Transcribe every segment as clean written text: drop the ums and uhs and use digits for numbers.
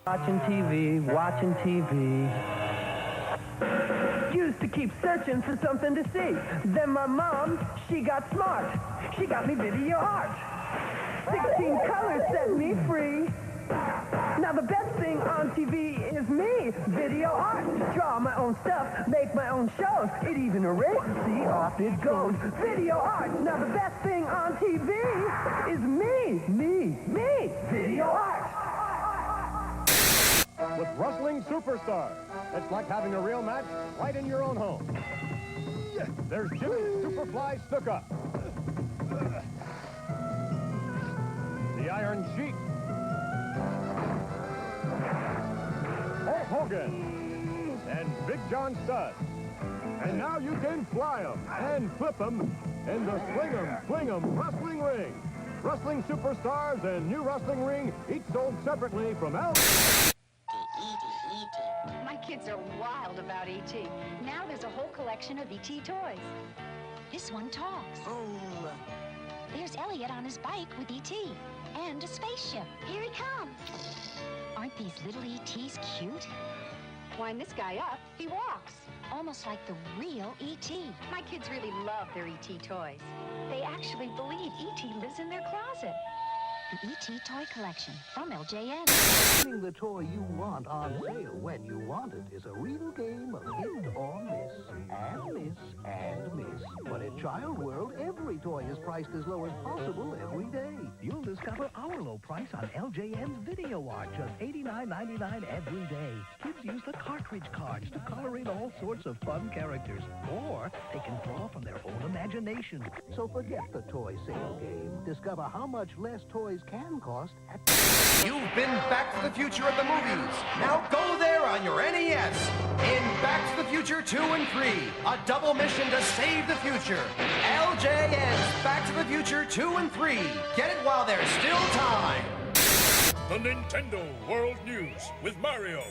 Watching TV, watching TV. Used to keep searching for something to see. Then my mom, she got smart. She got me video art. 16 colors set me free. Now the best thing on TV is me, video art. Draw my own stuff, make my own shows. It even erases, see, off it goes. Video art. Now the best thing on TV is me, video art. With Wrestling Superstars, it's like having a real match right in your own home. There's Jimmy Superfly Snuka, the Iron Sheik, Hulk Hogan, and Big John Studd. And now you can fly 'em and flip 'em in the Sling 'em Wrestling Ring. Wrestling Superstars and new wrestling ring, each sold separately from My kids are wild about E.T. Now there's a whole collection of E.T. toys. This one talks. Oh. There's Elliot on his bike with E.T. and a spaceship. Here he comes. Aren't these little E.T.s cute? Wind this guy up, he walks. Almost like the real E.T. My kids really love their E.T. toys. They actually believe E.T. lives in their closet. The E.T. Toy Collection from LJN. Finding the toy you want on sale when you want it is a real game of hit or miss, and miss, and miss. But at Child World, every toy is priced as low as possible every day. You'll discover our low price on LJN's video art, just $89.99 every day. Kids use the cartridge cards to color in all sorts of fun characters, or they can draw from their own imagination. So forget the toy sale game. Discover how much less toys can cost at... You've been Back to the Future at the movies. Now go there on your NES. In Back to the Future 2 and 3, a double mission to save the future. LJN's Back to the Future 2 and 3. Get it while there's still time. The Nintendo World News with Mario.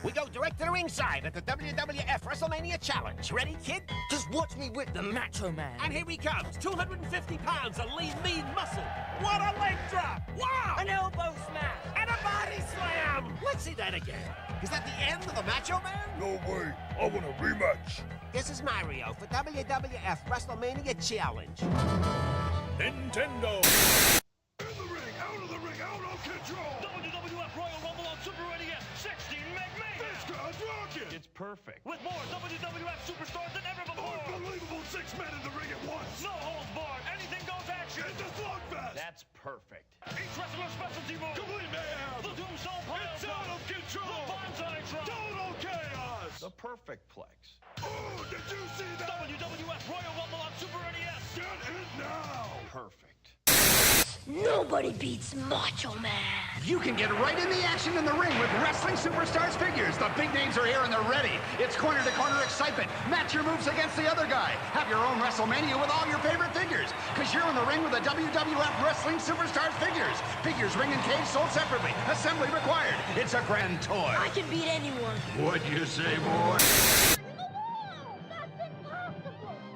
We go direct to the ringside at the WWF WrestleMania Challenge. Ready, kid? Just watch me whip the Macho Man. And here he comes, 250 pounds of lean, mean muscle. What a leg drop! Wow! An elbow smash. And a body slam! Let's see that again. Is that the end of the Macho Man? No way. I want a rematch. This is Mario for WWF WrestleMania Challenge. Nintendo. In the ring, out of the ring, out of control. WWF Royal Rumble on Super NES. 16 meg mayhem. This guy's rocking. It's perfect. With more WWF superstars than ever before. Unbelievable 6 men in the ring at once. No holds barred. Anything goes action. It's a slugfest. That's perfect. Each wrestler's specialty move. Complete mayhem. The Tombstone Pile. It's out of control. The Bonsai Drop. Total chaos. The perfect plex. Oh, did you see that? WWF Royal Rumble on Super NES. Get it now. Perfect. Nobody beats Macho Man. You can get right in the action in the ring with Wrestling Superstars figures. The big names are here and they're ready. It's corner-to-corner excitement. Match your moves against the other guy. Have your own WrestleMania with all your favorite figures. Because you're in the ring with the WWF Wrestling Superstars figures. Figures, ring and cage sold separately. Assembly required. It's a grand toy. I can beat anyone. What'd you say, boy?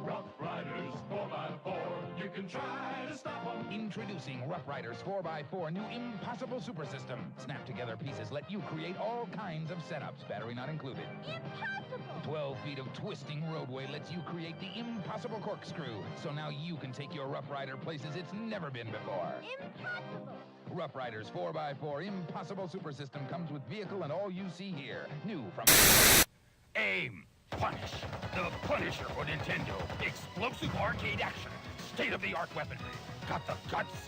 Rough Riders 4x4. You can try to stop them. Introducing Rough Riders 4x4 new Impossible Super System. Snap together pieces let you create all kinds of setups, battery not included. Impossible! 12 feet of twisting roadway lets you create the impossible corkscrew. So now you can take your Rough Rider places it's never been before. Impossible! Rough Riders 4x4 Impossible Super System comes with vehicle and all you see here. New from... Aim. Punish. The Punisher for Nintendo. Explosive arcade action. State-of-the-art weaponry. Got the guts?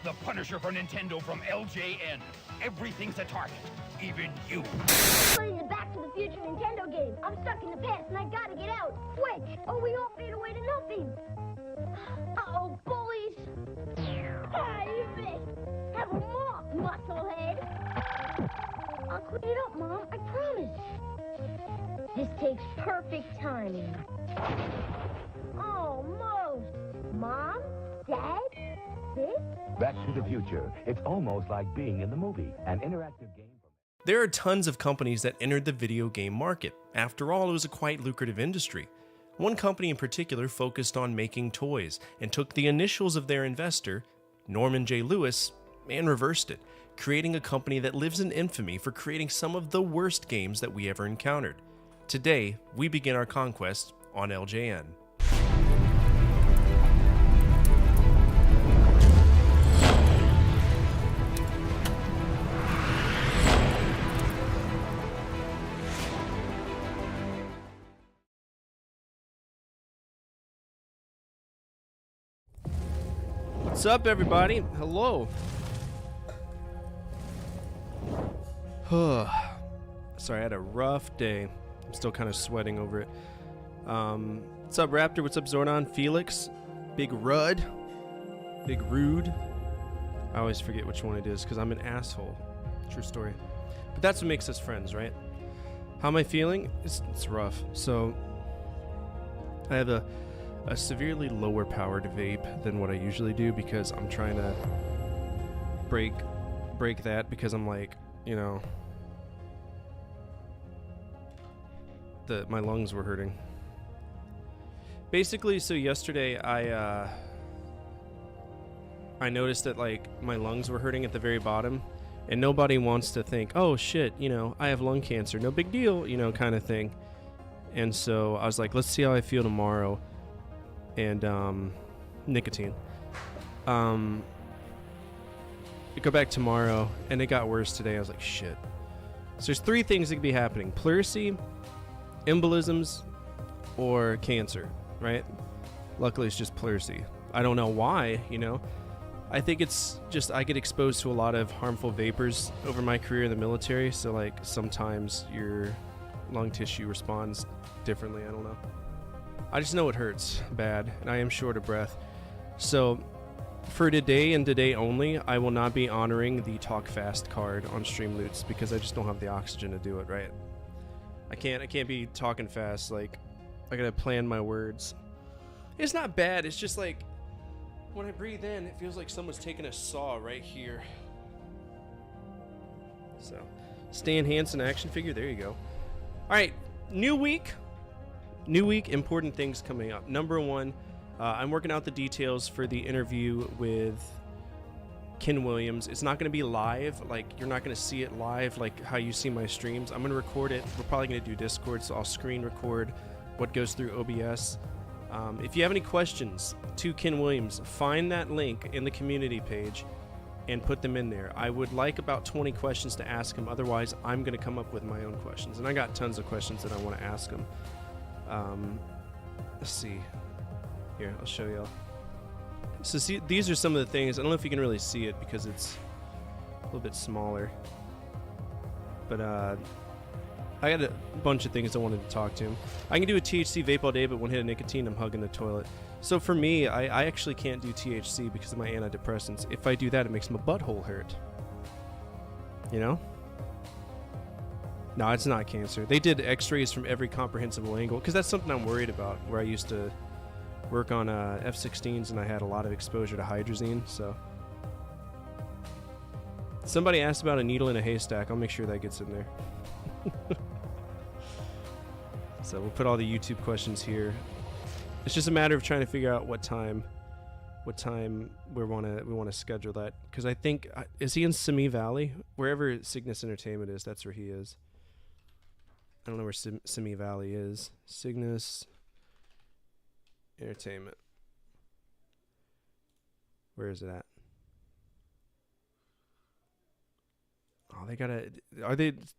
The Punisher for Nintendo from LJN. Everything's a target. Even you. Playing the Back to the Future Nintendo game. I'm stuck in the past and I gotta get out. Quick! Or we all fade away to nothing. Uh-oh, bullies. Ah, you missed. Have a mark, musclehead. I'll clean it up, Mom. I promise. This takes perfect timing. Almost. Mom? Dad? This? Back to the Future. It's almost like being in the movie. An interactive game. There are tons of companies that entered the video game market. After all, it was a quite lucrative industry. One company in particular focused on making toys and took the initials of their investor, Norman J. Lewis, and reversed it, creating a company that lives in infamy for creating some of the worst games that we ever encountered. Today, we begin our conquest on LJN. What's up, everybody? Hello. Sorry, I had a rough day. I'm still kind of sweating over it. What's up, Raptor? What's up, Zordon? Felix? Big Rudd? Big Rude? I always forget which one it is because I'm an asshole. True story. But that's what makes us friends, right? How am I feeling? It's rough. So, I have a severely lower powered vape than what I usually do because I'm trying to break that because I'm like, you know, my lungs were hurting. Basically, so yesterday I noticed that like my lungs were hurting at the very bottom, and nobody wants to think, oh shit, you know, I have lung cancer, no big deal, you know, kind of thing. And so I was like, let's see how I feel tomorrow. And nicotine. I go back tomorrow, and it got worse today. I was like, shit. So there's 3 things that could be happening: pleurisy, embolisms, or cancer, right? Luckily, it's just pleurisy. I don't know why, you know. I think it's just I get exposed to a lot of harmful vapors over my career in the military, so like sometimes your lung tissue responds differently. I don't know. I just know it hurts bad, and I am short of breath. So, for today and today only, I will not be honoring the Talk Fast card on Streamloots because I just don't have the oxygen to do it, right? I can't be talking fast, like, I gotta plan my words. It's not bad, it's just like, when I breathe in, it feels like someone's taking a saw right here. So, Stan Hansen action figure, there you go. Alright, new week, important things coming up. Number 1, I'm working out the details for the interview with Ken Williams. It's not going to be live, like you're not going to see it live like how you see my streams. I'm going to record it. We're probably going to do Discord, so I'll screen record what goes through OBS. If you have any questions to Ken Williams, find that link in the community page and put them in there. I would like about 20 questions to ask him. Otherwise, I'm going to come up with my own questions, and I got tons of questions that I want to ask him. Let's see. Here, I'll show y'all. So see, these are some of the things. I don't know if you can really see it because it's a little bit smaller. But I got a bunch of things I wanted to talk to him. I can do a THC vape all day, but one hit of nicotine, I'm hugging the toilet. So for me, I actually can't do THC because of my antidepressants. If I do that, it makes my butthole hurt. You know? No, it's not cancer. They did x-rays from every comprehensible angle because that's something I'm worried about, where I used to work on F-16s and I had a lot of exposure to hydrazine. So somebody asked about a needle in a haystack. I'll make sure that gets in there. So we'll put all the YouTube questions here. It's just a matter of trying to figure out what time we want to schedule that, because I think is he in Simi Valley? Wherever Cygnus Entertainment is, that's where he is. I don't know where Simi Valley is. Cygnus Entertainment. Where is it at? Oh, they gotta.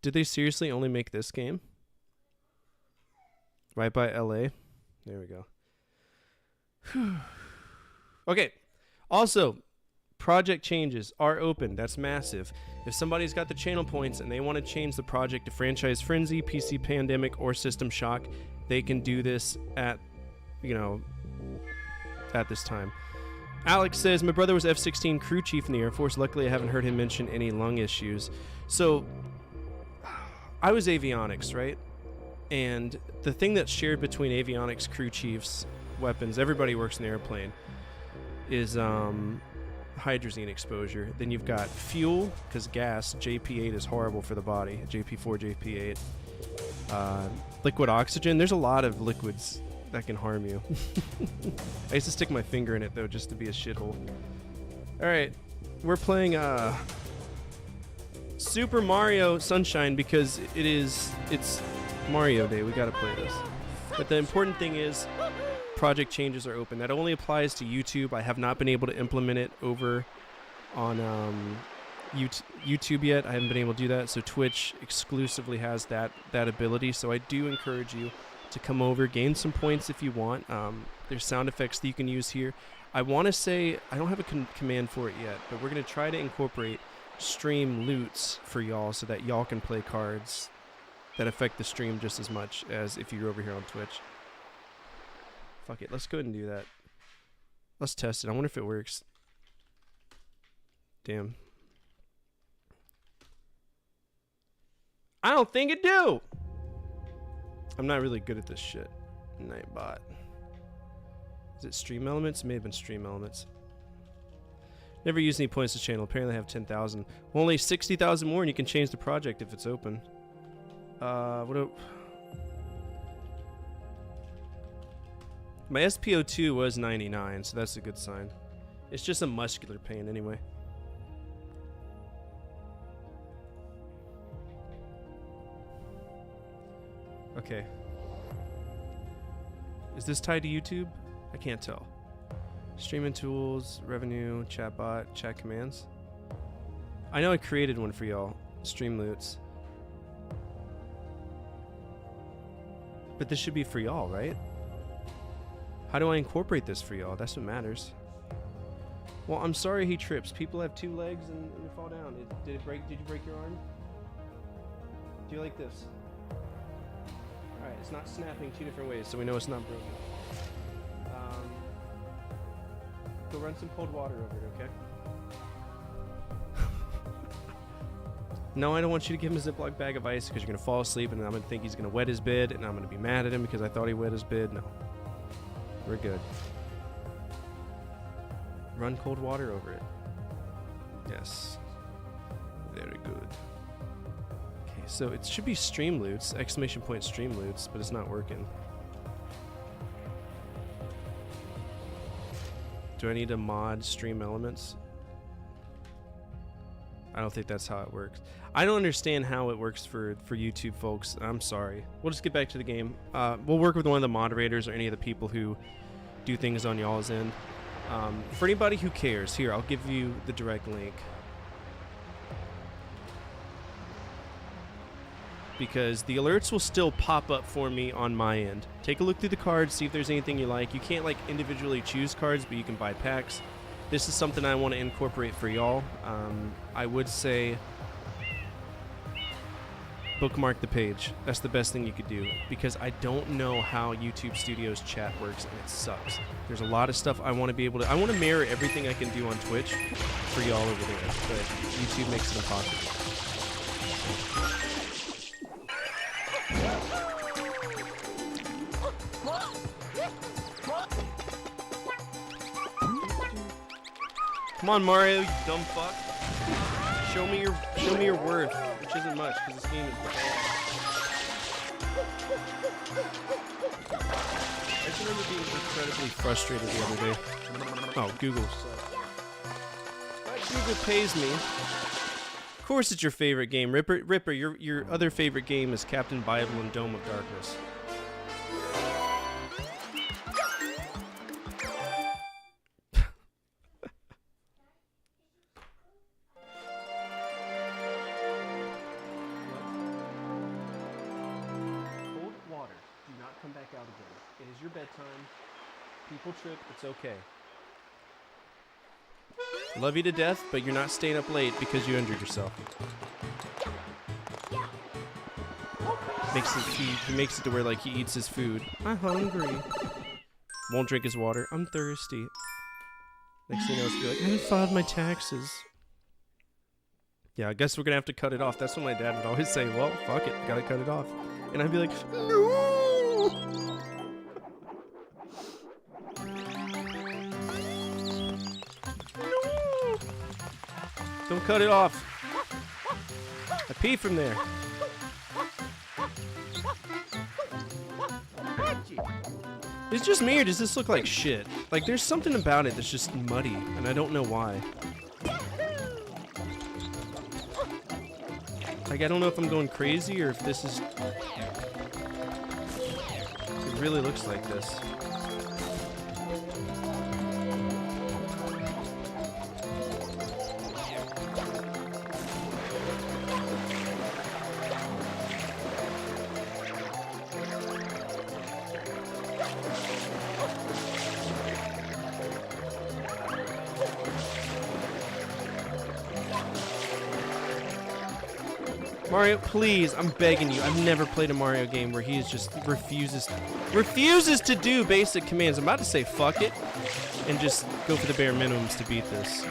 Did they seriously only make this game? Right by LA. There we go. Okay. Also, project changes are open. That's massive. If somebody's got the channel points and they want to change the project to Franchise Frenzy, PC Pandemic, or System Shock, they can do this at this time. Alex says, my brother was F-16 crew chief in the Air Force. Luckily, I haven't heard him mention any lung issues. So, I was avionics, right? And the thing that's shared between avionics crew chiefs, weapons, everybody works in the airplane, is hydrazine exposure. Then you've got fuel, because gas, JP8 is horrible for the body, JP4, JP8. Liquid oxygen, there's a lot of liquids that can harm you. I used to stick my finger in it, though, just to be a shithole. Alright, we're playing Super Mario Sunshine because it's Mario Day. We gotta play this. But the important thing is project changes are open. That only applies to YouTube. I have not been able to implement it over on YouTube yet. I haven't been able to do that. So Twitch exclusively has that ability. So I do encourage you to come over, gain some points if you want. There's sound effects that you can use here. I want to say, I don't have a command for it yet, but we're going to try to incorporate stream loots for y'all so that y'all can play cards that affect the stream just as much as if you're over here on Twitch. Fuck it, let's go ahead and do that. Let's test it. I wonder if it works. Damn. I don't think it do! I'm not really good at this shit. Nightbot. Is it Stream Elements? It may have been Stream Elements. Never used any points to channel. Apparently I have 10,000. Well, only 60,000 more and you can change the project if it's open. My SPO2 was 99, so that's a good sign. It's just a muscular pain anyway. Okay. Is this tied to YouTube? I can't tell. Streaming tools, revenue, chatbot, chat commands. I know I created one for y'all. Streamloots. But this should be for y'all, right? How do I incorporate this for y'all? That's what matters. Well, I'm sorry he trips. People have 2 legs and they fall down. Did it break? Did you break your arm? Do you like this? Alright, it's not snapping 2 different ways, so we know it's not broken. Go run some cold water over it, okay? No, I don't want you to give him a Ziploc bag of ice because you're going to fall asleep and I'm going to think he's going to wet his bed and I'm going to be mad at him because I thought he wet his bed. No. We're good. Run cold water over it. Yes. Very good. Okay, so it should be Streamloots, exclamation point Streamloots, but it's not working. Do I need to mod stream elements? I don't think that's how it works. I don't understand how it works for YouTube folks. I'm sorry. We'll just get back to the game. We'll work with one of the moderators or any of the people who do things on y'all's end. For anybody who cares, here, I'll give you the direct link. Because the alerts will still pop up for me on my end. Take a look through the cards, see if there's anything you like. You can't like individually choose cards, but you can buy packs. This is something I want to incorporate for y'all. I would say bookmark the page. That's the best thing you could do because I don't know how YouTube Studios chat works and it sucks. There's a lot of stuff I want to be able to. I want to mirror everything I can do on Twitch for y'all over there, but YouTube makes it impossible. Come on, Mario, you dumb fuck. Show me your worth, which isn't much, because this game is bad. I just remember being incredibly frustrated the other day. Oh, Google. Google pays me. Of course it's your favorite game. Ripper, your other favorite game is Captain Bible and Dome of Darkness. People trip, it's okay. Love you to death, but you're not staying up late because you injured yourself. He makes it to where like he eats his food. I'm hungry. Won't drink his water. I'm thirsty. Next thing you know, it's be like, I haven't filed my taxes. Yeah, I guess we're gonna have to cut it off. That's what my dad would always say. Well, fuck it, gotta cut it off. And I'd be like, no. Don't cut it off. I pee from there. Is it just me or does this look like shit? Like there's something about it that's just muddy and I don't know why. Like, I don't know if I'm going crazy or if this is... It really looks like this. Mario, please, I'm begging you. I've never played a Mario game where he is just refuses to do basic commands. I'm about to say fuck it and just go for the bare minimums to beat this.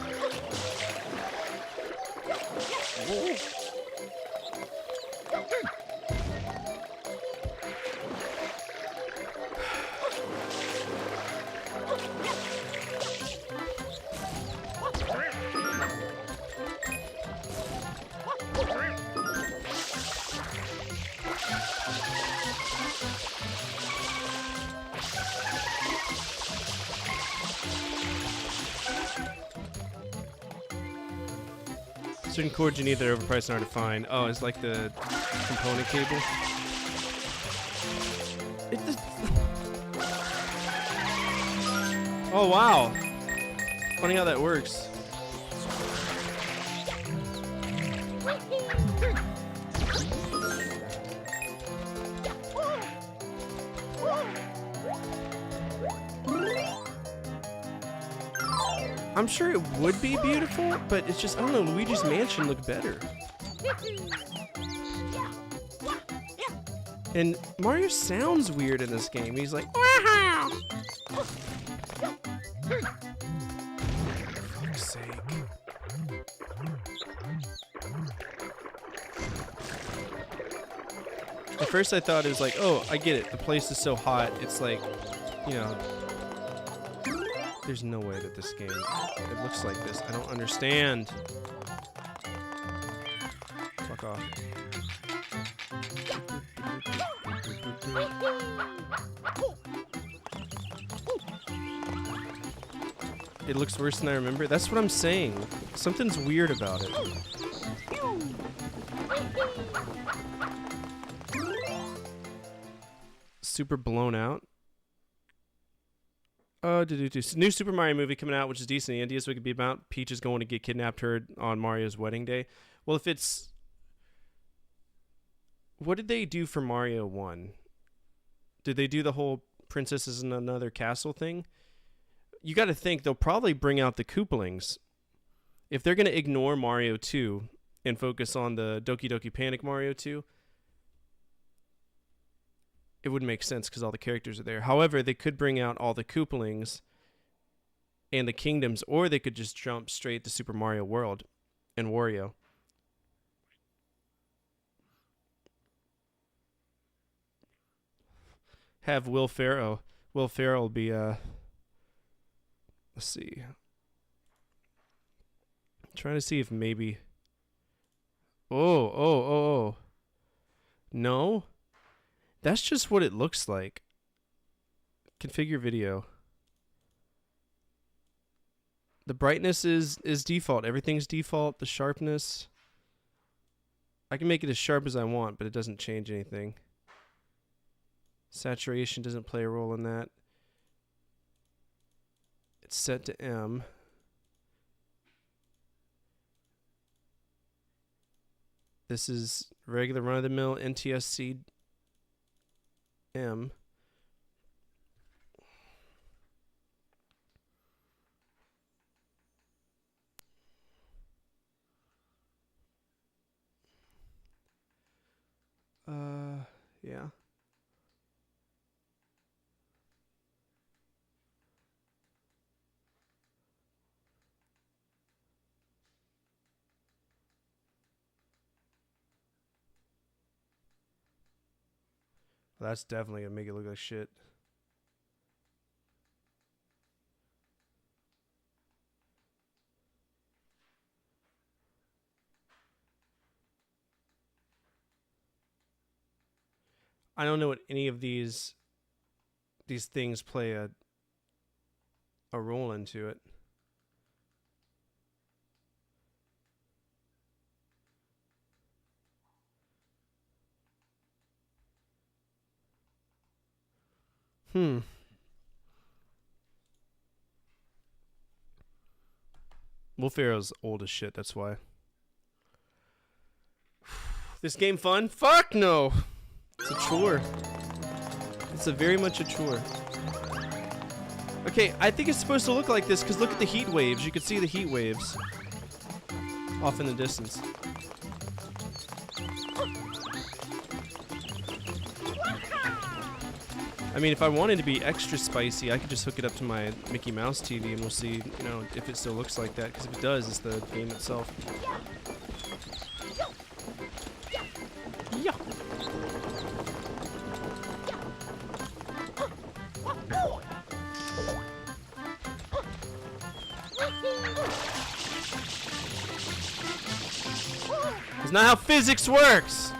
Certain cords you need that are overpriced and hard to find. Oh, it's like the component cable. Oh, wow. Funny how that works. I'm sure it would be beautiful, but it's just, I don't know, Luigi's Mansion looked better. And Mario sounds weird in this game. He's like, wow! For fuck's sake. At first I thought it was like, oh, I get it. The place is so hot. It's like, you know, there's no way that this game, it looks like this. I don't understand. Fuck off. It looks worse than I remember. That's what I'm saying. Something's weird about it. Super blown out. New Super Mario movie coming out, which is decent. The ideas we could be about Peach is going to get kidnapped her on Mario's wedding day. Well, if it's... What did they do for Mario 1? Did they do the whole princesses in another castle thing? You got to think they'll probably bring out the Koopalings. If they're going to ignore Mario 2 and focus on the Doki Doki Panic Mario 2, it wouldn't make sense because all the characters are there. However, they could bring out all the Koopalings and the kingdoms, or they could just jump straight to Super Mario World and Wario. Have Will Ferrell. Will Ferrell be, let's see. I'm trying to see if maybe... Oh. No? That's just what it looks like. Configure video. The brightness is default. Everything's default. The sharpness. I can make it as sharp as I want, but it doesn't change anything. Saturation doesn't play a role in that. It's set to M. This is regular run-of-the-mill NTSC M. Yeah. That's definitely gonna make it look like shit. I don't know what any of these things play a role into it. Wolf Arrow's old as shit, that's why. This game fun? Fuck no! It's a chore. It's a very much a chore. Okay, I think it's supposed to look like this because look at the heat waves. You can see the heat waves off in the distance. I mean, if I wanted to be extra spicy, I could just hook it up to my Mickey Mouse TV and we'll see, you know, if it still looks like that. Because if it does, it's the game itself. Yeah. That's not how physics works!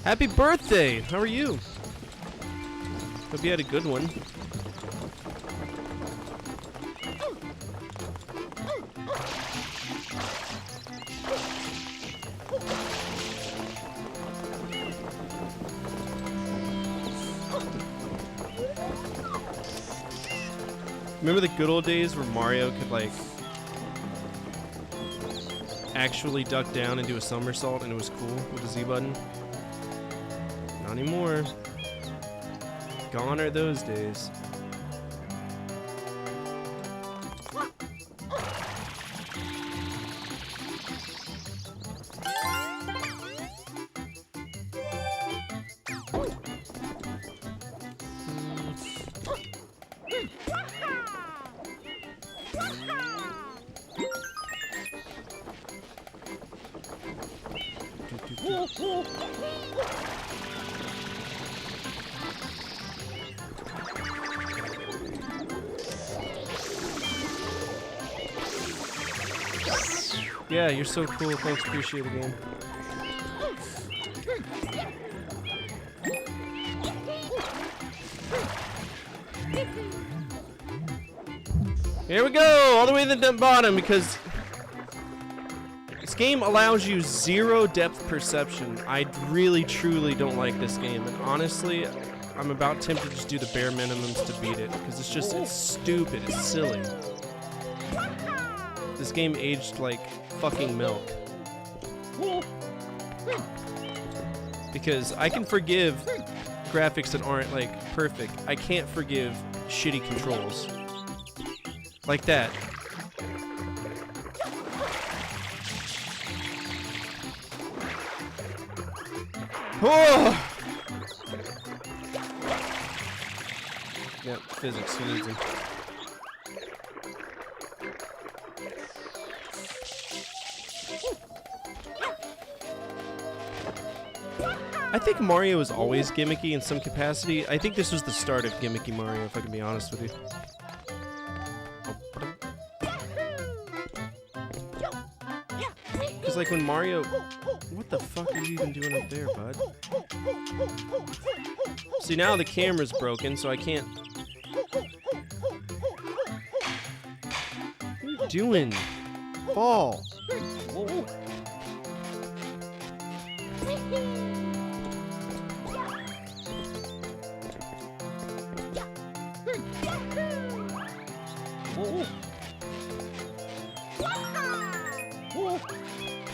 Happy birthday! How are you? Hope you had a good one. Remember the good old days where Mario could, like, actually duck down and do a somersault and it was cool with the Z button? Not anymore. Gone are those days. Yeah, you're so cool. Thanks, appreciate it, game. Here we go, all the way to the bottom because this game allows you zero depth perception. I really, truly don't like this game, and honestly, I'm about tempted to just do the bare minimums to beat it because it's stupid, it's silly. This game aged like fucking milk. Because I can forgive graphics that aren't like perfect. I can't forgive shitty controls. Like that. Oh! Yep, physics, who needs them? I think Mario is always gimmicky in some capacity. I think this was the start of gimmicky Mario, if I can be honest with you. Because like when Mario... What the fuck are you even doing up there, bud? See, now the camera's broken, so I can't... What are you doing? Fall!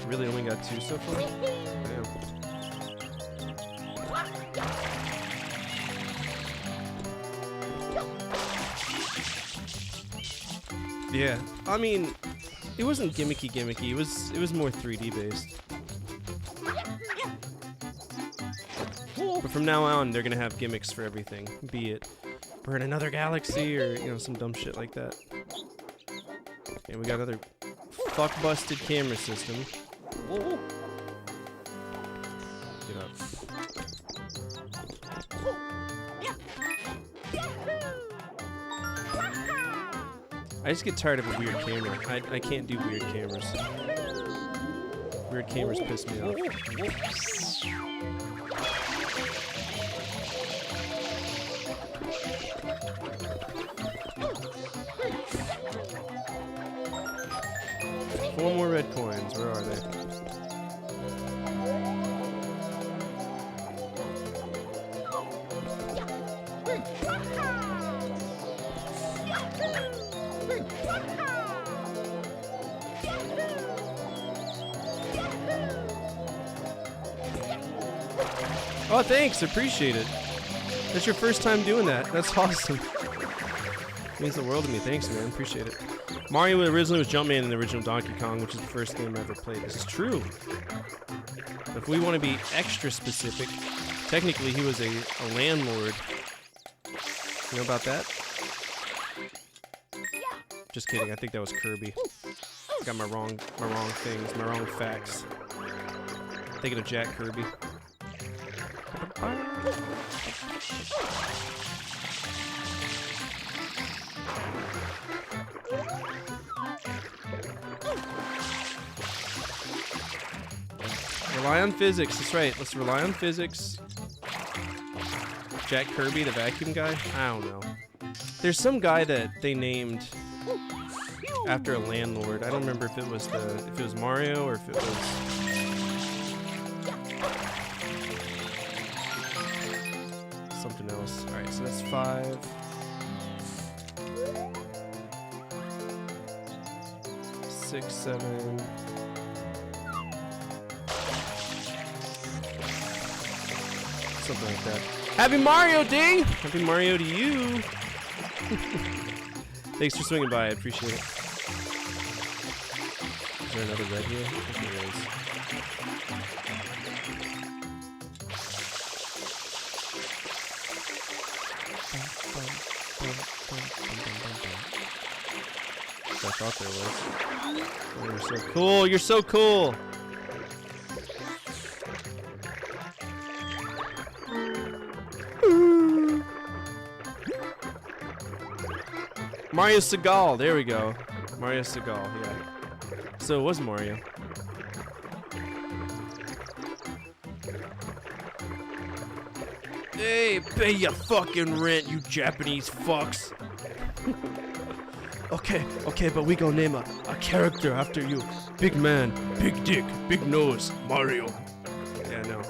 Really only got 2 so far? Damn. Yeah, I mean, it wasn't gimmicky. It was more 3D based. But from now on, they're gonna have gimmicks for everything. Be it burn another galaxy or, you know, some dumb shit like that. And we got another fuck-busted camera system. Get up. I just get tired of a weird camera. I can't do weird cameras. Weird cameras piss me off. Four more red coins. Where are they? Oh, thanks. Appreciate it. That's your first time doing that. That's awesome. Means the world to me. Thanks, man. Appreciate it. Mario originally was Jumpman in the original Donkey Kong, which is the first game I ever played. This is true. But if we want to be extra specific, technically he was a landlord. You know about that? Just kidding. I think that was Kirby. Got my wrong things, my wrong facts. Thinking of Jack Kirby. Rely on physics. That's right. Let's rely on physics. Jack Kirby, the vacuum guy? I don't know. There's some guy that they named after a landlord. I don't remember if it was Mario or if it was something else. All right, so that's 5. 6, 7. Something like that. Happy Mario Day! Happy Mario to you! Thanks for swinging by, I appreciate it. Is there another red here? I think there is. I thought there was. Oh, you're so cool! You're so cool! Mario Seagal, there we go. Mario Seagal, yeah. So it was Mario. Hey, pay your fucking rent, you Japanese fucks. Okay, but we gonna name a character after you. Big man, big dick, big nose, Mario. Yeah, no.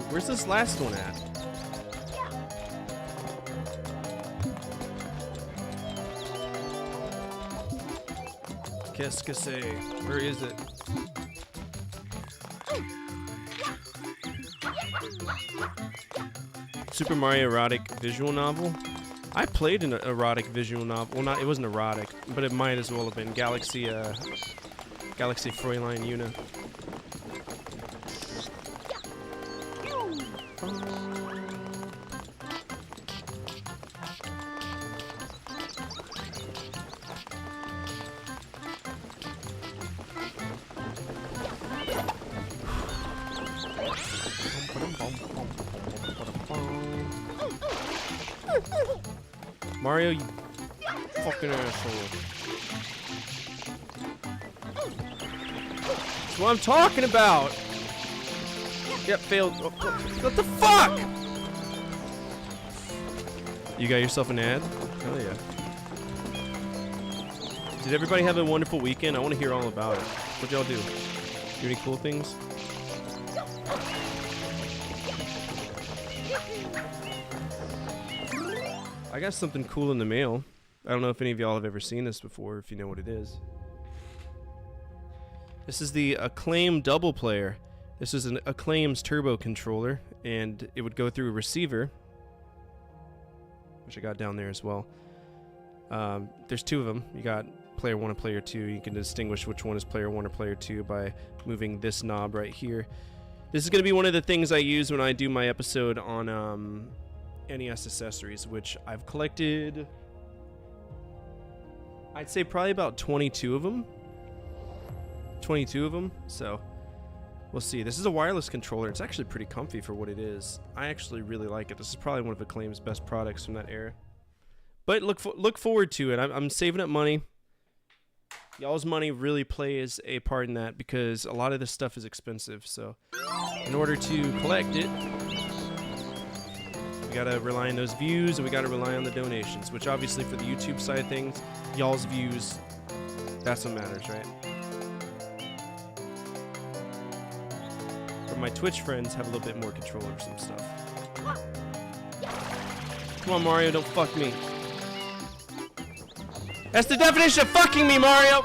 Where's this last one at? Qu'est-ce que c'est? Where is it? Super Mario erotic visual novel? I played an erotic visual novel. Well, it wasn't erotic, but it might as well have been. Galaxy Fräulein Una. Mario, you fucking asshole. That's what I'm talking about. Yep, failed. Oh, what the fuck? You got yourself an ad? Hell yeah. Did everybody have a wonderful weekend? I want to hear all about it. What'd y'all do? Do any cool things? I got something cool in the mail. I don't know if any of y'all have ever seen this before, if you know what it is. This is the Acclaim Double Player. This is an Acclaim's turbo controller, and it would go through a receiver, which I got down there as well. There's 2 of them. You got player 1 and player 2. You can distinguish which one is player 1 or player 2 by moving this knob right here. This is going to be one of the things I use when I do my episode on NES accessories, which I've collected, I'd say probably about 22 of them. 22 of them, so we'll see. This is a wireless controller. It's actually pretty comfy for what it is. I actually really like it. This is probably one of Acclaim's best products from that era. But look forward to it. I'm saving up money. Y'all's money really plays a part in that because a lot of this stuff is expensive. So in order to collect it, we gotta rely on those views and we gotta rely on the donations, which obviously for the YouTube side of things, y'all's views, that's what matters, right? But my Twitch friends have a little bit more control over some stuff. Come on, Mario, don't fuck me. That's the definition of fucking me, Mario!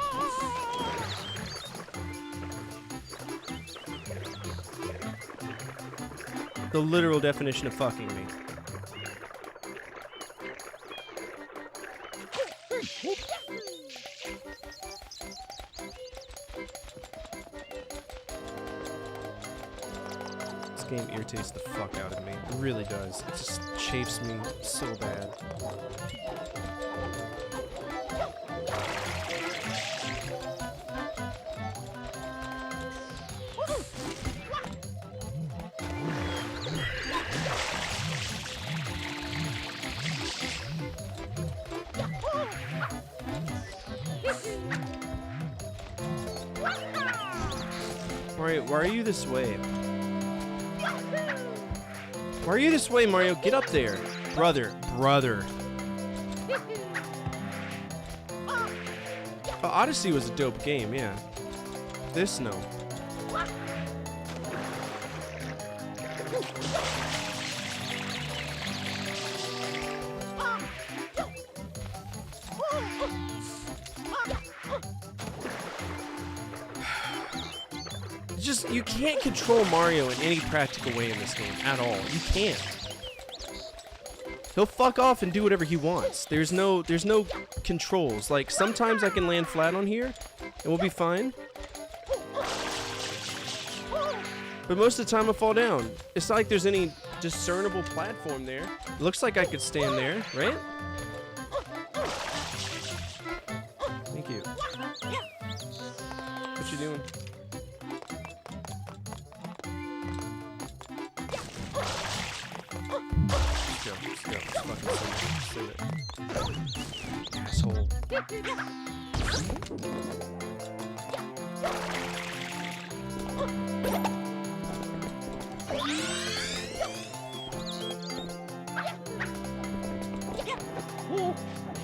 The literal definition of fucking me. This game irritates the fuck out of me. It really does. It just chafes me so bad. Mario, why are you this way? Why are you this way, Mario? Get up there. Brother. Odyssey was a dope game, yeah. This, no. You can't control Mario in any practical way in this game at all. You can't. He'll fuck off and do whatever he wants. There's no controls. Like, sometimes I can land flat on here and we'll be fine. But most of the time I fall down. It's not like there's any discernible platform there. It looks like I could stand there, right? Thank you. What you doing? Let's go. Fucking save it. Asshole.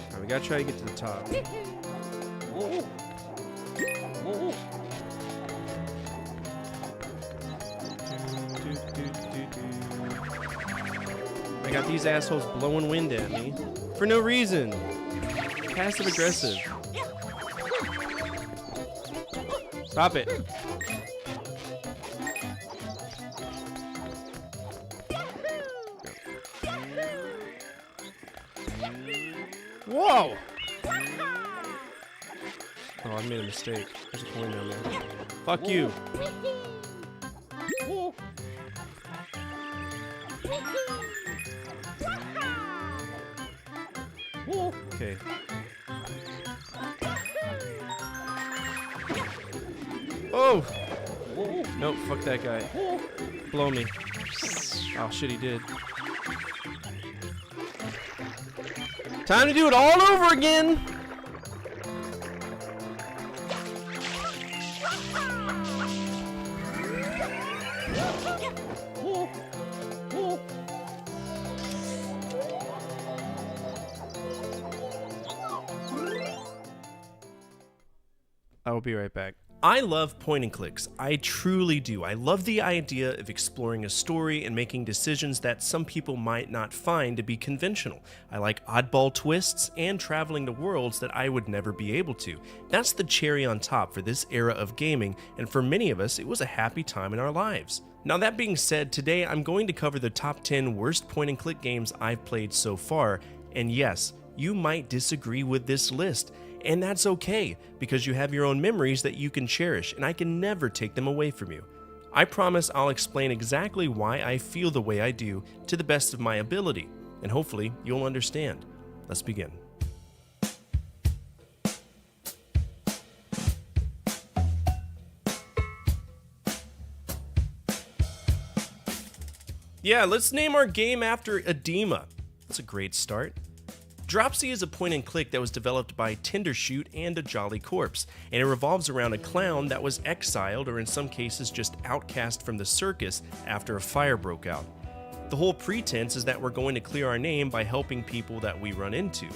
Alright, we gotta try to get to the top. I got these assholes blowing wind at me for no reason. Passive aggressive. Stop it. Whoa! Oh, I made a mistake. There's a coin down there. Fuck you. Okay. Oh! Nope, fuck that guy. Blow me. Oh shit, he did. Time to do it all over again! I will be right back. I love point and clicks. I truly do. I love the idea of exploring a story and making decisions that some people might not find to be conventional. I like oddball twists and traveling to worlds that I would never be able to. That's the cherry on top for this era of gaming, and for many of us, it was a happy time in our lives. Now that being said, today I'm going to cover the top 10 worst point and click games I've played so far, and yes, you might disagree with this list. And that's okay, because you have your own memories that you can cherish, and I can never take them away from you. I promise I'll explain exactly why I feel the way I do to the best of my ability, and hopefully you'll understand. Let's begin. Yeah, let's name our game after edema. That's a great start. Dropsy is a point-and-click that was developed by Tendershoot and a Jolly Corpse, and it revolves around a clown that was exiled, or in some cases just outcast from the circus after a fire broke out. The whole pretense is that we're going to clear our name by helping people that we run into.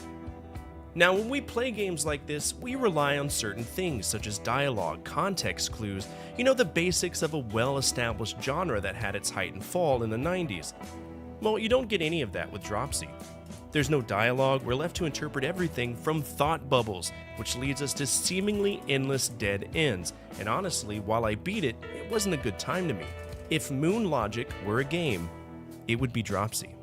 Now, when we play games like this, we rely on certain things such as dialogue, context clues, the basics of a well-established genre that had its height and fall in the 90s. Well, you don't get any of that with Dropsy. There's no dialogue, we're left to interpret everything from thought bubbles, which leads us to seemingly endless dead ends. And honestly, while I beat it, it wasn't a good time to me. If Moon Logic were a game, it would be Dropsy.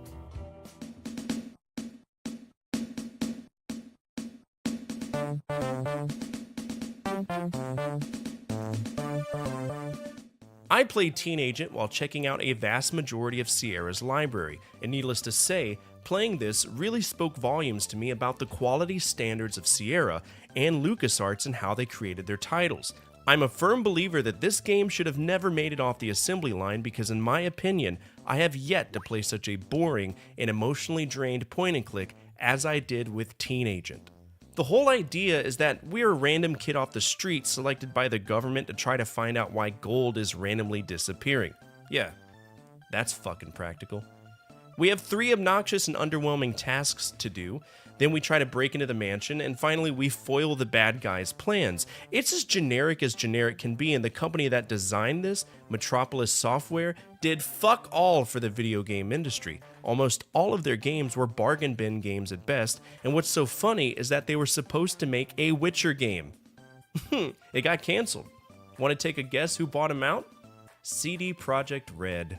I played Teen Agent while checking out a vast majority of Sierra's library, and needless to say, playing this really spoke volumes to me about the quality standards of Sierra and LucasArts and how they created their titles. I'm a firm believer that this game should have never made it off the assembly line because in my opinion, I have yet to play such a boring and emotionally drained point-and-click as I did with Teen Agent. The whole idea is that we're a random kid off the street selected by the government to try to find out why gold is randomly disappearing. Yeah, that's fucking practical. We have 3 obnoxious and underwhelming tasks to do, then we try to break into the mansion, and finally we foil the bad guy's plans. It's as generic can be, and the company that designed this, Metropolis Software, did fuck all for the video game industry. Almost all of their games were bargain bin games at best, and what's so funny is that they were supposed to make a Witcher game. It got canceled. Want to take a guess who bought them out? CD Projekt Red.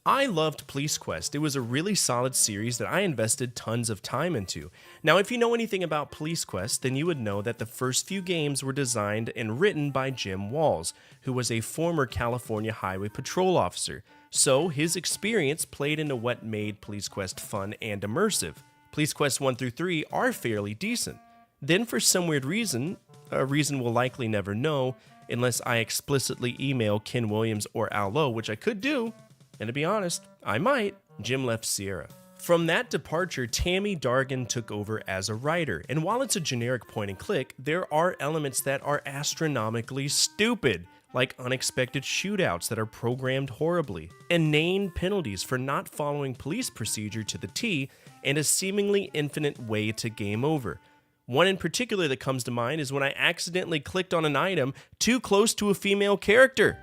I loved Police Quest. It was a really solid series that I invested tons of time into. Now, if you know anything about Police Quest, then you would know that the first few games were designed and written by Jim Walls, who was a former California Highway Patrol officer. So, his experience played into what made Police Quest fun and immersive. Police Quest 1 through 3 are fairly decent. Then, for some weird reason, a reason we'll likely never know, unless I explicitly email Ken Williams or Al Lowe, which I could do, and to be honest, I might, Jim left Sierra. From that departure, Tammy Dargan took over as a writer, and while it's a generic point and click, there are elements that are astronomically stupid, like unexpected shootouts that are programmed horribly, inane penalties for not following police procedure to the T, and a seemingly infinite way to game over. One in particular that comes to mind is when I accidentally clicked on an item too close to a female character.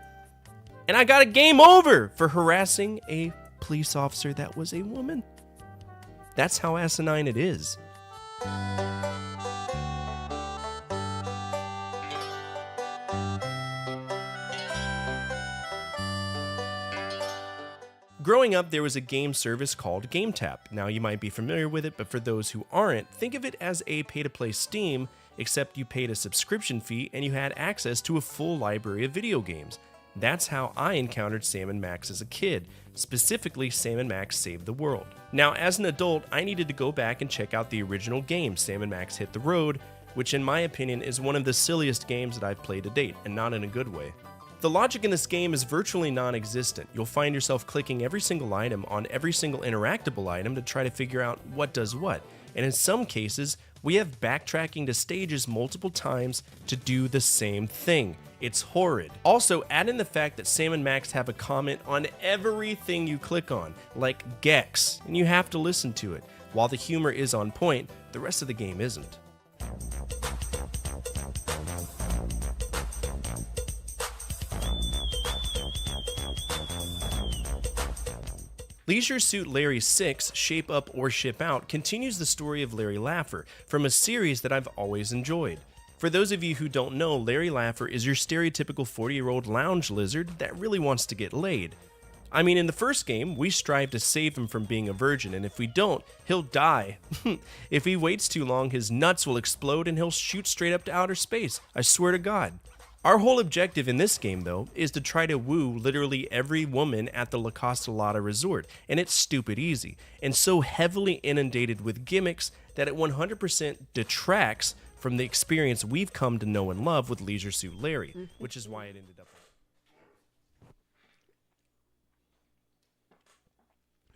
And I got a game over for harassing a police officer that was a woman. That's how asinine it is. Growing up, there was a game service called GameTap. Now, you might be familiar with it, but for those who aren't, think of it as a pay-to-play Steam, except you paid a subscription fee and you had access to a full library of video games. That's how I encountered Sam & Max as a kid, specifically Sam & Max Save the World. Now, as an adult, I needed to go back and check out the original game, Sam & Max Hit the Road, which in my opinion is one of the silliest games that I've played to date, and not in a good way. The logic in this game is virtually non-existent. You'll find yourself clicking every single item on every single interactable item to try to figure out what does what, and in some cases, we have backtracking to stages multiple times to do the same thing. It's horrid. Also, add in the fact that Sam & Max have a comment on everything you click on, like Gex, and you have to listen to it. While the humor is on point, the rest of the game isn't. Leisure Suit Larry 6, Shape Up or Ship Out, continues the story of Larry Laffer from a series that I've always enjoyed. For those of you who don't know, Larry Laffer is your stereotypical 40-year-old lounge lizard that really wants to get laid. I mean, in the first game, we strive to save him from being a virgin, and if we don't, he'll die. If he waits too long, his nuts will explode and he'll shoot straight up to outer space. I swear to God. Our whole objective in this game, though, is to try to woo literally every woman at the La Costa Lotta Resort, and it's stupid easy, and so heavily inundated with gimmicks that it 100% detracts from the experience we've come to know and love with Leisure Suit Larry, which is why it ended up.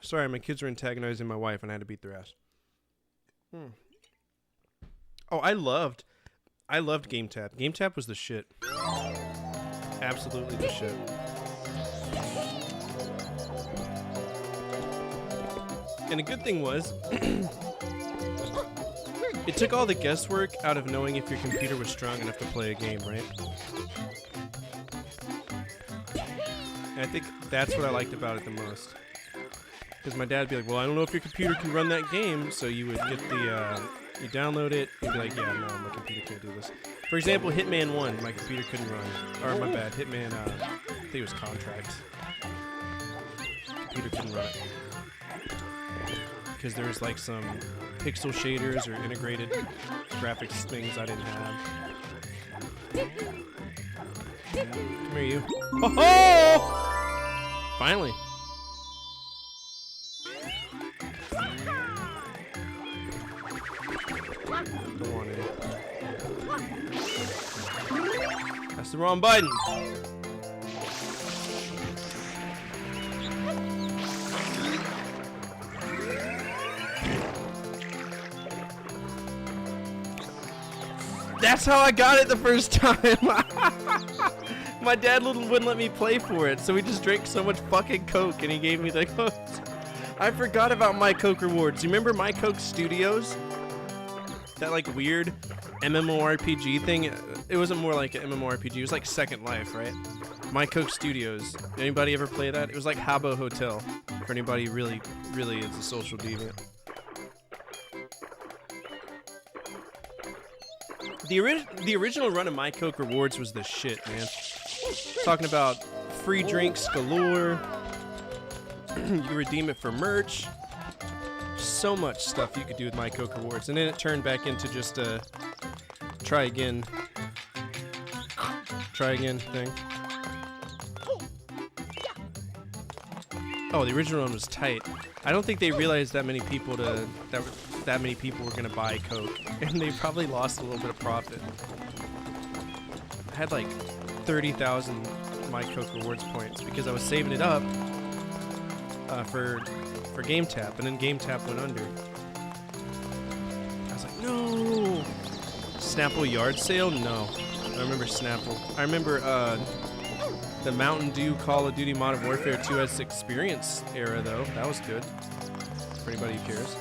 Sorry, my kids are antagonizing my wife and I had to beat their ass. Oh, I loved GameTap. GameTap was the shit. Absolutely the shit. And the good thing was, It took all the guesswork out of knowing if your computer was strong enough to play a game, right? And I think that's what I liked about it the most. Because my dad would be like, well, I don't know if your computer can run that game, so you would get the, you download it, you'd be like, yeah, no, my computer can't do this. For example, Hitman 1, my computer couldn't run. Or, my bad, Hitman, I think it was Contract. Computer couldn't run it. Because there was like some pixel shaders or integrated graphics things I didn't have. Come here, you. Oh-ho! Finally. Don't want it. That's the wrong button. That's how I got it the first time. My dad wouldn't let me play for it, so we just drank so much fucking Coke, and he gave me the Coke. I forgot about My Coke rewards. You remember My Coke Studios? That like weird MMORPG thing. It wasn't more like an MMORPG. It was like Second Life, right? My Coke Studios. Anybody ever play that? It was like Habbo Hotel. For anybody who really is a social deviant. The original run of My Coke rewards was the shit, man. Talking about free drinks galore. You could redeem it for merch. So much stuff you could do with My Coke rewards, and then it turned back into just a try again thing. Oh, the original one was tight. I don't think they realized that many people were gonna buy Coke, and they probably lost a little bit of profit. I had like 30,000 My Coke rewards points because I was saving it up for Game Tap, and then Game Tap went under. I was like, no! Snapple yard sale? No. I remember Snapple. I remember the Mountain Dew Call of Duty Modern Warfare 2 as experience era, though. That was good. For anybody who cares.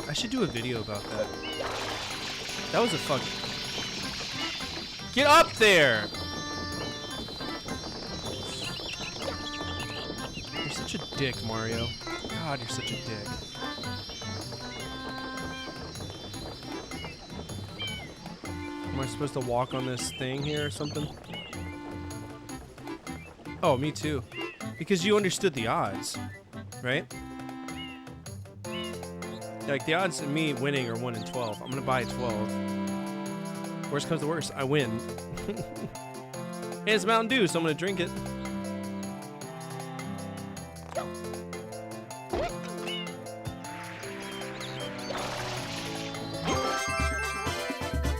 I should do a video about that. That was a fucking... Get up there! You're such a dick, Mario. God, you're such a dick. Am I supposed to walk on this thing here or something? Oh, me too. Because you understood the odds, right? Like, the odds of me winning are 1 in 12. I'm gonna buy 12. Worst comes to worst, I win. Hey, it's Mountain Dew, so I'm gonna drink it.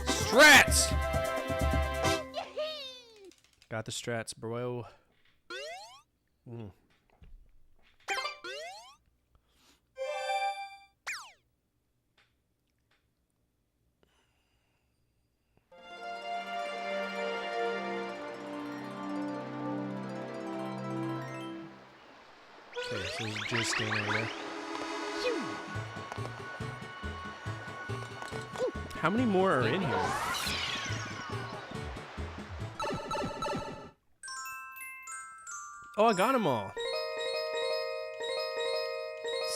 Strats! Got the strats, bro. Mm. Okay, so he's just standing over there. How many more are in here? Oh, I got them all.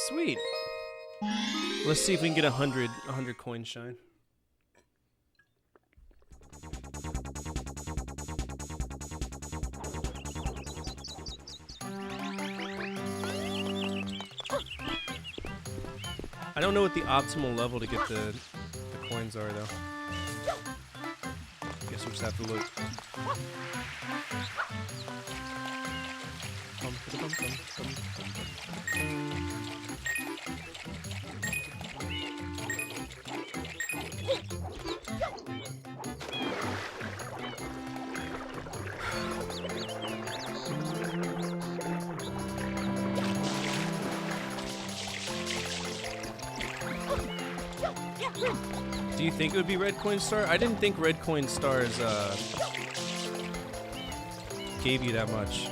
Sweet. Let's see if we can get 100 coin shine. I don't know what the optimal level to get the coins are, though. Guess we'll just have to look. Do you think it would be Red Coin Star? I didn't think Red Coin Stars gave you that much.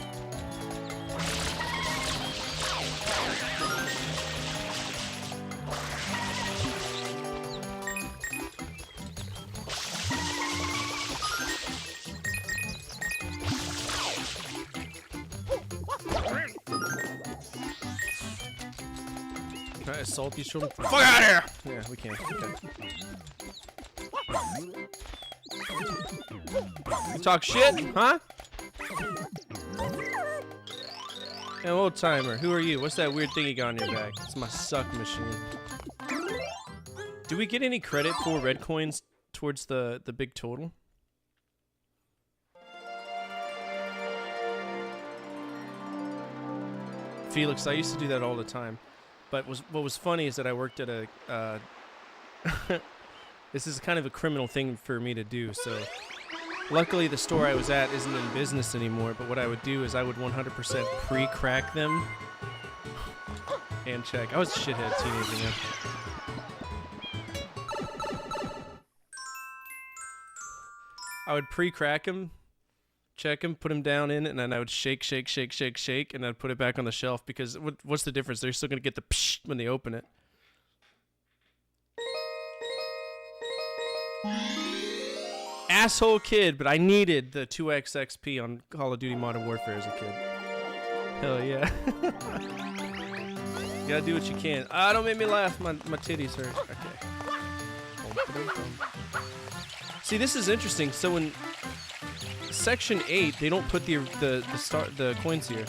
Can I assault these children? Fuck out of here! Yeah, we can. Okay. You talk shit, huh? Hey, old timer, who are you? What's that weird thing you got on your back? It's my suck machine. Do we get any credit for red coins towards the big total? Felix, I used to do that all the time. But what was funny is that I worked at a... this is kind of a criminal thing for me to do, so... Luckily, the store I was at isn't in business anymore, but what I would do is I would 100% pre-crack them and check. I was a shithead teenager, man. I would pre-crack them, check them, put them down in it, and then I would shake, shake, shake, shake, shake, and I'd put it back on the shelf because what's the difference? They're still going to get the psh when they open it. Asshole kid, but I needed the 2x XP on Call of Duty Modern Warfare as a kid. Hell yeah. You gotta do what you can. Ah, don't make me laugh. My titties hurt. Okay. See, this is interesting. So in Section 8, they don't put the coins here.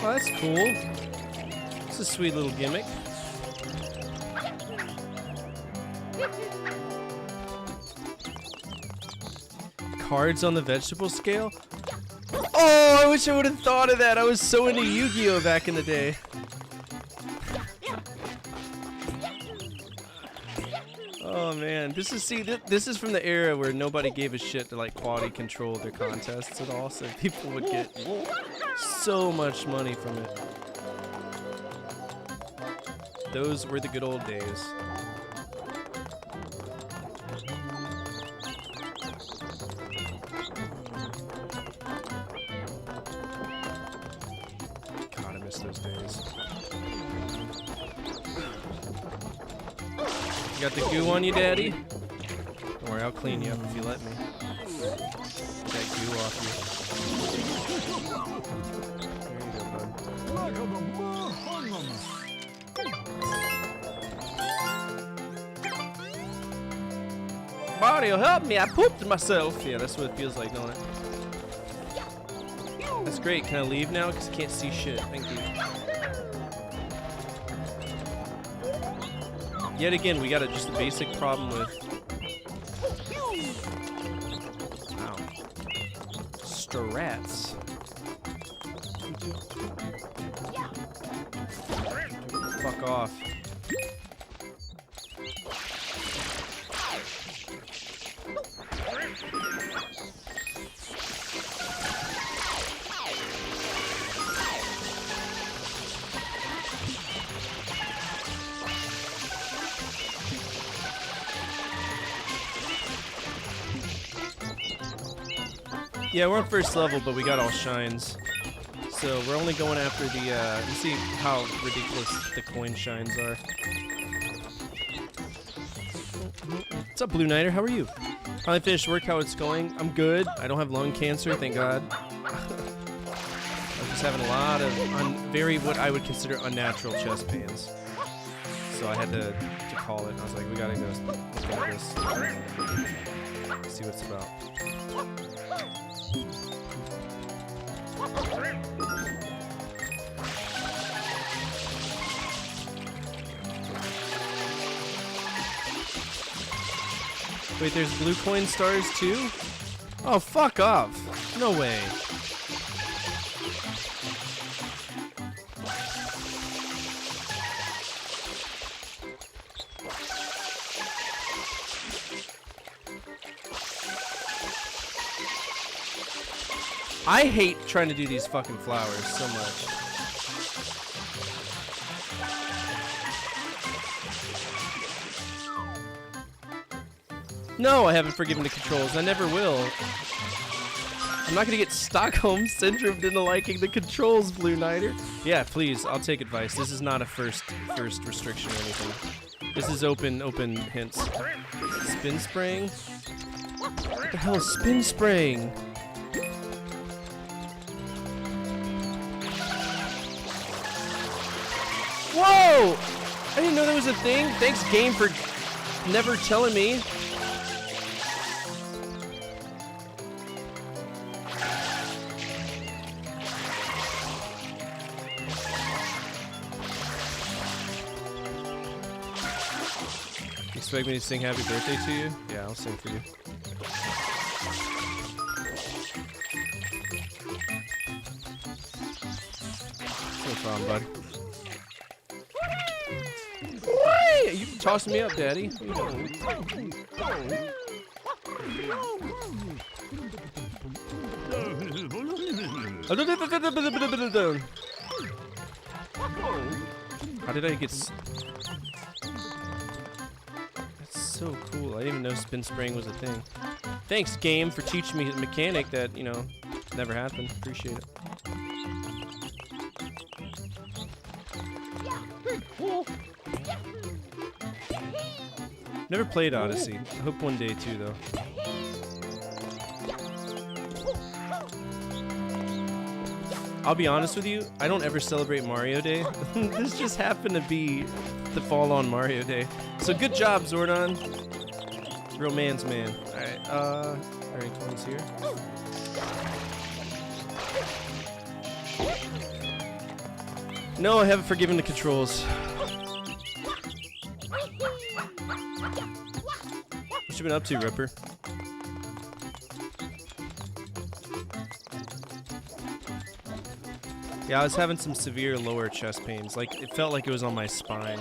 Oh, that's cool. It's a sweet little gimmick. Cards on the vegetable scale? Oh, I wish I would have thought of that. I was so into Yu-Gi-Oh back in the day. Oh man, this is from the era where nobody gave a shit to like quality control their contests at all, so people would get so much money from it. Those were the good old days. God, I miss those days. You got the goo on you, Daddy? Don't worry, I'll clean you up if you let me. Get that goo off you. There you go, bud. Mario, help me! I pooped myself! Yeah, that's what it feels like, don't it? That's great. Can I leave now? Because I can't see shit. Thank you. Yet again, we got just a basic problem with... Wow. Strats. Fuck off. Yeah, we're on first level, but we got all shines. So we're only going after the, you see how ridiculous the coin shines are. What's up, Blue Knighter? How are you? Finally finished work, how it's going? I'm good. I don't have lung cancer, thank God. I'm just having a lot of what I would consider unnatural chest pains. So I had to call it, and I was like, we gotta go look at this. See what it's about. Wait, there's blue coin stars too? Oh, fuck off. No way. I hate trying to do these fucking flowers so much. No, I haven't forgiven the controls. I never will. I'm not gonna get Stockholm Syndrome into liking the controls, Blue Knighter. Yeah, please, I'll take advice. This is not a first restriction or anything. This is open hints. Spin spraying? What the hell is spin spraying? Whoa! I didn't know that was a thing. Thanks, game, for never telling me. Expect me to sing happy birthday to you? Yeah, I'll sing for you. No problem, bud. You tossing me up, Daddy. How did I get... That's so cool. I didn't even know spin spraying was a thing. Thanks, game, for teaching me a mechanic that, you know, never happened. Appreciate it. Never played Odyssey. I hope one day too, though. I'll be honest with you, I don't ever celebrate Mario Day. This just happened to be the fall on Mario Day. So good job, Zordon. Real man's man. Alright, alright, coins here. No, I haven't forgiven the controls. What you been up to, Ripper? Yeah, I was having some severe lower chest pains. Like, it felt like it was on my spine,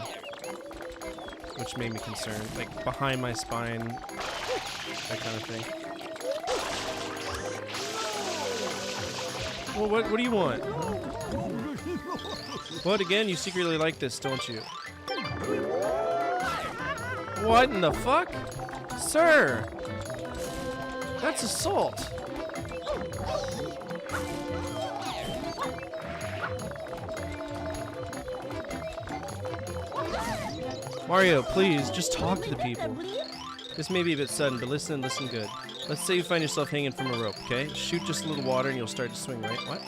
which made me concerned. Like, behind my spine, that kind of thing. Well, what do you want? What, again? You secretly like this, don't you? What in the fuck? Sir! That's assault! Mario, please, just talk to the people. This may be a bit sudden, but listen good. Let's say you find yourself hanging from a rope, okay? Shoot just a little water and you'll start to swing, right? What?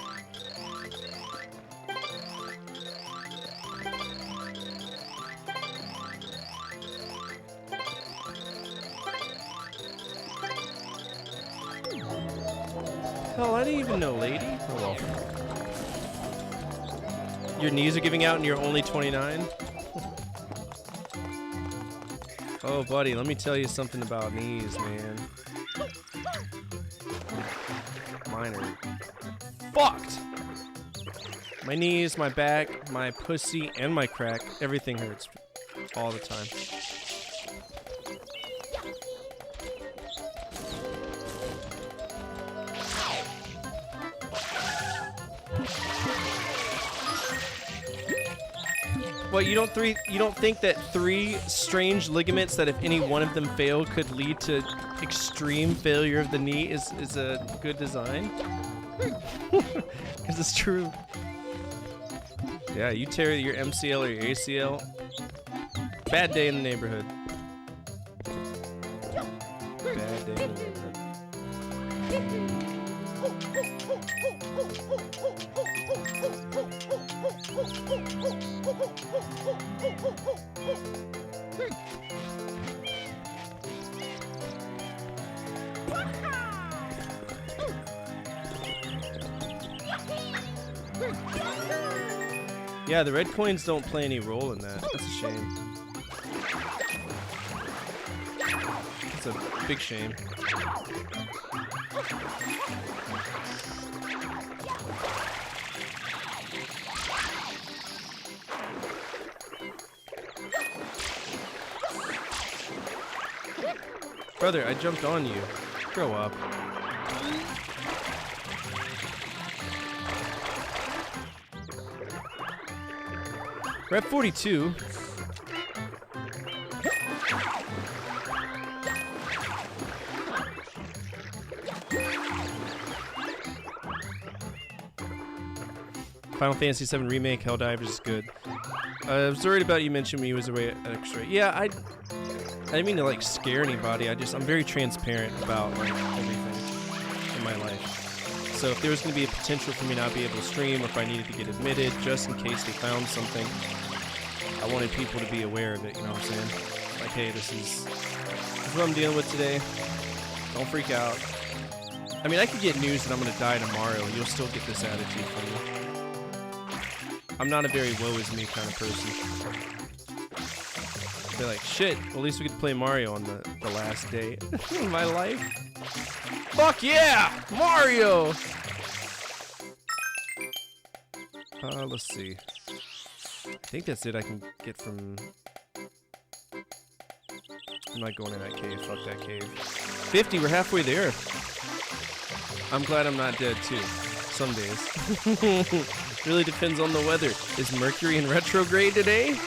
Hell, I didn't even know, lady. Oh well. Your knees are giving out and you're only 29? Oh, buddy, let me tell you something about knees, man. Mine are fucked. My knees, my back, my pussy, and my crack. Everything hurts all the time. Well, you don't think that 3 strange ligaments that if any one of them fail could lead to extreme failure of the knee is a good design? Is this true? Yeah, you tear your MCL or your ACL. Bad day in the neighborhood. Bad day in the neighborhood. Yeah, the red coins don't play any role in that. That's a shame. That's a big shame. Brother, I jumped on you. Grow up. We're at 42. Final Fantasy VII Remake, Helldivers is good. I was worried about you mentioned me was away at X-ray. Yeah, I didn't mean to like scare anybody. I'm very transparent about like everything in my life. So if there was going to be a potential for me not to be able to stream, or if I needed to get admitted, just in case they found something, I wanted people to be aware of it. You know what I'm saying? Like, hey, this is what I'm dealing with today. Don't freak out. I mean, I could get news that I'm going to die tomorrow, and you'll still get this attitude from me. I'm not a very woe is me kind of person. They're like, shit, well, at least we get to play Mario on the last day of my life. Fuck yeah! Mario! Let's see. I think that's it I can get from... I'm not going in that cave. Fuck that cave. 50, we're halfway there. I'm glad I'm not dead, too. Some days. Really depends on the weather. Is Mercury in retrograde today?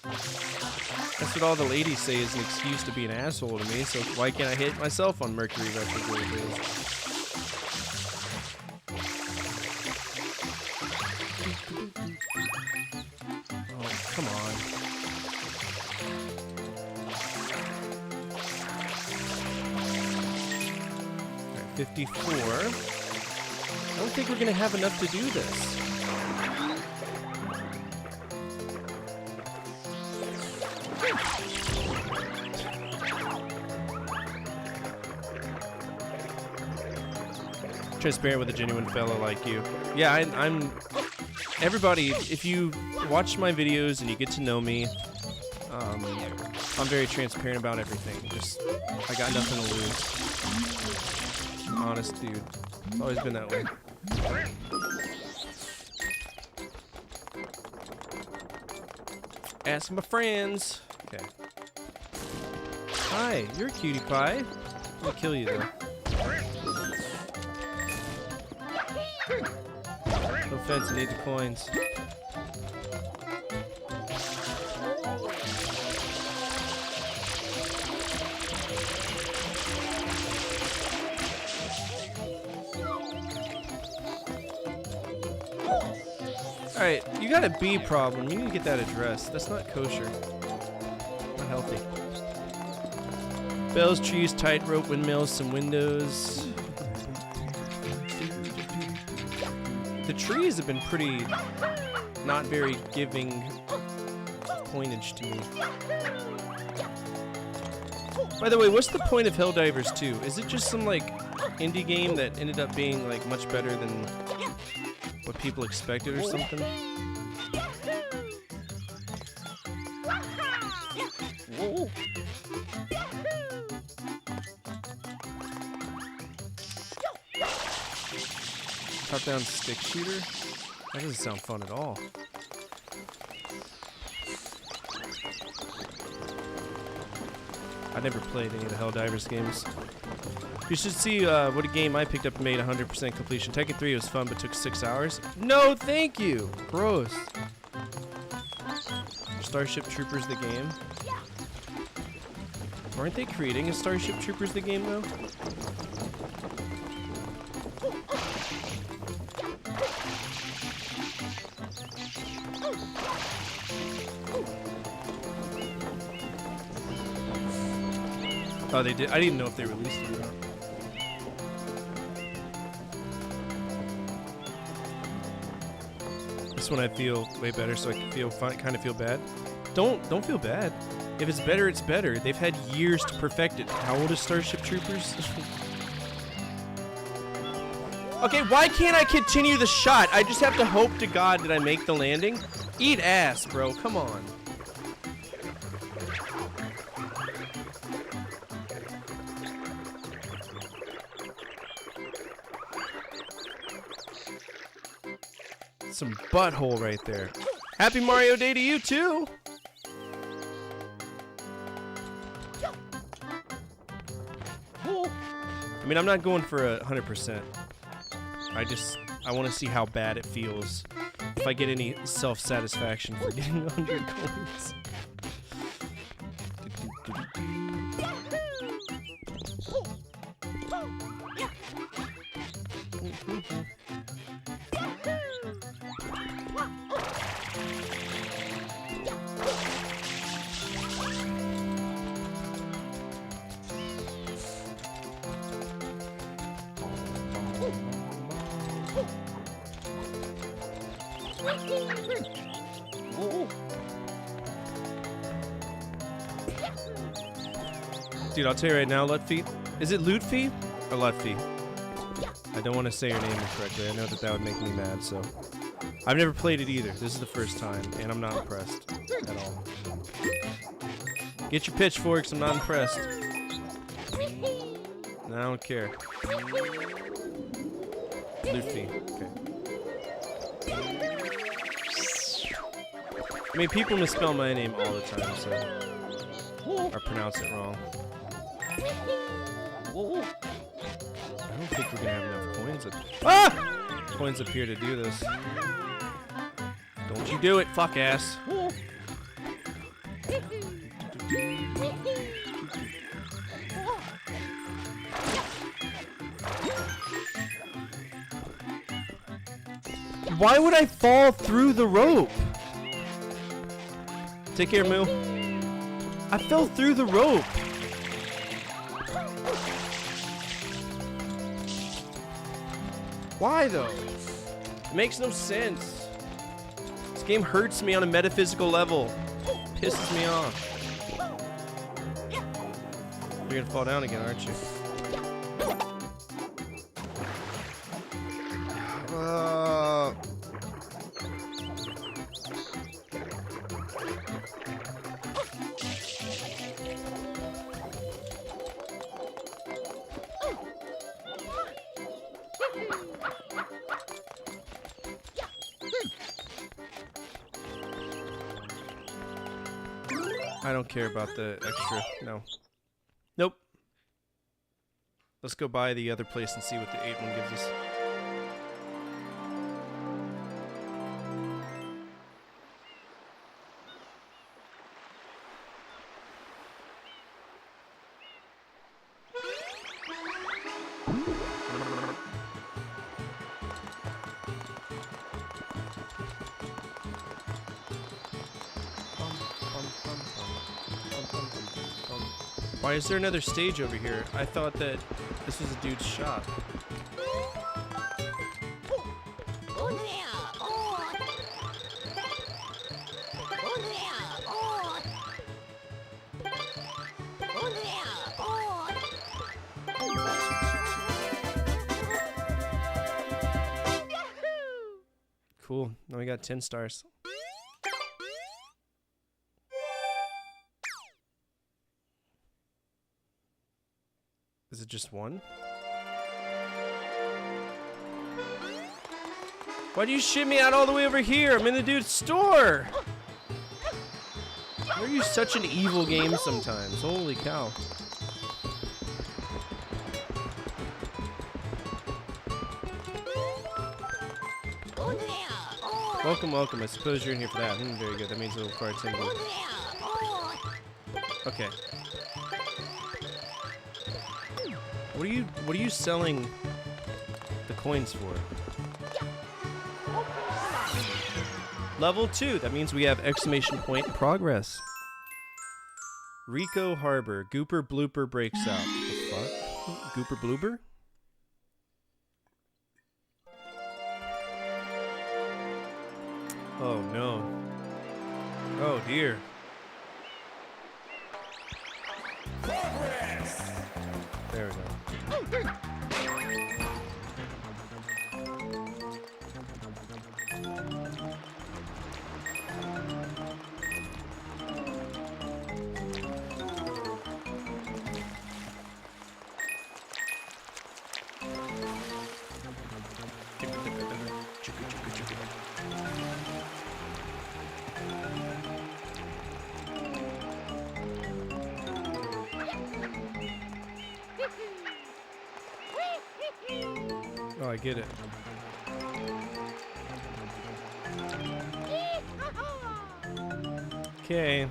That's what all the ladies say is an excuse to be an asshole to me, so why can't I hit myself on Mercury retrograde days? Oh, come on. Alright, 54. I don't think we're gonna have enough to do this. Transparent with a genuine fellow like you. Yeah, I'm everybody, if you watch my videos and you get to know me, I'm very transparent about everything. Just, I got nothing to lose. Honest dude. It's always been that way. Ask my friends. Okay. Hi, you're a cutie pie. I'm gonna kill you though. No offense, I need the coins. Alright, you got a bee problem. You need to get that addressed. That's not kosher. Not healthy. Bells, trees, tightrope, windmills, some windows. The trees have been pretty not very giving pointage to me. By the way, what's the point of Helldivers 2? Is it just some like indie game that ended up being like much better than what people expected or something? Whoa. Top-down stick shooter? That doesn't sound fun at all. I never played any of the Helldivers games. You should see what a game I picked up and made 100% completion. Tekken 3 was fun, but took 6 hours. No, thank you! Gross. Starship Troopers the game? Aren't they creating a Starship Troopers the game, though? Oh, they did? I didn't know if they released it or not. This one I feel way better, so I can feel kind of feel bad. Don't feel bad. If it's better, it's better. They've had years to perfect it. How old is Starship Troopers? Okay, why can't I continue the shot? I just have to hope to God that I make the landing. Eat ass, bro. Come on. some butthole right there. Happy Mario Day to you too. I mean, I'm not going for 100%. I want to see how bad it feels. If I get any self-satisfaction for getting 100 coins. Dude, I'll tell you right now, Lutfi. Is it Lutfi or Lutfi? I don't want to say your name incorrectly. I know that would make me mad, so. I've never played it either. This is the first time, and I'm not impressed at all. Get your pitchforks, I'm not impressed. No, I don't care. Lutfi, okay. I mean, people misspell my name all the time, so. Or pronounce it wrong. I don't think we're gonna have enough coins up here to do this. Don't you do it, fuck ass. Why would I fall through the rope? Take care, Moo. I fell through the rope. Why though? It makes no sense. This game hurts me on a metaphysical level. Pisses me off. You're gonna fall down again, aren't you? I don't care about the extra. No. Nope. Let's go by the other place and see what the 8 one gives us. Why is there another stage over here? I thought that this was a dude's shop. Cool. Now we got 10 stars. Is it just one? Why do you ship me out all the way over here? I'm in the dude's store! Why are you such an evil game sometimes? Holy cow. Welcome, welcome. I suppose you're in here for that. Very good. That means it'll require 10 gold. Okay. What are you selling the coins for? Level 2. That means we have exclamation point progress. Rico Harbor. Gooper Blooper breaks out. What the fuck? Gooper Blooper? Oh no. Oh dear. Progress! There we go. I get it. Okay.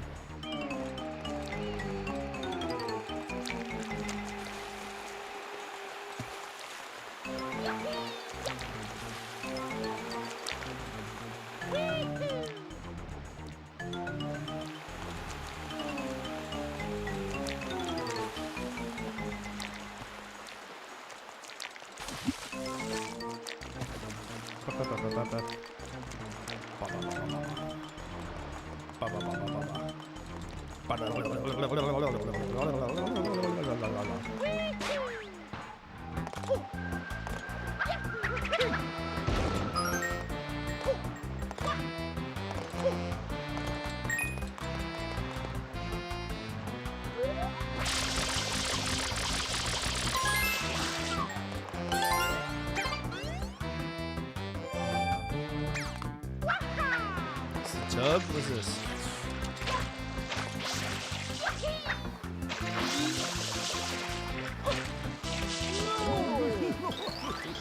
Tub? What is this?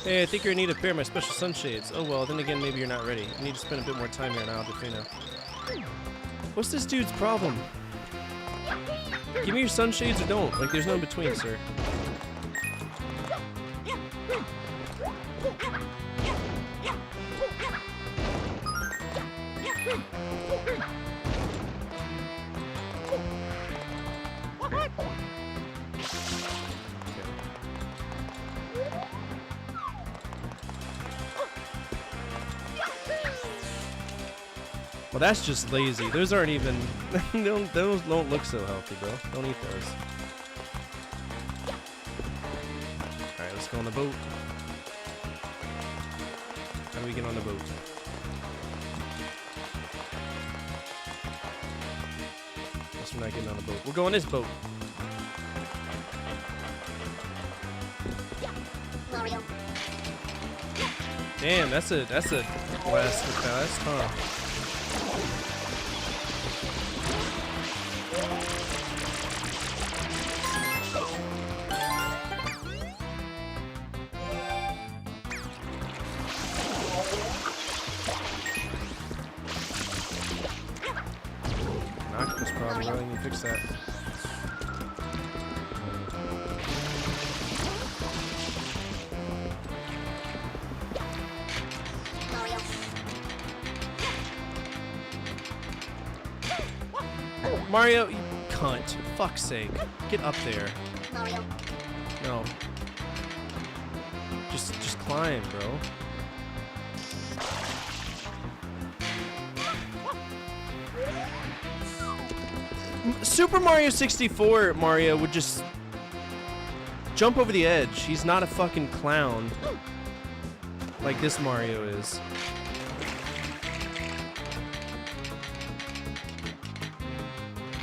Hey, I think you're in need of a pair of my special sunshades. Oh well, then again, maybe you're not ready. I need to spend a bit more time here in Albufino. What's this dude's problem? Give me your sunshades or don't. Like, there's no in between, sir. Well, that's just lazy. Those aren't even... those don't look so healthy, bro. Don't eat those. Alright, let's go on the boat. How do we get on the boat? Guess we're not getting on the boat. We'll go on this boat. Mario. Damn, that's a blast fast, huh? Octopus problem, really need to fix that. Mario, you cunt. For fuck's sake. Get up there. Mario. No. Just climb, bro. Super Mario 64 Mario would just jump over the edge. He's not a fucking clown like this Mario is.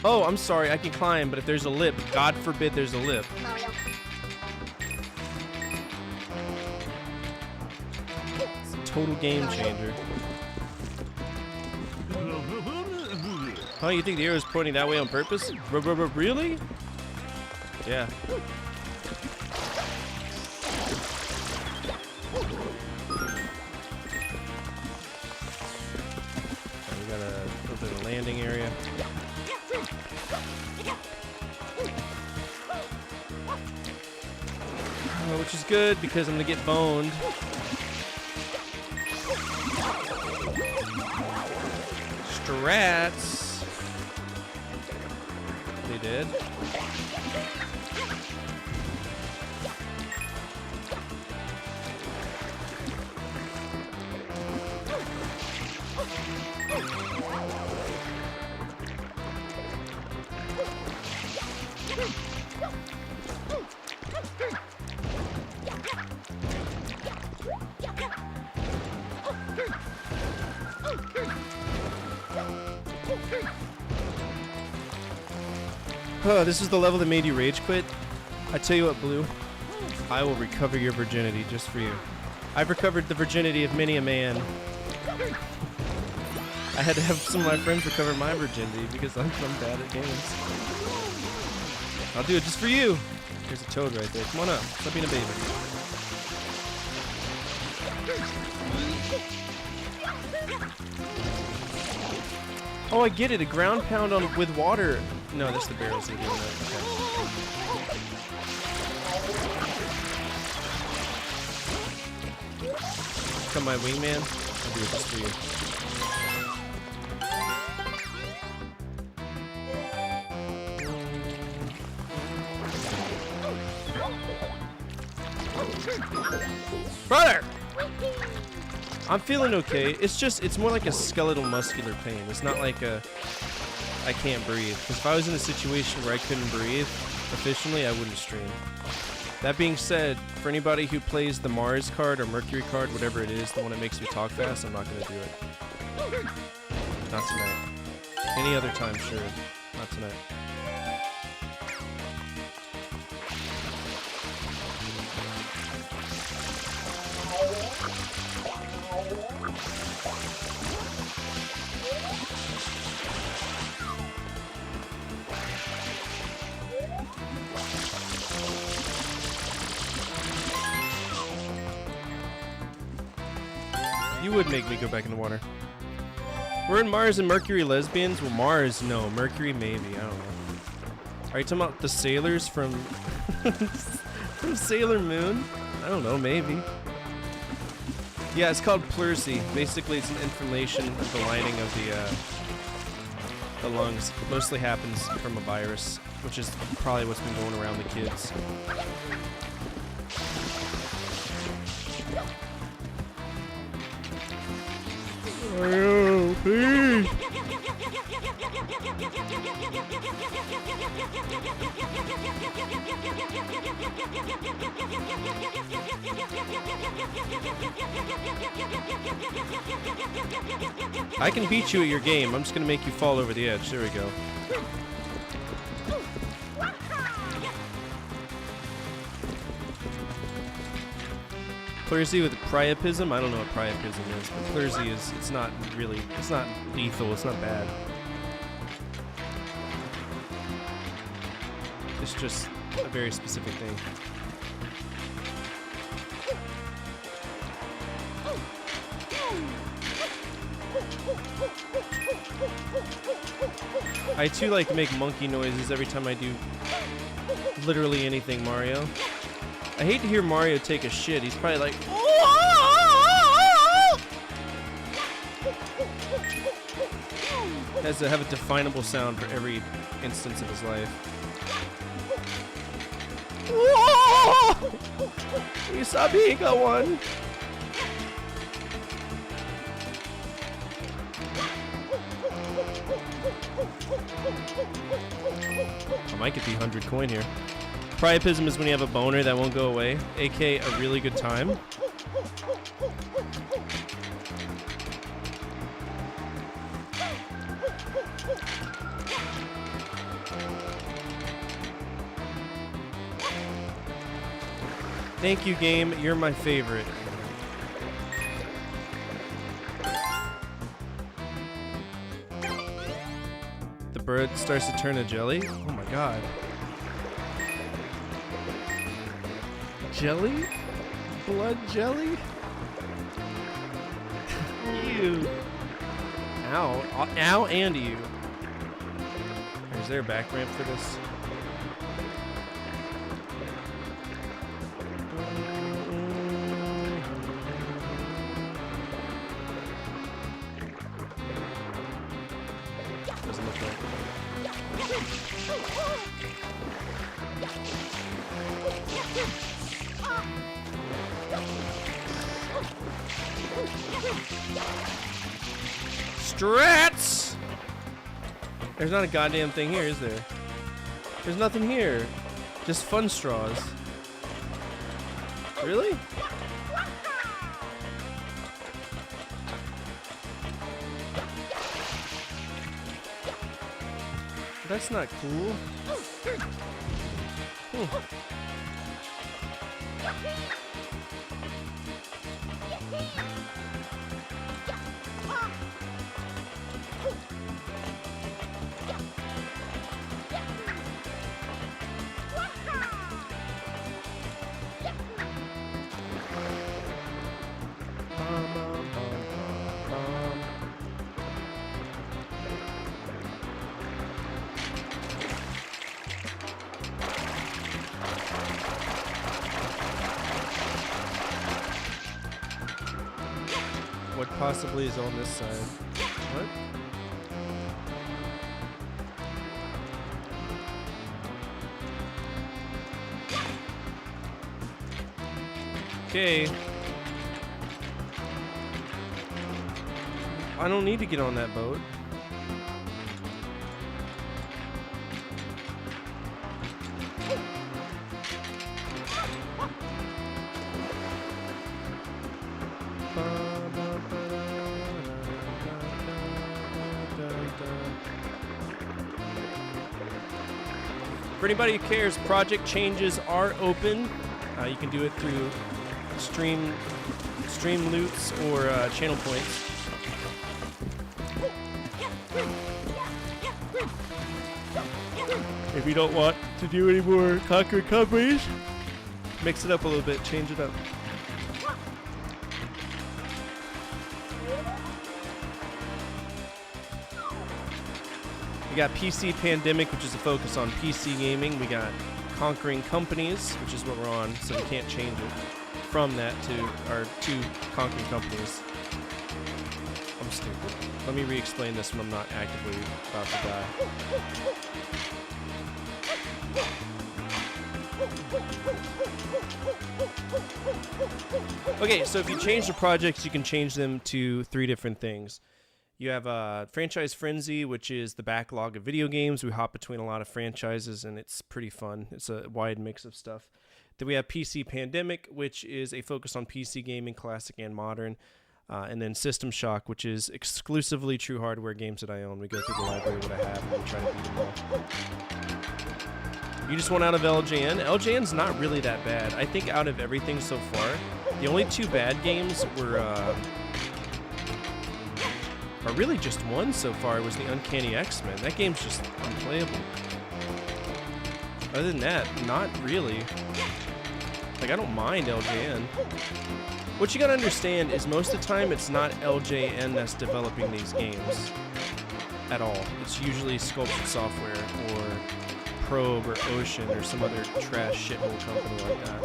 Oh, I'm sorry, I can climb, but if there's a lip, God forbid there's a lip. Mario. It's a total game changer. Oh, you think the arrow's pointing that way on purpose? Really? Yeah. We got a little bit of a landing area. Which is good because I'm gonna get boned. Strats. They did. Oh, this is the level that made you rage quit? I tell you what, Blue. I will recover your virginity just for you. I've recovered the virginity of many a man. I had to have some of my friends recover my virginity because I'm bad at games. I'll do it just for you. There's a toad right there. Come on up. Stop being a baby. Oh, I get it. A ground pound on with water. No, that's the barrels that are doing that. Okay. Become my wingman. I'll do it just for you. Brother! I'm feeling okay. It's more like a skeletal muscular pain. It's not like a, I can't breathe. Because if I was in a situation where I couldn't breathe efficiently, I wouldn't stream. That being said, for anybody who plays the Mars card or Mercury card, whatever it is, the one that makes me talk fast, I'm not going to do it. Not tonight. Any other time, sure. Not tonight. You would make me go back in the water. We're in Mars and Mercury lesbians? Well, Mars, no. Mercury, maybe. I don't know. Are you talking about the sailors from from Sailor Moon? I don't know, maybe. Yeah, it's called pleurisy. Basically, it's an inflammation of the lining of the lungs. It mostly happens from a virus, which is probably what's been going around the kids. Oh, please. I can beat you at your game. I'm just gonna make you fall over the edge. There we go. Pleurisy with priapism? I don't know what priapism is, but pleurisy is, it's not lethal, it's not bad. It's just a very specific thing. I too like to make monkey noises every time I do literally anything Mario. I hate to hear Mario take a shit. He's probably like, has to have a definable sound for every instance of his life. You saw me go one. I might get the 100 coin here. Priapism is when you have a boner that won't go away, aka a really good time. Thank you, game. You're my favorite. The bird starts to turn to jelly? Oh my god. Jelly? Blood jelly? Ew. Ow. Ow and you. Is there a back ramp for this? Doesn't look like. Strats! There's not a goddamn thing here, is there? There's nothing here. Just fun straws. Really? That's not cool. possibly is on this side. What? Okay. I don't need to get on that boat. For anybody who cares, project changes are open. You can do it through stream loots or channel points. If you don't want to do any more Conquer Companies, mix it up a little bit, change it up. We got PC Pandemic, which is a focus on PC gaming. We got Conquering Companies, which is what we're on, so we can't change it from that to our 2 Conquering Companies. I'm stupid. Let me re-explain this when I'm not actively about to die. Okay, so if you change the projects, you can change them to 3 different things. You have Franchise Frenzy, which is the backlog of video games. We hop between a lot of franchises, and it's pretty fun. It's a wide mix of stuff. Then we have PC Pandemic, which is a focus on PC gaming, classic and modern. And then System Shock, which is exclusively true hardware games that I own. We go through the library of what I have, and we try to beat them all. You just went out of LJN. LJN's not really that bad. I think out of everything so far, the only 2 bad games were... or really just one so far, was the Uncanny X-Men. That game's just unplayable. Other than that, not really. Like, I don't mind LJN. What you gotta understand is most of the time it's not LJN that's developing these games at all. It's usually Sculpted Software or Probe or Ocean or some other trash shithole company like that.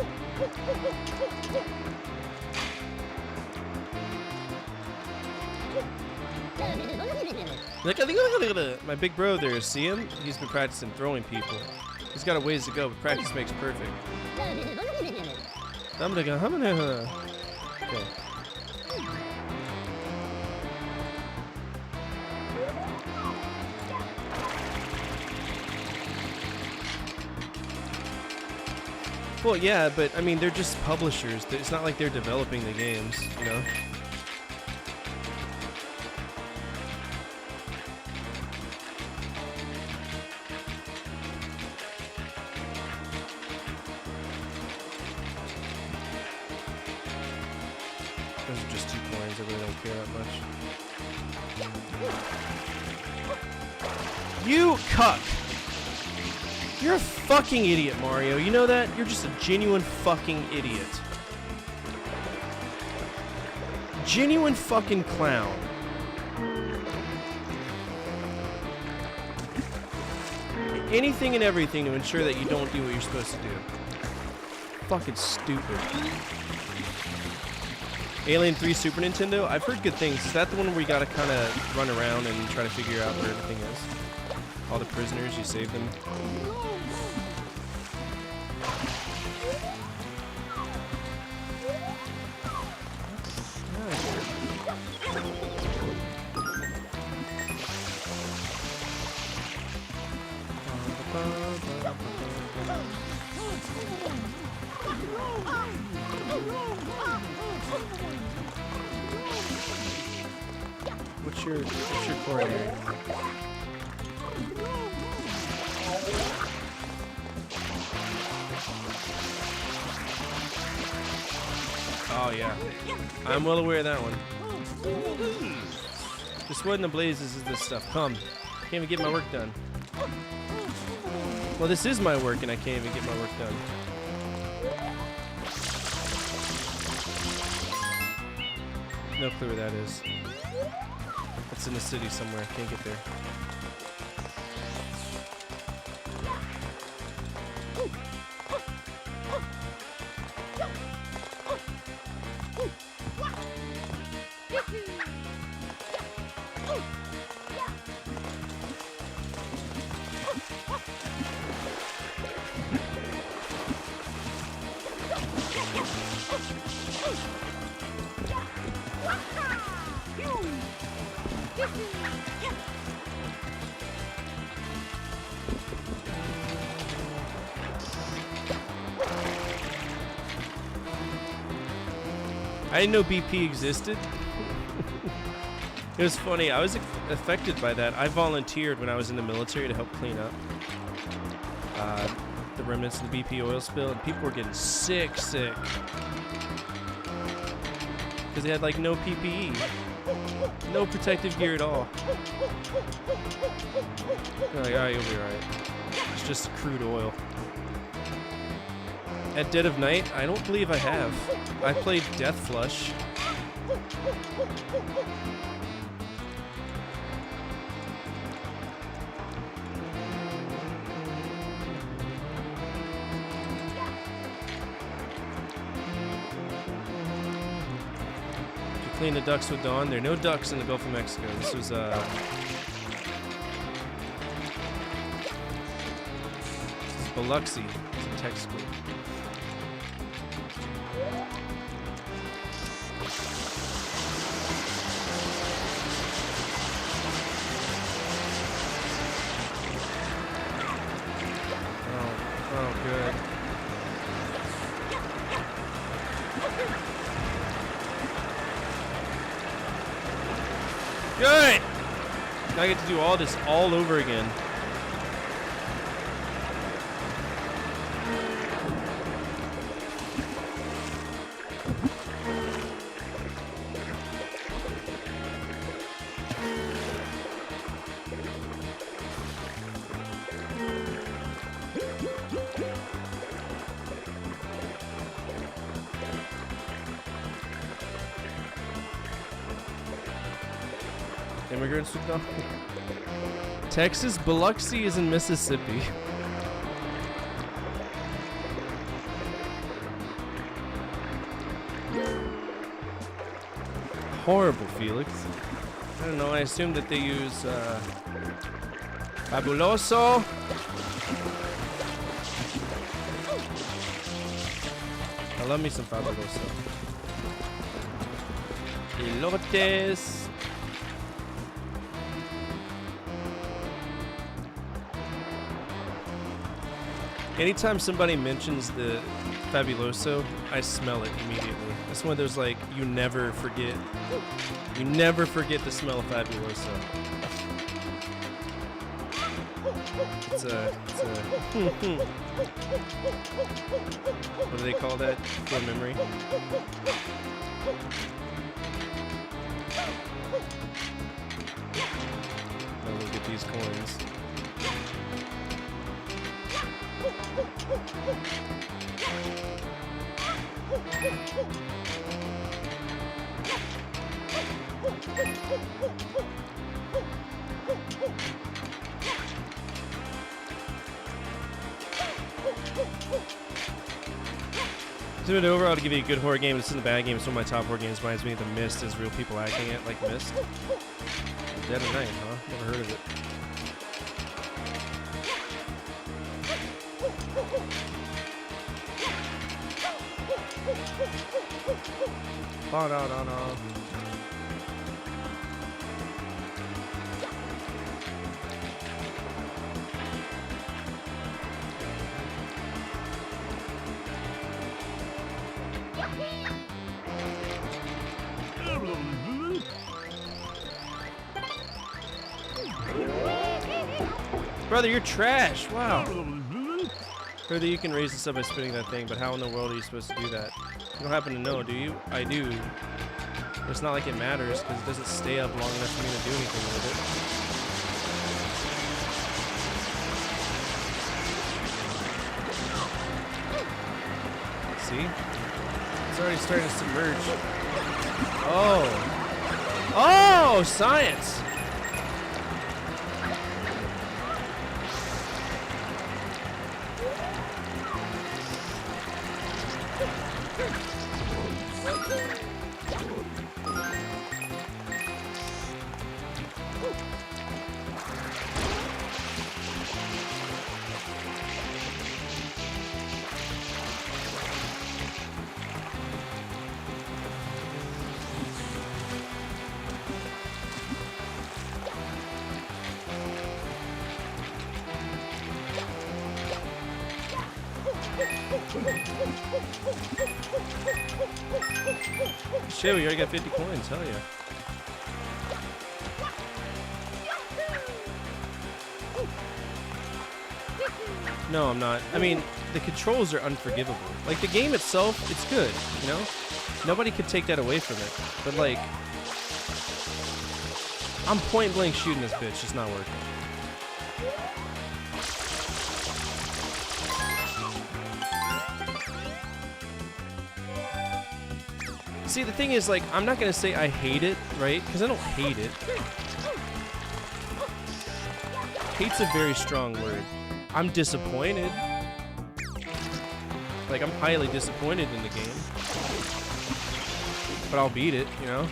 Look at my big bro there. See him? He's been practicing throwing people. He's got a ways to go, but practice makes perfect. Okay. Well, yeah, but I mean, they're just publishers. It's not like they're developing the games, you know? Those are just 2 coins. I really don't care that much. You cuck! You're a fucking idiot, Mario. You know that? You're just a genuine fucking idiot. Genuine fucking clown. Anything and everything to ensure that you don't do what you're supposed to do. Fucking stupid. Alien 3 Super Nintendo? I've heard good things. Is that the one where you gotta kind of run around and try to figure out where everything is? All the prisoners, you save them? What's your coronary? Oh yeah, I'm well aware of that one. This wood in the blazes is this stuff. Come, can't even get my work done. Well, this is my work, and I can't even get my work done. No clue where that is. It's in the city somewhere. Can't get there. I didn't know BP existed. It was funny. I was affected by that. I volunteered when I was in the military to help clean up the remnants of the BP oil spill, and people were getting sick. Because they had like no PPE. No protective gear at all. They're like, alright, you'll be alright. It's just crude oil. At dead of night, I don't believe I have. I played Death Flush. Clean the ducks with dawn. There are no ducks in the Gulf of Mexico. This was Biloxi. It's a tech school. Oh, good. Good! Now I get to do all this all over again. Immigrants with them. Texas, Biloxi is in Mississippi. Horrible, Felix. I don't know, I assume that they use Fabuloso. I love me some Fabuloso. Elotes. Anytime somebody mentions the Fabuloso, I smell it immediately. That's one of those, like, you never forget. You never forget the smell of Fabuloso. It's a what do they call that? Core memory? Oh, look at these coins. To it overall to give you a good horror game. This isn't a bad game. It's one of my top horror games. Reminds me of The Mist as real people acting it like Mist. Dead of Night, huh? Never heard of it. Oh, no. Brother, you're trash. Wow. Heard that you can raise this up by spinning that thing, but how in the world are you supposed to do that? You don't happen to know, do you? I do. But it's not like it matters, because it doesn't stay up long enough for me to do anything with it. See? It's already starting to submerge. Oh. Oh, science! Shit, we already got 50 coins. Hell yeah. No, I'm not. I mean, the controls are unforgivable. Like, the game itself, it's good, you know? Nobody could take that away from it. But, like, I'm point blank shooting this bitch. It's not working. See, the thing is, like, I'm not going to say I hate it, right? Because I don't hate it. Hate's a very strong word. I'm disappointed. Like, I'm highly disappointed in the game. But I'll beat it, you know?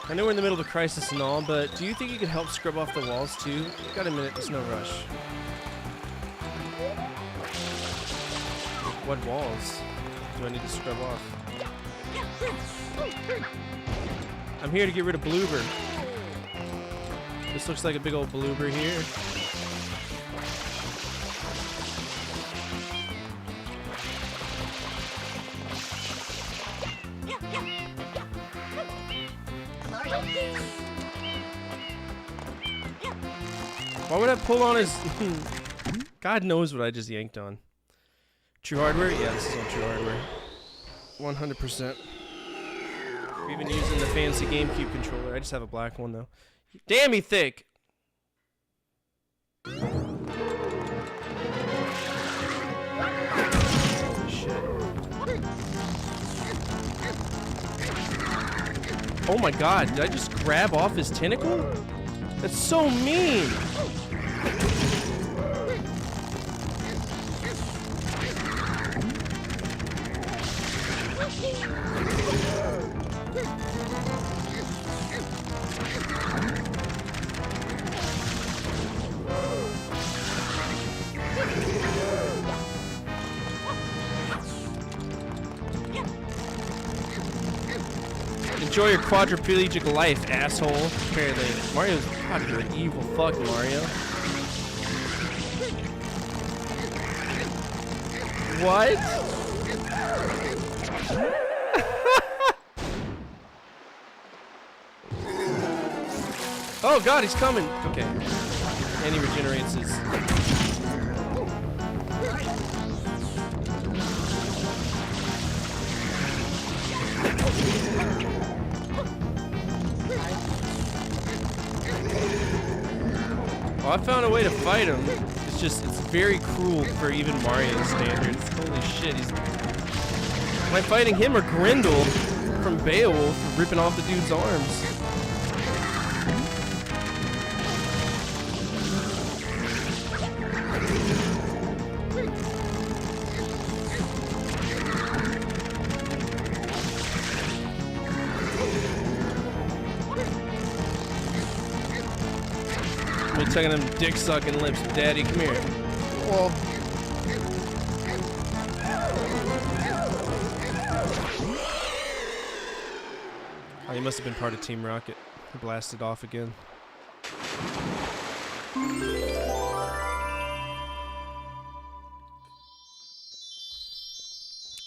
I know we're in the middle of a crisis and all, but do you think you could help scrub off the walls, too? Got a minute, there's no rush. What walls do I need to scrub off? I'm here to get rid of bloober. This looks like a big old bloober here. Why would I pull on his... God knows what I just yanked on. True hardware? Yeah, this is on true hardware. 100%. We're even using the fancy GameCube controller. I just have a black one, though. Damn, he thick! Shit. Oh my god, did I just grab off his tentacle? That's so mean! Enjoy your quadriplegic life, asshole. Apparently, Mario's God, you're an evil fuck, Mario. What? Oh god, he's coming. Okay. And he regenerates his... Oh, I found a way to fight him. It's just, it's very cruel for even Mario standards. Holy shit, he's... Am I fighting him or Grendel from Beowulf ripping off the dude's arms? Tugging them dick-sucking lips. Daddy, come here. Whoa. Oh, he must have been part of Team Rocket. He blasted off again.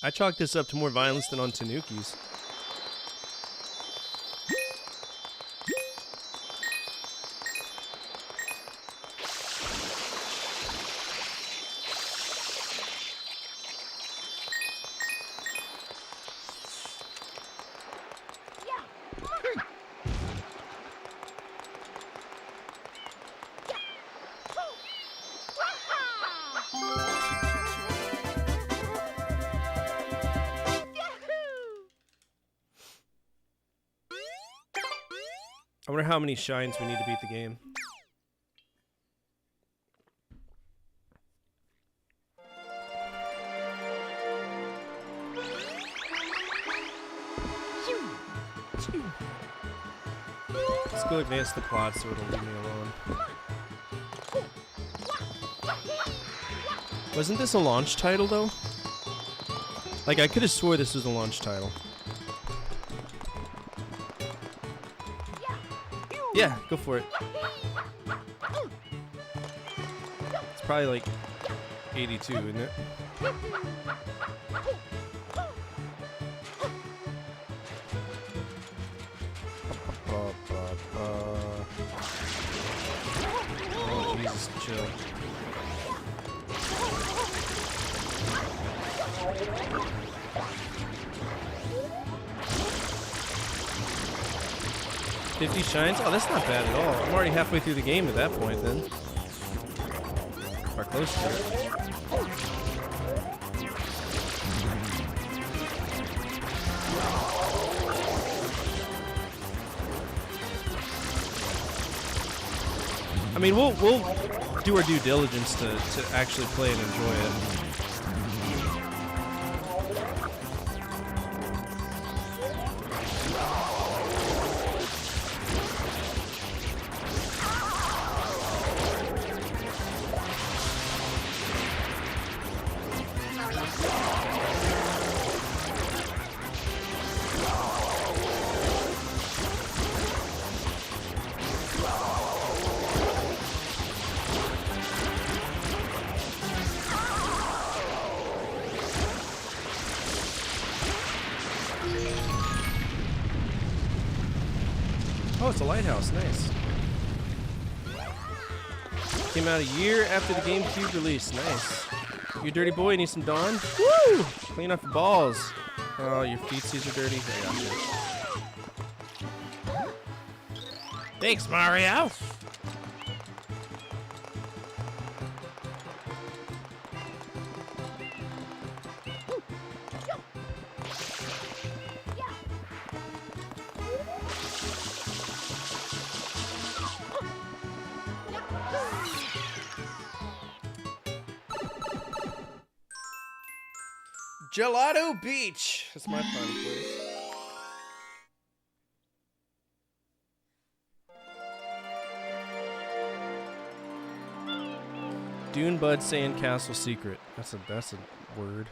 I chalk this up to more violence than on Tanukis. I wonder how many shines we need to beat the game. Let's go advance the plot so it'll leave me alone. Wasn't this a launch title though? Like I could have swore this was a launch title. Yeah, go for it. probably like 82, isn't it? Oh, Jesus, chill. $50 shines? Oh, that's not bad at all. I'm already halfway through the game at that point, then. Or close to it. I mean, we'll do our due diligence to actually play and enjoy it. Oh, it's a lighthouse. Nice. Came out a year after the GameCube release. Nice. You dirty boy, need some Dawn? Woo! Clean off your balls. Oh, your feetsies are dirty. I got you. Thanks, Mario. Gelato Beach. That's my fun place. Dune Bud Sandcastle Secret. That's a word.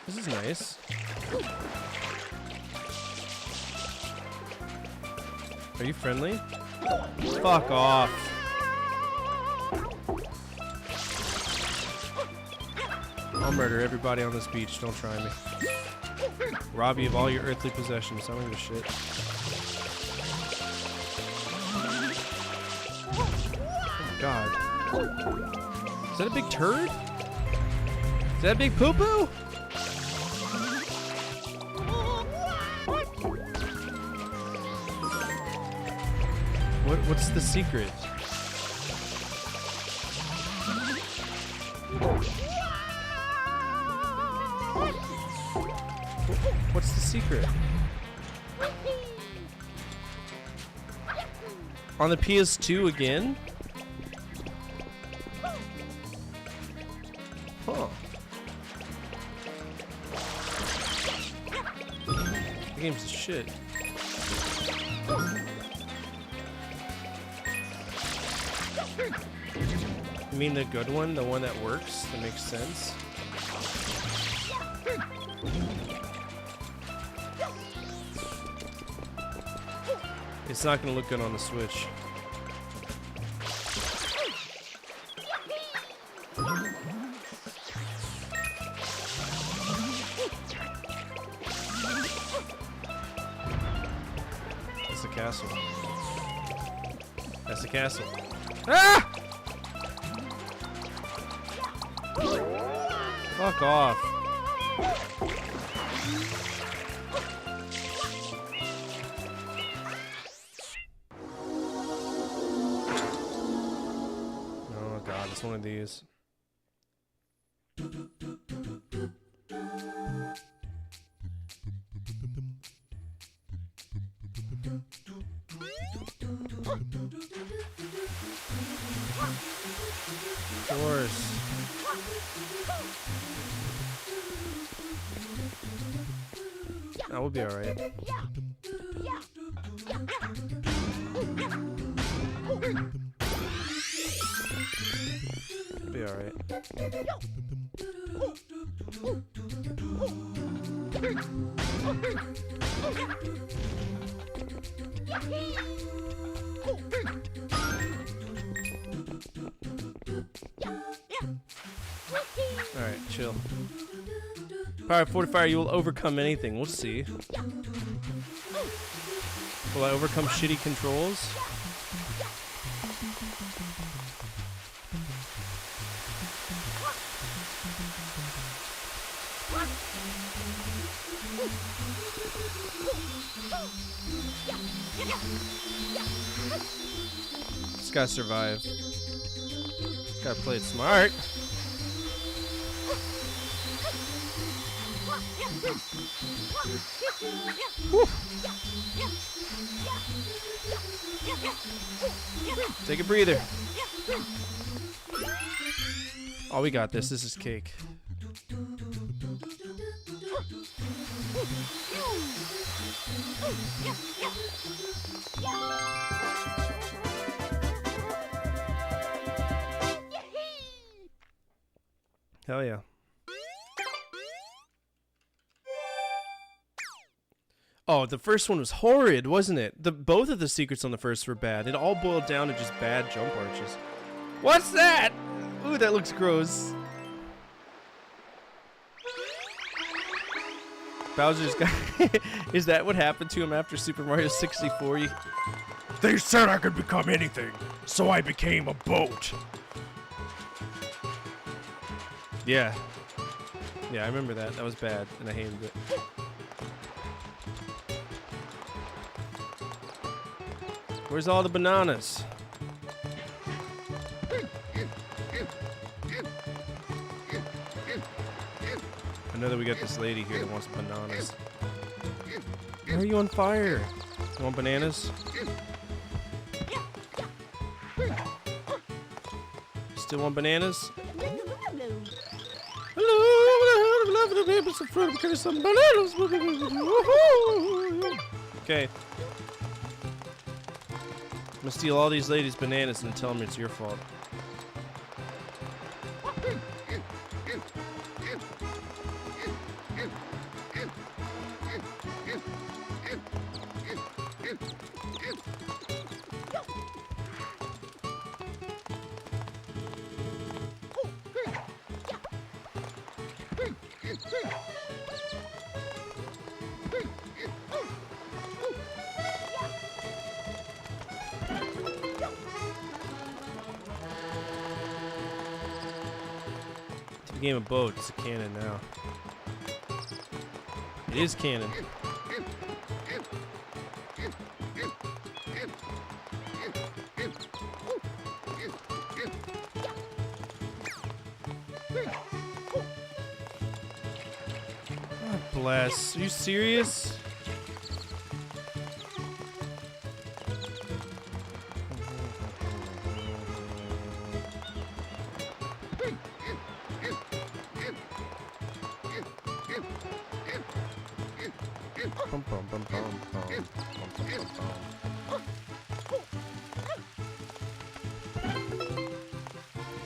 This is nice. Are you friendly? Fuck off. I'll murder everybody on this beach. Don't try me. Rob you of all your earthly possessions. I don't give a shit. Oh God. Is that a big turd? Is that a big poo-poo? What's the secret? What's the secret? On the PS2 again? Huh. The game's shit. You mean the good one? The one that works? That makes sense? It's not going to look good on the Switch. That's the castle. That's the castle. Ah! Fuck off. Oh God, it's one of these. Of course. That would be alright. Be alright. chill. Power of Fortifier, you will overcome anything. We'll see. Will I overcome shitty controls? Just gotta survive. Gotta play it smart. Whew. Take a breather. Oh, we got this. This is cake. Hell yeah. Oh, the first one was horrid, wasn't it? Both of the secrets on the first were bad. It all boiled down to just bad jump arches. What's that? Ooh, that looks gross. Bowser's got... Is that what happened to him after Super Mario 64? They said I could become anything, so I became a boat. Yeah. Yeah, I remember that. That was bad, and I hated it. Where's all the bananas? I know that we got this lady here that wants bananas. Why are you on fire? You want bananas? Still want bananas? Okay. I'm gonna steal all these ladies' bananas and tell them it's your fault. Game of boat. It's a cannon now. It is cannon. God bless. Are you serious?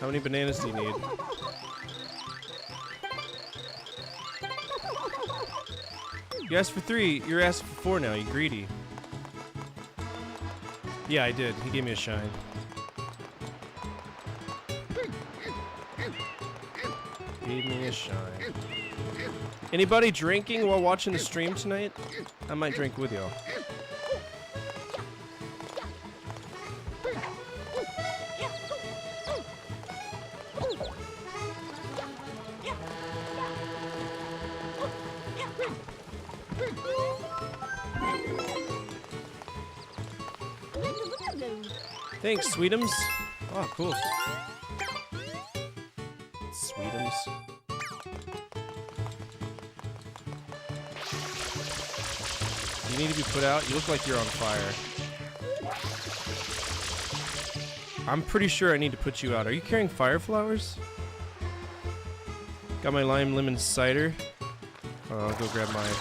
How many bananas do you need? You asked for 3. You're asking for 4 now. You greedy. Yeah, I did. He gave me a shine. Gave me a shine. Anybody drinking while watching the stream tonight? I might drink with y'all. Thanks, Sweetums. Oh, cool. Sweetums. You need to be put out. You look like you're on fire. I'm pretty sure I need to put you out. Are you carrying fire flowers? Got my lime lemon cider. I'll go grab mine.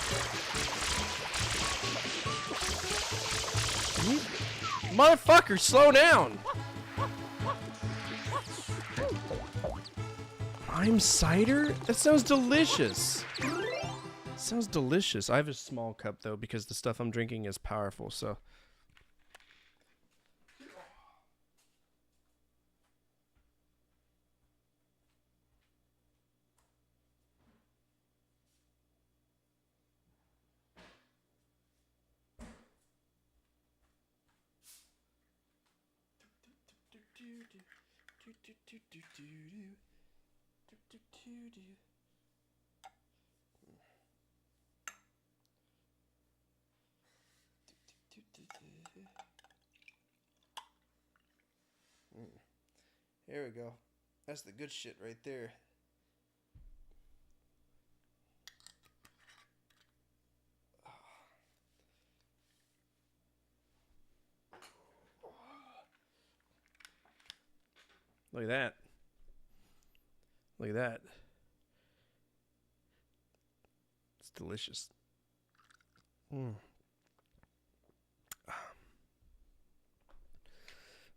Motherfucker, slow down! Lime cider? That sounds delicious. Sounds delicious. I have a small cup though because the stuff I'm drinking is powerful, so. There we go. That's the good shit right there. Look at that. Look at that. It's delicious.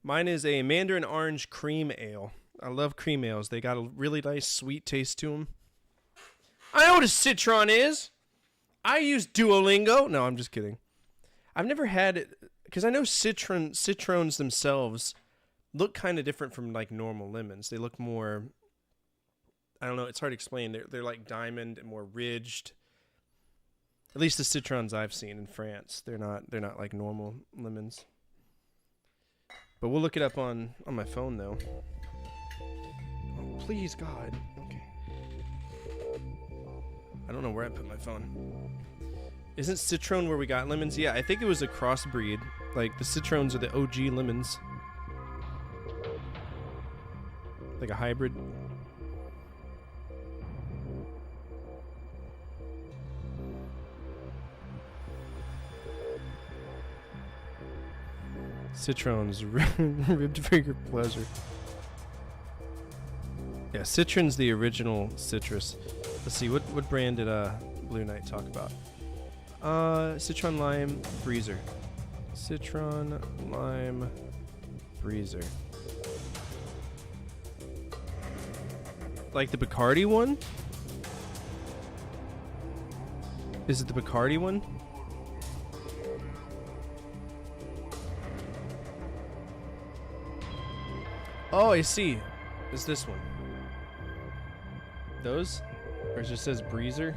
Mine is a mandarin orange cream ale. I love cream ales. They got a really nice sweet taste to them. I know what a citron is. I use Duolingo. No, I'm just kidding. I've never had it because I know citrons themselves look kind of different from like normal lemons. They look more, I don't know, it's hard to explain. They're like diamond and more ridged. At least the citrons I've seen in France. They're not like normal lemons. But we'll look it up on my phone though. Oh, please God. Okay. I don't know where I put my phone. Isn't citron where we got lemons? Yeah, I think it was a crossbreed. Like the citrons are the OG lemons. Like a hybrid. Citrons ribbed for your pleasure. Yeah, citron's the original citrus. Let's see, what brand did Blue Knight talk about? Citron Lime Breezer. Citron Lime Breezer. Like the Bacardi one? Is it the Bacardi one? Oh, I see. Is this one? Those? Or it just says Breezer?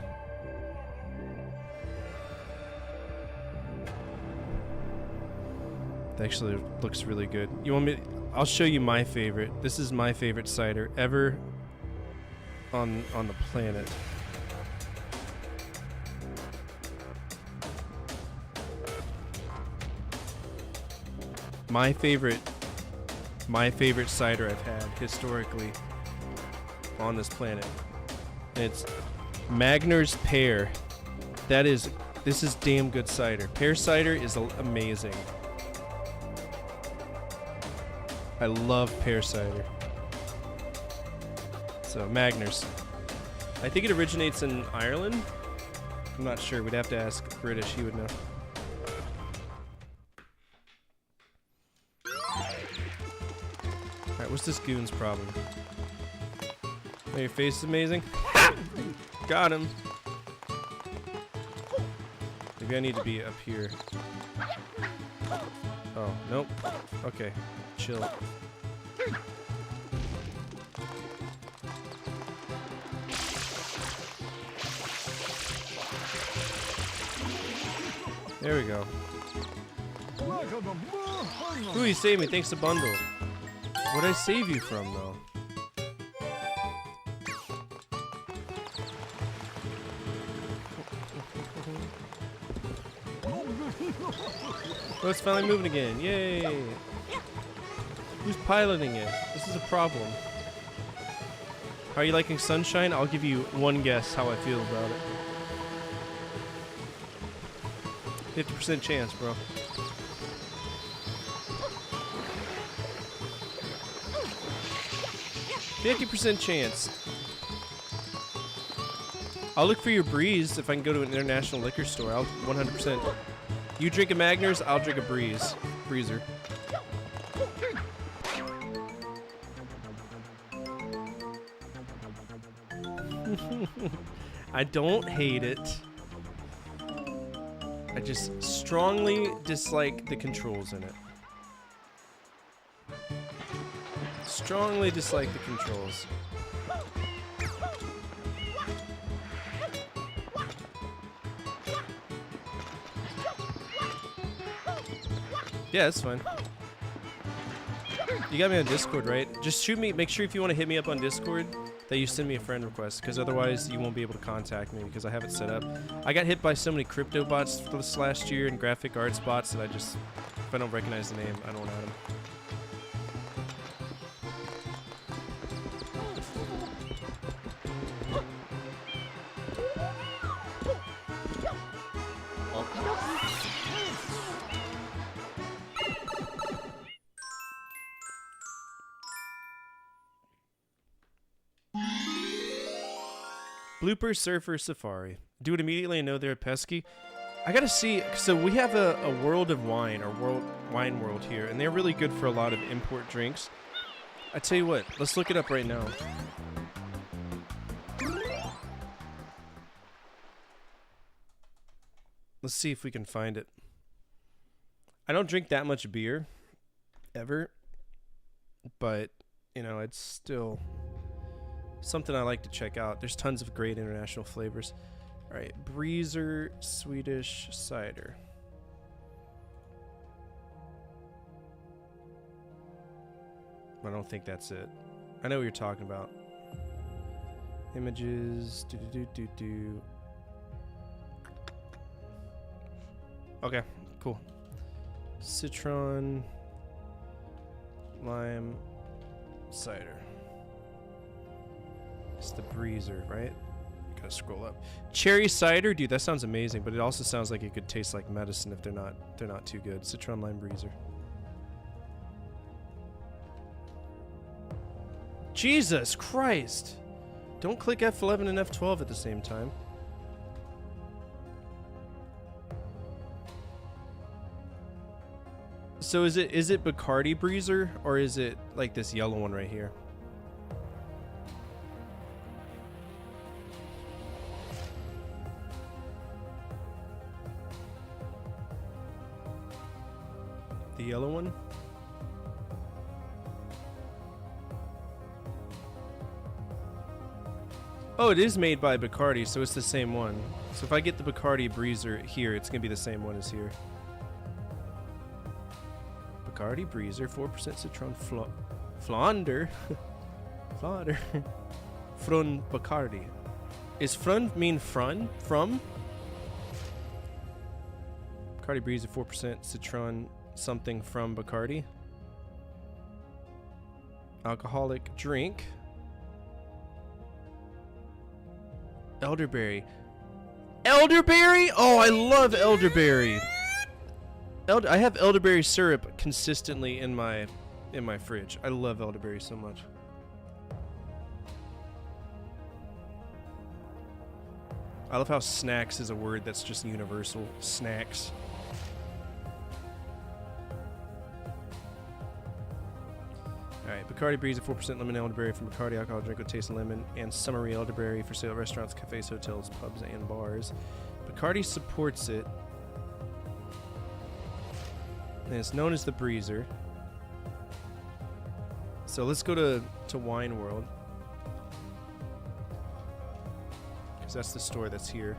That actually looks really good. You want me? I'll show you my favorite. This is my favorite cider ever on the planet. My favorite cider I've had historically on this planet. It's Magner's Pear. This is damn good cider. Pear cider is amazing. I love pear cider. So Magner's. I think it originates in Ireland. I'm not sure. We'd have to ask British. He would know. Alright, what's this goon's problem? Oh, your face is amazing? Got him! Maybe I need to be up here. Oh, nope. Okay, chill. There we go. Ooh, you saved me. Thanks to Bundle. What'd I save you from, though? Oh, it's finally moving again. Yay! Who's piloting it? This is a problem. How are you liking Sunshine? I'll give you one guess how I feel about it. 50% chance, bro. %50 chance. I'll look for your Breeze if I can go to an international liquor store. I'll 100%. You drink a Magner's, I'll drink a Breezer. I don't hate it. I just strongly dislike the controls in it. Strongly dislike the controls. Yeah, that's fine. You got me on Discord, right? Just shoot me. Make sure if you want to hit me up on Discord that you send me a friend request, because otherwise you won't be able to contact me because I have it set up. I got hit by so many crypto bots this last year and graphic arts bots that I just, if I don't recognize the name, I don't add them. Blooper Surfer Safari. Do it immediately and know they're pesky. I gotta see. So we have a World of Wine, or Wine World here, and they're really good for a lot of import drinks. I tell you what, let's look it up right now. Let's see if we can find it. I don't drink that much beer, ever, but you know, it's still something I like to check out. There's tons of great international flavors. All right, Breezer Swedish cider. I don't think that's it. I know what you're talking about. Images. Okay, cool. Citron, lime, cider. It's the Breezer, right? Gotta scroll up. Cherry cider, dude, that sounds amazing, but it also sounds like it could taste like medicine if they're not too good. Citron lime Breezer. Jesus Christ! Don't click F11 and F12 at the same time. So is it Bacardi Breezer, or is it like this yellow one right here? The yellow one? Oh, it is made by Bacardi, so it's the same one. So if I get the Bacardi Breezer here, it's gonna be the same one as here. Bacardi Breezer, 4% citron Flounder. Flounder. Frun Bacardi. Is frun mean frun? From? Bacardi Breezer, 4% citron something from Bacardi. Alcoholic drink. Elderberry. Elderberry? Oh, I love elderberry. I have elderberry syrup consistently in my fridge. I love elderberry so much. I love how snacks is a word that's just universal. Snacks. Alright, Bacardi Breeze, a 4% lemon elderberry from Bacardi alcohol drink with taste of lemon, and summery elderberry for sale at restaurants, cafes, hotels, pubs, and bars. Bacardi supports it. And it's known as the Breezer. So let's go to Wine World, because that's the store that's here.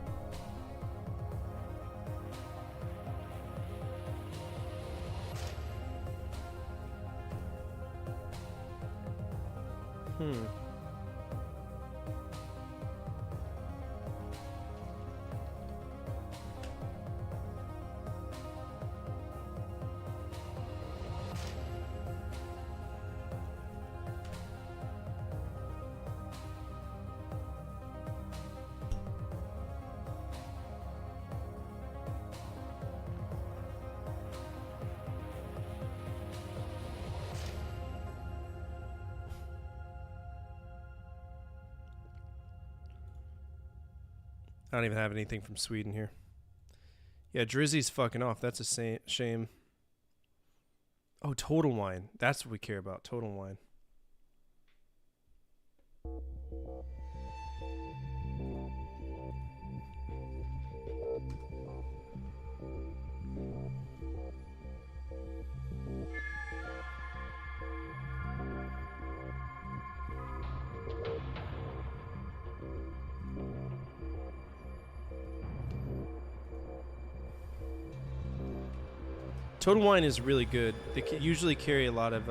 I don't even have anything from Sweden here. Yeah, Drizzy's fucking off. That's a shame. Oh, Total Wine. That's what we care about. Total Wine. Total Wine is really good. They usually carry a lot of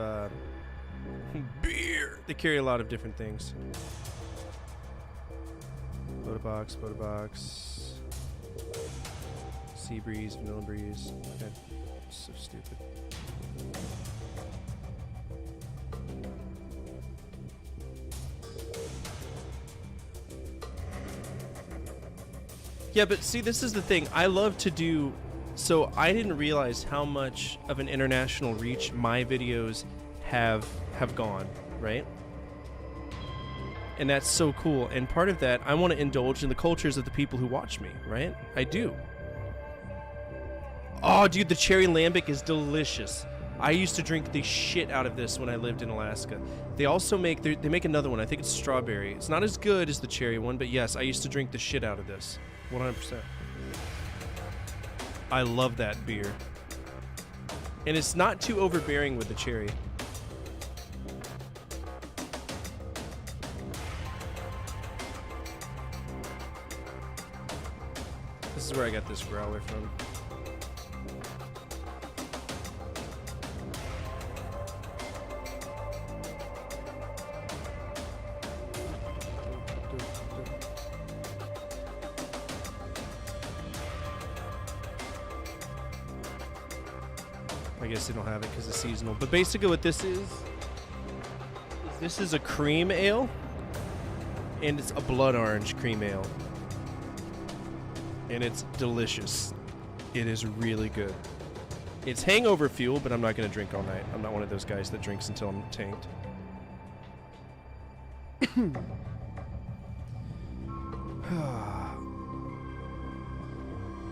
They carry a lot of different things. Boda box. Sea breeze, vanilla breeze. Okay. So stupid. Yeah, but see, this is the thing. I love to do... So I didn't realize how much of an international reach my videos have gone, right? And that's so cool. And part of that, I want to indulge in the cultures of the people who watch me, right? I do. Oh, dude, the cherry lambic is delicious. I used to drink the shit out of this when I lived in Alaska. They also make... They make another one. I think it's strawberry. It's not as good as the cherry one, but yes, I used to drink the shit out of this. 100%. I love that beer. And it's not too overbearing with the cherry. This is where I got this growler from. I guess they don't have it because it's seasonal. But basically what this is a cream ale. And it's a blood orange cream ale. And it's delicious. It is really good. It's hangover fuel, but I'm not going to drink all night. I'm not one of those guys that drinks until I'm tanked.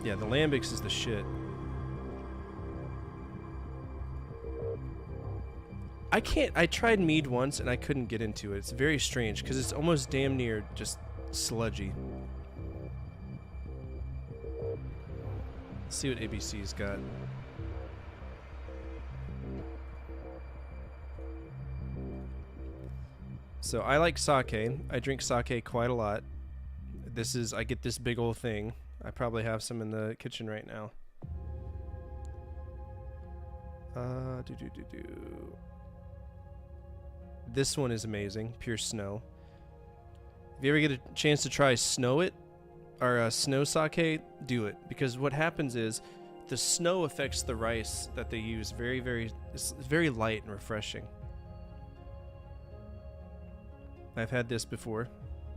Yeah, the lambics is the shit. I tried mead once and I couldn't get into it. It's very strange because it's almost damn near just sludgy. Let's see what ABC's got. So I like sake. I drink sake quite a lot. I get this big old thing. I probably have some in the kitchen right now. This one is amazing. Pure snow. If you ever get a chance to try snow sake, do it. Because what happens is the snow affects the rice that they use it's very light and refreshing. I've had this before.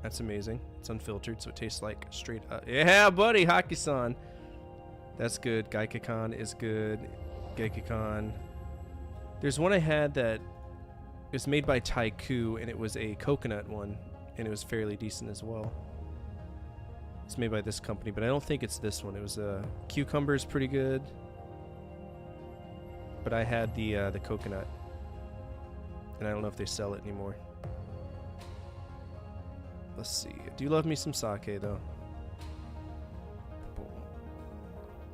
That's amazing. It's unfiltered, so it tastes like straight up. Yeah, buddy, Haki-san. That's good. Gaikakan is good. Gaikakan. There's one I had that was made by Taiku, and it was a coconut one, and it was fairly decent as well. It's made by this company, but I don't think it's this one. It was cucumber is pretty good, but I had the coconut, and I don't know if they sell it anymore. Let's see. I do love me some sake though.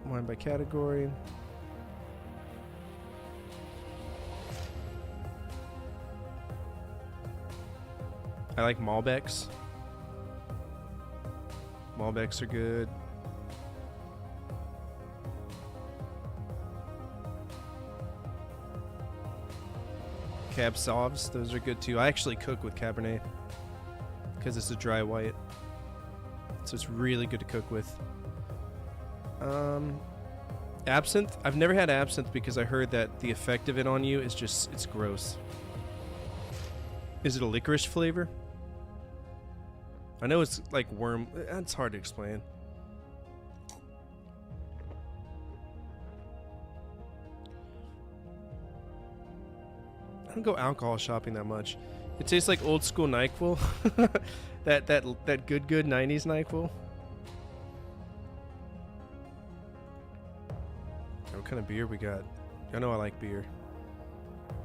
Wine by category. I like Malbecs. Malbecs are good. Cab Sauves, those are good too. I actually cook with Cabernet because it's a dry white, so it's really good to cook with. Absinthe. I've never had absinthe because I heard that the effect of it on you is just, it's gross. Is it a licorice flavor? I know it's like worm. It's hard to explain. I don't go alcohol shopping that much. It tastes like old school NyQuil. that good 90s NyQuil. What kind of beer we got? I know I like beer.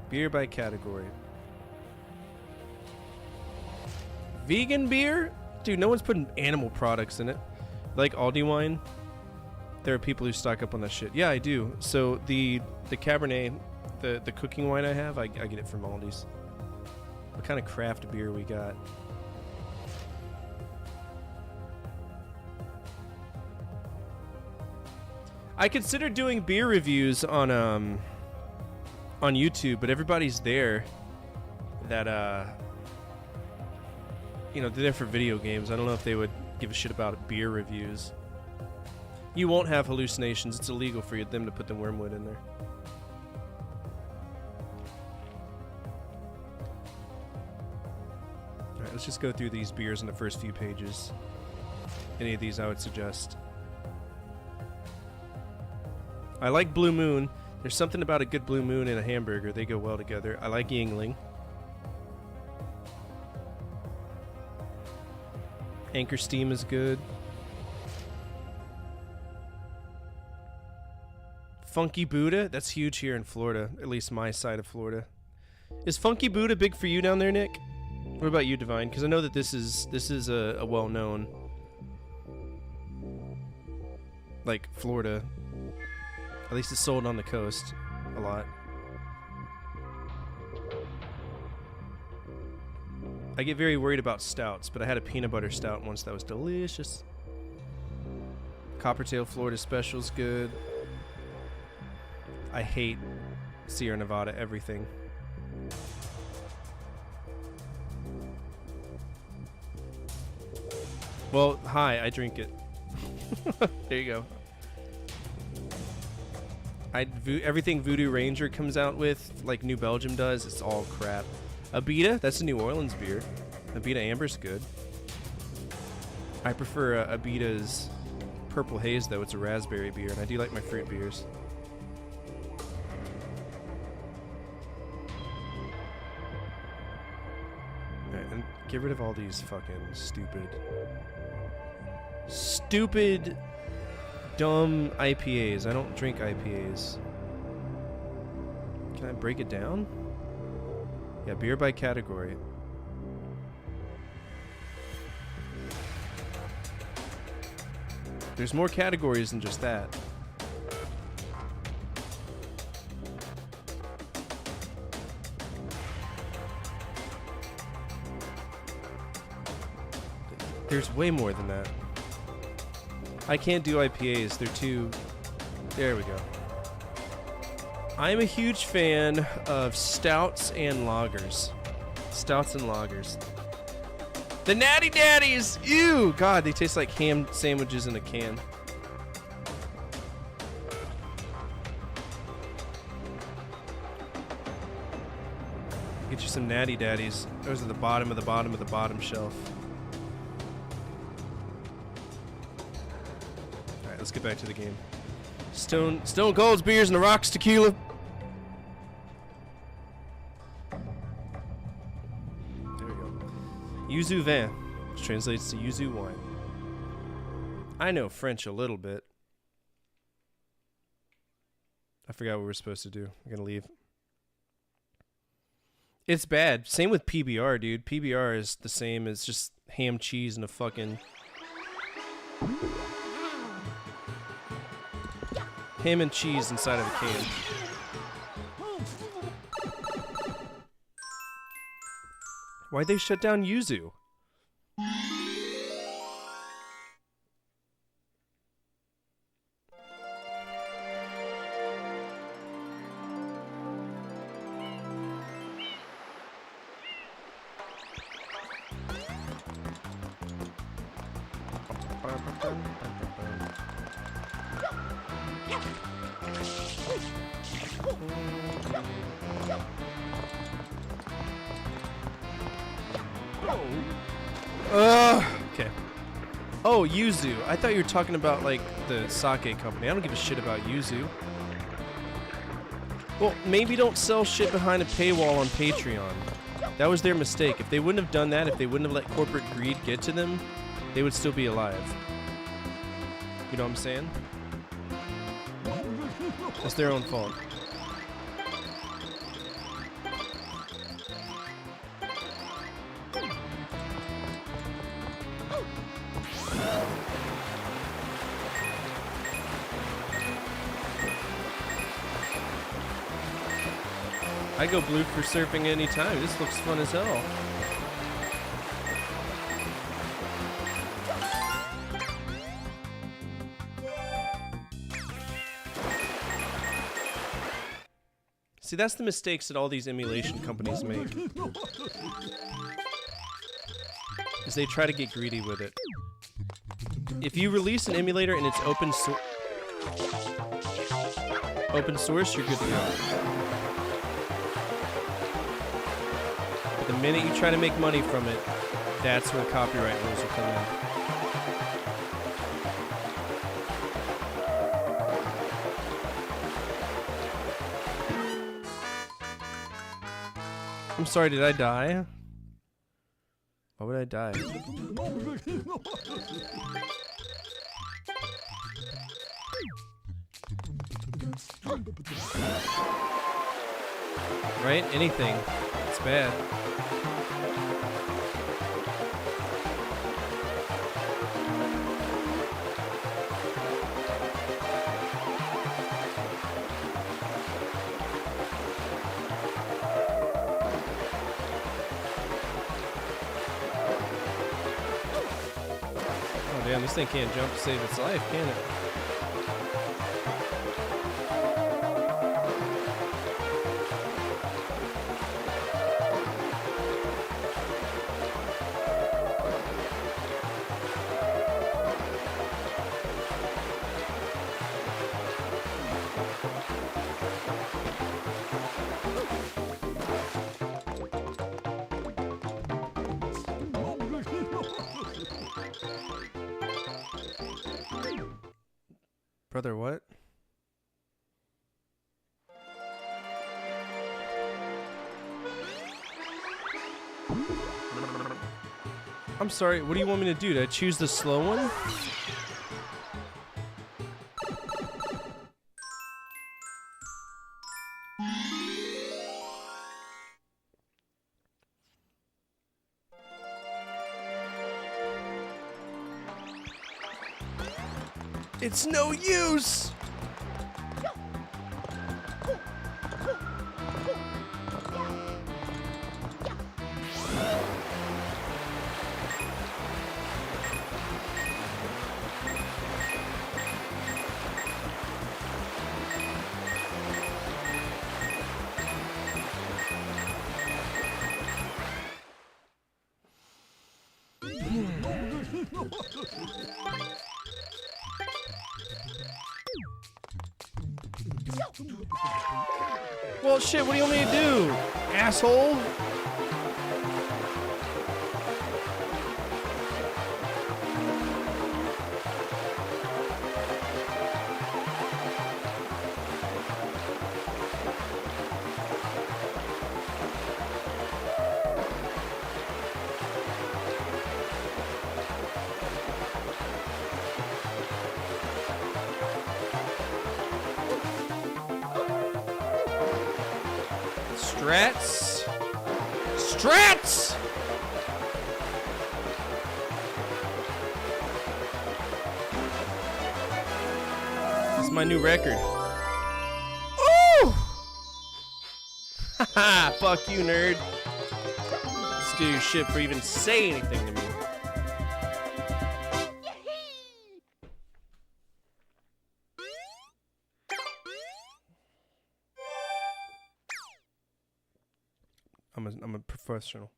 Beer by category. Vegan beer? Dude, no one's putting animal products in it. Like Aldi wine? There are people who stock up on that shit. Yeah, I do. So the Cabernet, the cooking wine I have, I get it from Aldi's. What kind of craft beer we got? I considered doing beer reviews on YouTube, but everybody's there that you know, they're there for video games. I don't know if they would give a shit about beer reviews. You won't have hallucinations. It's illegal for them to put the wormwood in there. Alright, let's just go through these beers in the first few pages. Any of these I would suggest. I like Blue Moon. There's something about a good Blue Moon and a hamburger. They go well together. I like Yingling. Anchor Steam is good. Funky Buddha, that's huge here in Florida, at least my side of Florida. Is Funky Buddha big for you down there, Nick? What about you, Divine? Because I know that this is a well-known, like, Florida. At least it's sold on the coast a lot. I get very worried about stouts, but I had a peanut butter stout once that was delicious. Coppertail Florida Special's good. I hate Sierra Nevada everything. Well, hi, I drink it. There you go. Everything Voodoo Ranger comes out with, like New Belgium does, it's all crap. Abita, that's a New Orleans beer. Abita Amber's good. I prefer Abita's Purple Haze, though. It's a raspberry beer, and I do like my fruit beers. Alright, and get rid of all these fucking stupid, dumb IPAs. I don't drink IPAs. Can I break it down? Yeah, beer by category. There's more categories than just that. There's way more than that. I can't do IPAs. They're too... There we go. I'm a huge fan of stouts and lagers. Stouts and lagers. The Natty Daddies! Ew! God, they taste like ham sandwiches in a can. Get you some Natty Daddies. Those are the bottom of the bottom of the bottom shelf. Alright, let's get back to the game. Stone Cold's beers and the rocks tequila. There we go. Yuzu vin, which translates to yuzu wine. I know French a little bit. I forgot what we're supposed to do. I'm gonna leave. It's bad. Same with PBR, dude. PBR is the same as just ham, cheese, and a fucking... ham and cheese inside of a can. Why'd they shut down Yuzu? Okay. Oh, Yuzu. I thought you were talking about, like, the sake company. I don't give a shit about Yuzu. Well, maybe don't sell shit behind a paywall on Patreon. That was their mistake. If they wouldn't have done that, if they wouldn't have let corporate greed get to them, they would still be alive. You know what I'm saying? It's their own fault. I go blue for surfing anytime. This looks fun as hell. See, that's the mistakes that all these emulation companies make. is they try to get greedy with it. If you release an emulator and it's open source, you're good to go. But the minute you try to make money from it, that's where copyright rules will come in. I'm sorry, did I die? Why would I die? Right? Anything. It's bad. Oh damn, this thing can't jump to save its life, can it? Brother, what? I'm sorry, what do you want me to do? To choose the slow one? It's no use! Well, shit, what do you want me to do, asshole? Strats! Strats! This is my new record. Ooh! Haha, fuck you, nerd. Steal your shit for even saying anything to me. I'm a professional.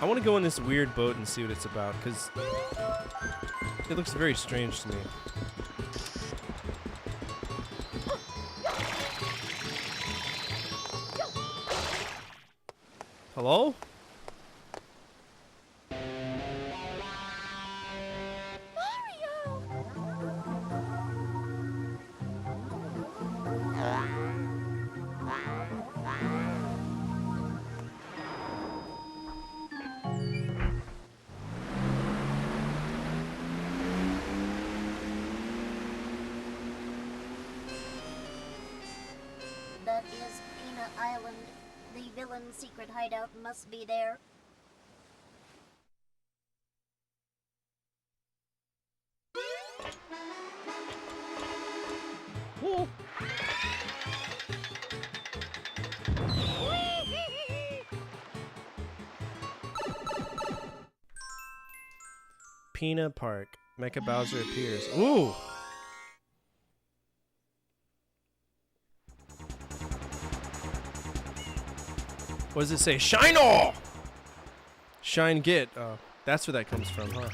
I want to go in this weird boat and see what it's about, because it looks very strange to me. Hello? That is Peanut Island. The villain's secret hideout must be there. Whoa. Peanut Park. Mecha Bowser appears. Ooh! What does it say? Shine all! Shine get. Oh, that's where that comes from, huh?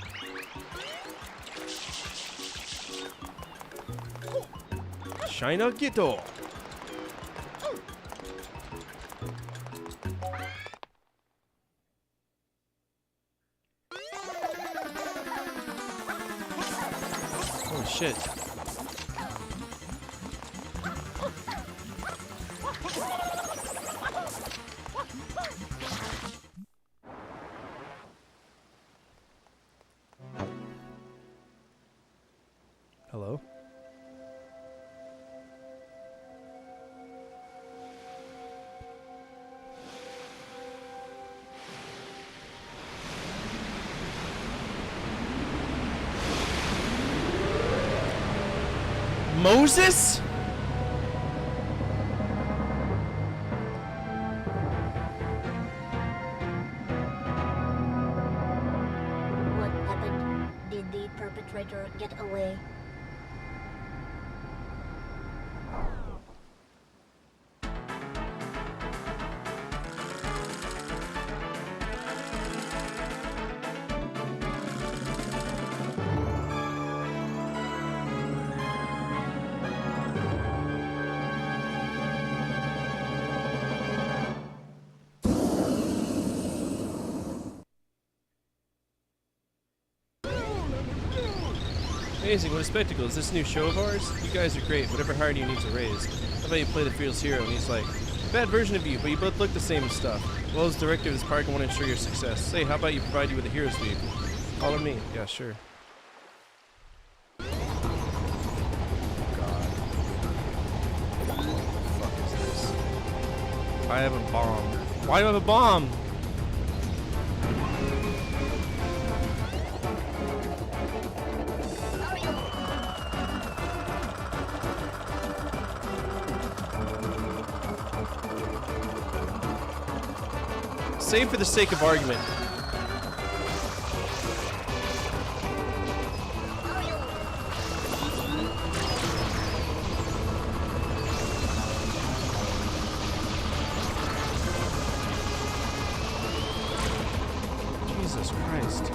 Shine a get all. Oh shit. Hello? Moses? What happened? Did the perpetrator get away? Amazing, what a spectacle. Is this a new show of ours? You guys are great. Whatever Hardy needs a raise. How about you play the Fearless Hero? And he's like, bad version of you, but you both look the same and stuff. Well, as director of this park, I want to ensure your success. Say, how about you provide you with a hero's vehicle? Call on me. Yeah, sure. God. What the fuck is this? I have a bomb. Why do I have a bomb? Save for the sake of argument. Jesus Christ.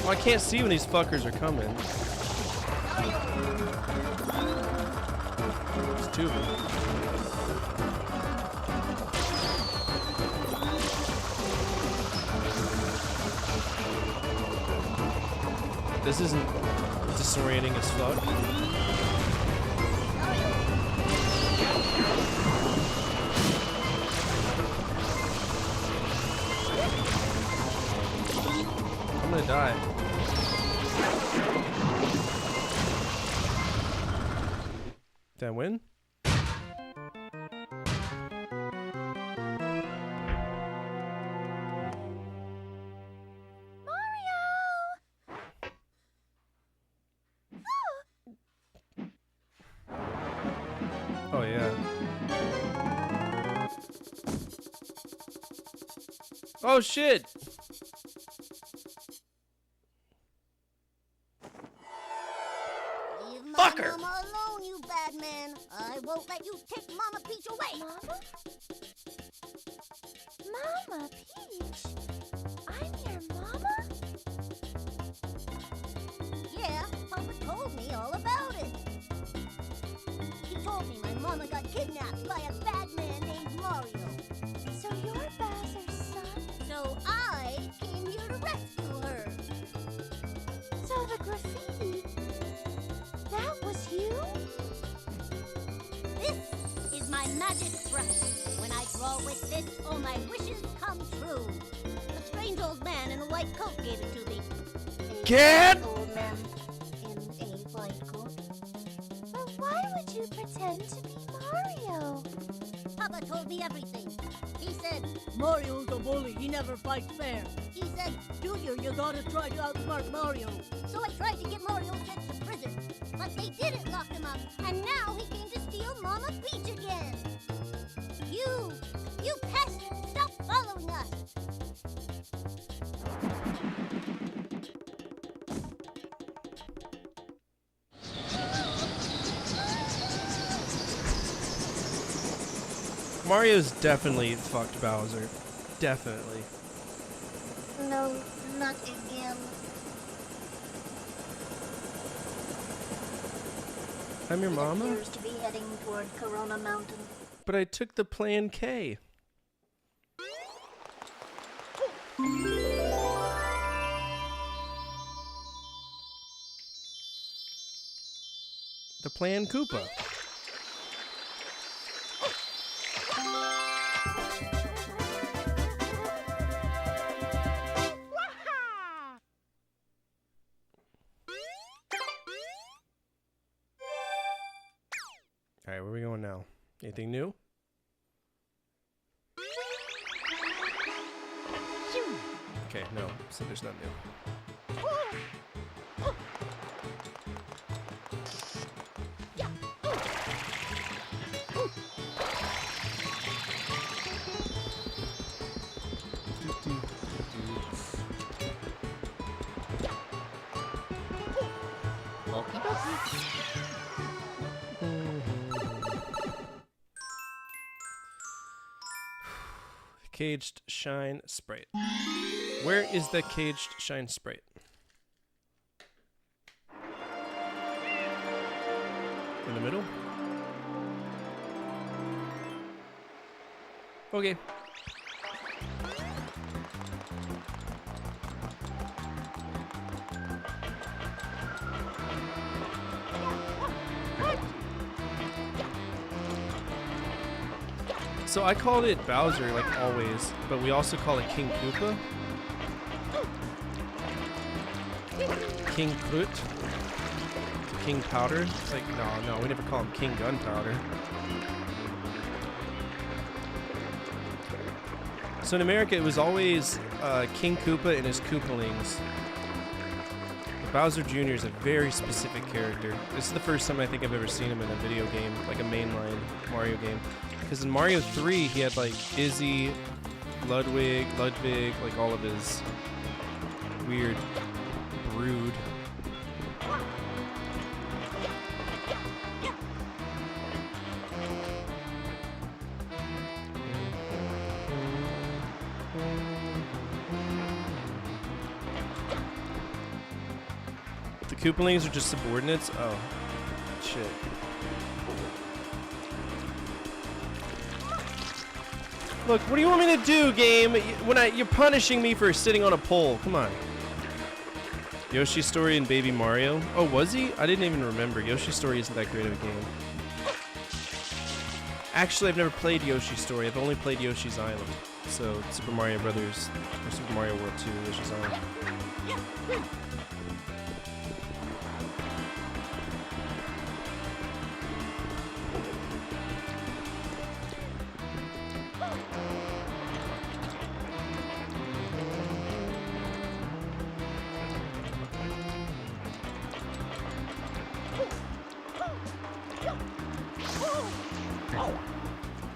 Well, I can't see when these fuckers are coming. There's two of them. This isn't disorienting as fuck. I'm gonna die. Did I win? Oh yeah. Oh shit! Leave my Fucker! mama alone, you bad man. I won't let you take Mama Peach away. Mama Peach? I'm your mama? Yeah, Papa told me all about it. He told me my mama got kidnapped by a bad man named Mario. So you're Bowser's son? So I came here to rescue her. So the graffiti, that was you? This is my magic brush. When I draw with this, all my wishes come true. A strange old man in a white coat gave it to me. Kid! Old man in a white coat. But why would you pretend to be Mario? Papa told me everything. He said, Mario's a bully. He never fights fair. he said, Junior, you gotta try to outsmart Mario. so I tried to get Mario sent to prison. But they didn't lock him up, and now he came to steal Mama Peach again. You pest! Stop following us! Mario's definitely fucked Bowser. Definitely. No, not again. I'm your mama? Appears to be heading toward Corona Mountain. But I took the Plan K. The Plan Koopa. All right, where are we going now? Anything new? Okay, no, so there's nothing new. Caged Shine Sprite. Where is the Caged Shine Sprite? In the middle? Okay. So I called it Bowser, like always, but we also call it King Koopa. King Krut. King Powder. It's like, no, we never call him King Gunpowder. So in America, it was always King Koopa and his Koopalings. Bowser Jr. is a very specific character. This is the first time I think I've ever seen him in a video game, like a mainline Mario game. Because in Mario 3, he had like Izzy, Ludwig, like all of his weird brood. The Koopalings are just subordinates? Oh, shit. Look, what do you want me to do, game? You're punishing me for sitting on a pole. Come on. Yoshi's Story and Baby Mario. Oh, was he? I didn't even remember. Yoshi's Story isn't that great of a game. Actually, I've never played Yoshi's Story. I've only played Yoshi's Island. So, Super Mario Brothers, or Super Mario World 2, Yoshi's Island.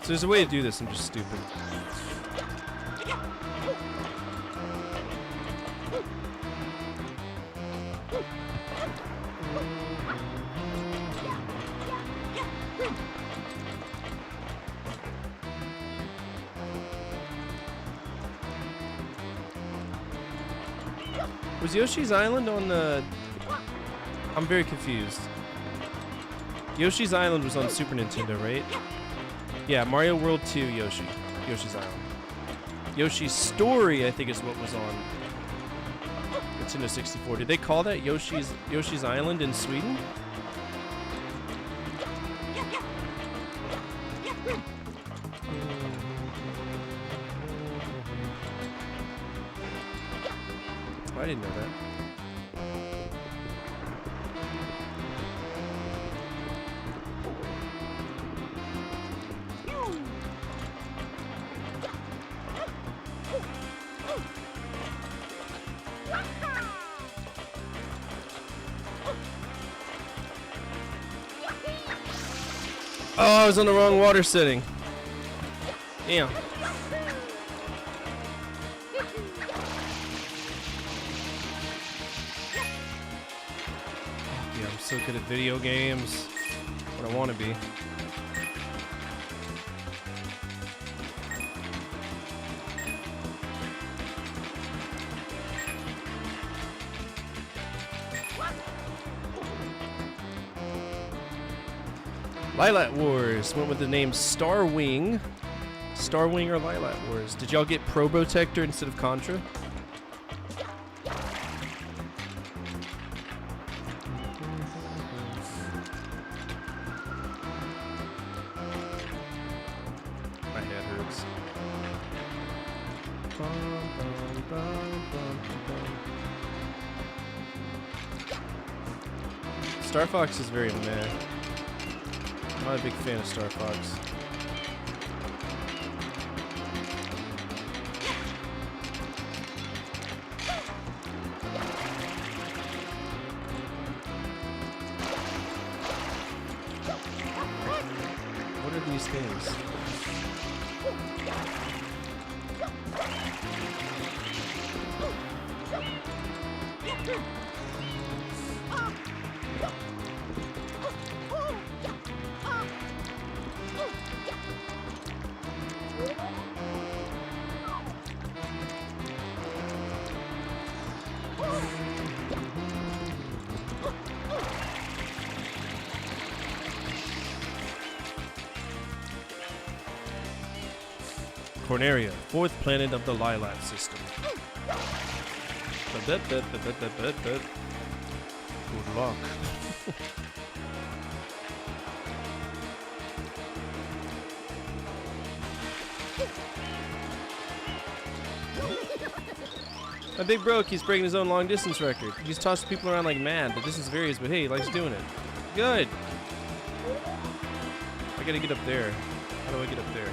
So there's a way to do this, I'm just stupid. Was Yoshi's Island on the... I'm very confused. Yoshi's Island was on Super Nintendo, right? Yeah, Mario World 2, Yoshi's Island. Yoshi's Story, I think, is what was on Nintendo 64. Did they call that Yoshi's Island in Sweden? I didn't know that. Oh, I was on the wrong water setting. Damn. Yeah, I'm so good at video games. What I want to be. Lilac Wars went with the name Starwing. Starwing or Lilac Wars. Did y'all get Probotector instead of Contra? My head hurts. Star Fox is very meh. I'm not a big fan of Star Fox. What are these things? Corneria, fourth planet of the Lilac system. Good luck. My big bro keeps breaking his own long distance record. He's tossing people around like mad. The distance varies, but hey, he likes doing it. Good. I gotta get up there. How do I get up there?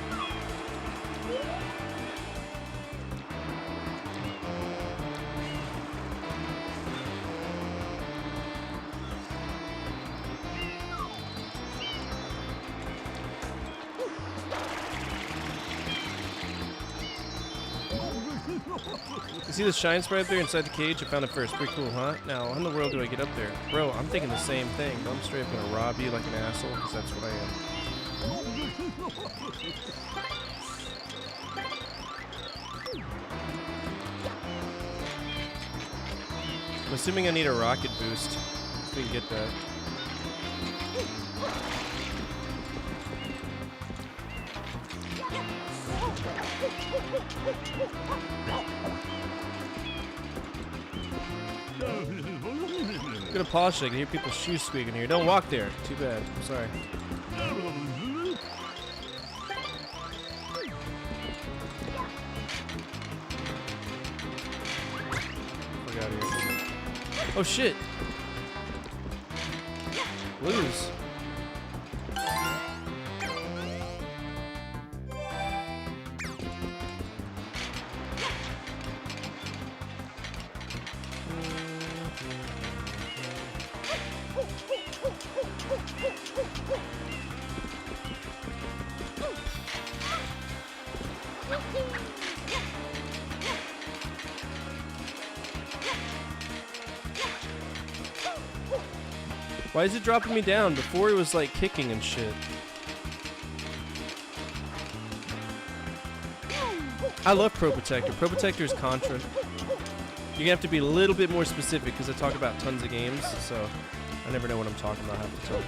You see the shine spray up there inside the cage? I found it first. Pretty cool, huh? Now, how in the world do I get up there? Bro, I'm thinking the same thing. I'm straight up gonna rob you like an asshole, because that's what I am. I'm assuming I need a rocket boost. If we can get that. I'm gonna polish it. I can hear people's shoes squeaking here. Don't walk there. Too bad. I'm sorry. Get out of here. Oh shit. Blues. Why is it dropping me down? Before it was like kicking and shit. I love Probotector. Probotector is Contra. You're gonna have to be a little bit more specific because I talk about tons of games, so I never know what I'm talking about half the time.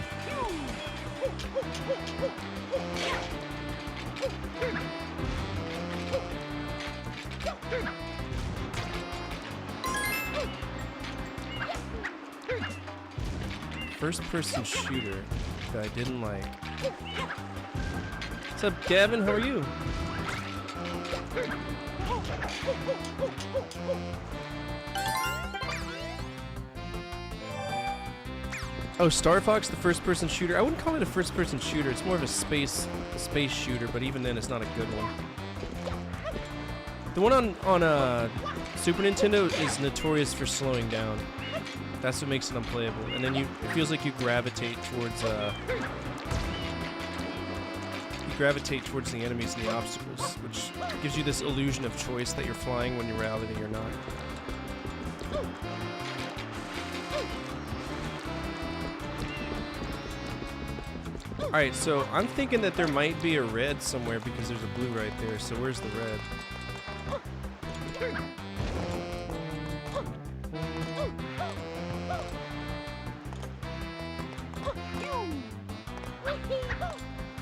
First-person shooter that I didn't like. What's up, Gavin? How are you? Oh, Star Fox, the first-person shooter. I wouldn't call it a first-person shooter. It's more of a space shooter, but even then, it's not a good one. The one on Super Nintendo is notorious for slowing down. That's what makes it unplayable. And then it feels like you gravitate towards gravitate towards the enemies and the obstacles, which gives you this illusion of choice that you're flying when in reality you're not. Alright, so I'm thinking that there might be a red somewhere because there's a blue right there, so where's the red?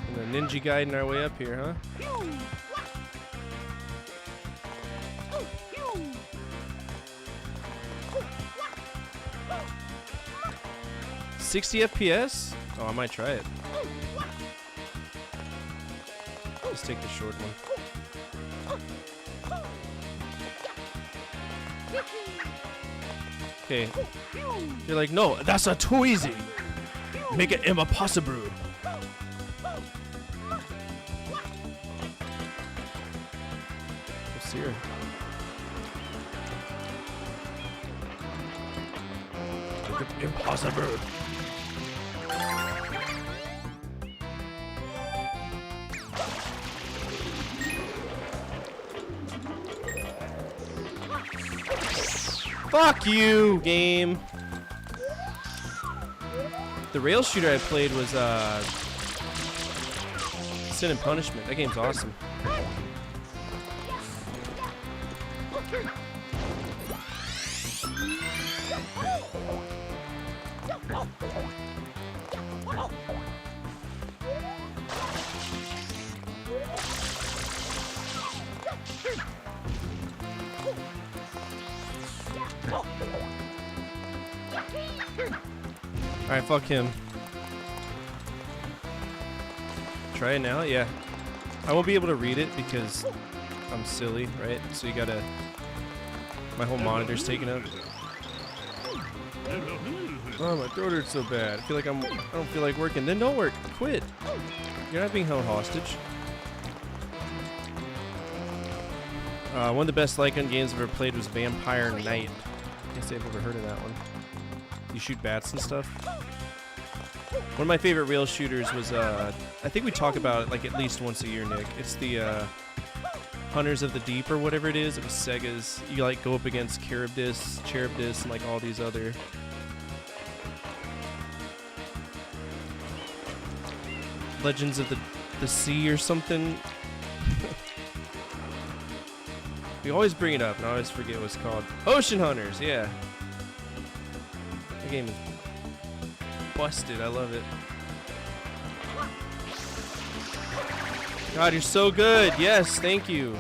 And a ninja guiding our way up here, huh? 60 FPS? Oh, I might try it. Let's take the short one. Okay. You're like, no, that's a too easy. Make it impossible. Let's see her. Make it impossible. Fuck you, game. The rail shooter I played was Sin and Punishment. That game's awesome. Alright, fuck him. Try it now? Yeah. I won't be able to read it because I'm silly, right? So you gotta... My whole monitor's taken up. Oh, my throat hurts so bad. I feel like I don't feel like working. Then don't work. Quit. You're not being held hostage. One of the best Lycan games I've ever played was Vampire Knight. I guess I've ever heard of that one. You shoot bats and stuff. One of my favorite rail shooters was, I think we talk about it like at least once a year, Nick. It's the Hunters of the Deep or whatever it is. It was Sega's. You like go up against Charybdis, and like all these other... Legends of the Sea or something. We always bring it up and I always forget what it's called. Ocean Hunters, yeah. That game is busted. I love it. God, you're so good. Yes, thank you.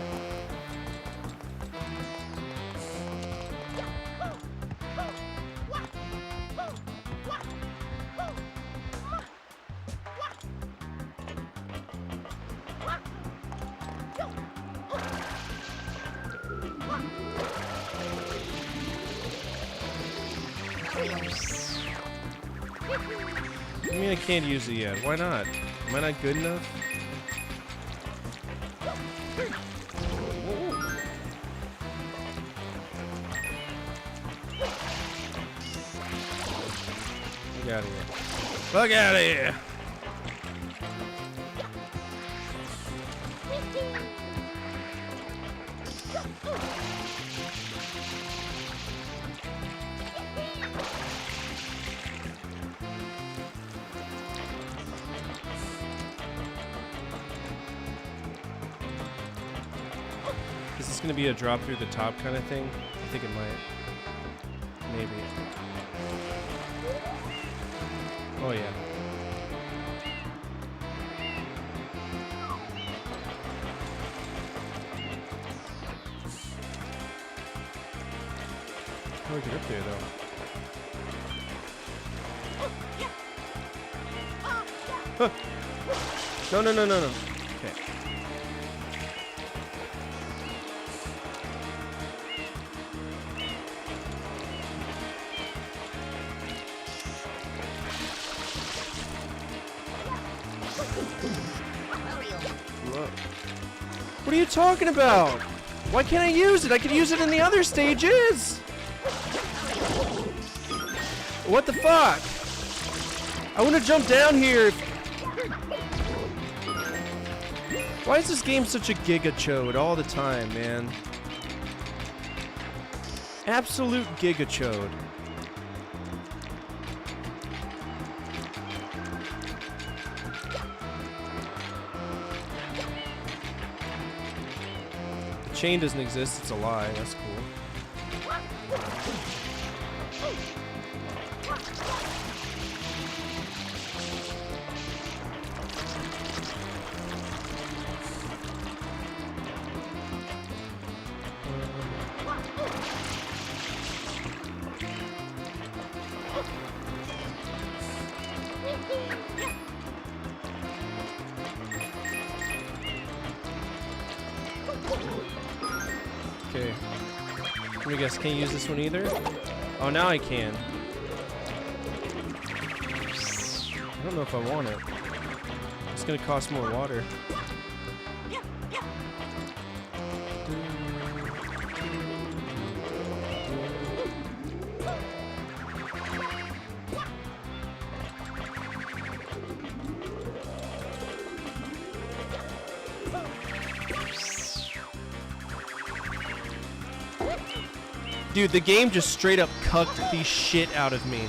I mean, I can't use it yet. Why not? Am I not good enough? Look out of here. Look out of here! Is this going to be a drop through the top kind of thing? I think it might. Maybe. Oh yeah. How do we get up there though? Huh. No, no, no, no, no. Okay. What are you talking about? Why can't I use it? I could use it in the other stages. What the fuck? I want to jump down here. Why is this game such a giga chode all the time, man? Absolute giga chode. The chain doesn't exist, it's a lie. That's cool. Okay. Let me guess, can't use this one either? Oh, now I can. I don't know if I want it. It's gonna cost more water. Dude, the game just straight up cucked the shit out of me.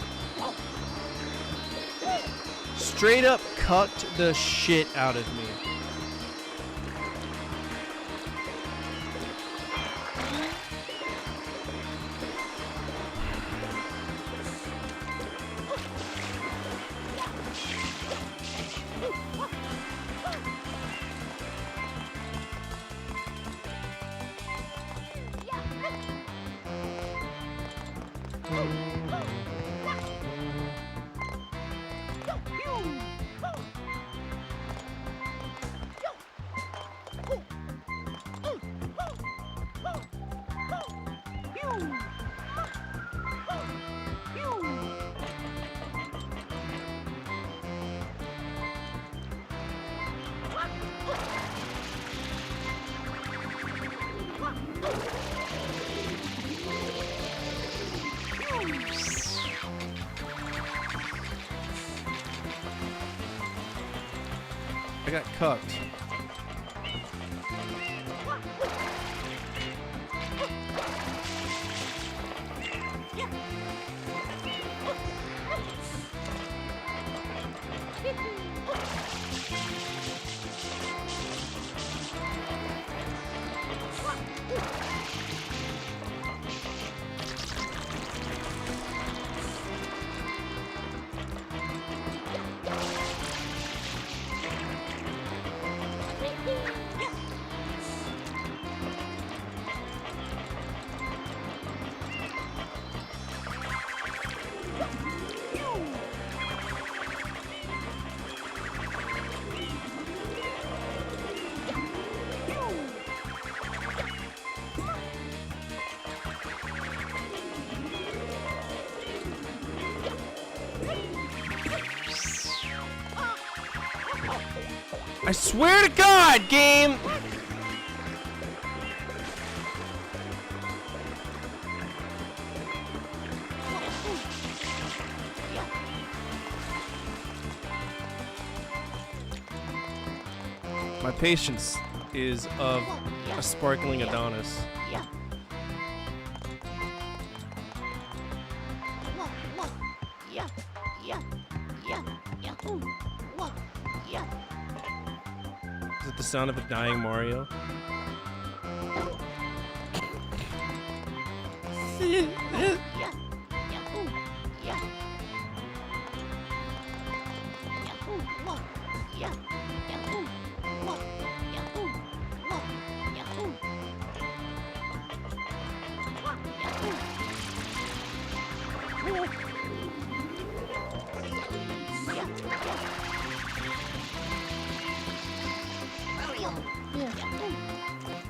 Straight up cucked the shit out of me. I got cucked. I swear to God, game! My patience is of a sparkling Adonis. Is it the sound of a dying Mario?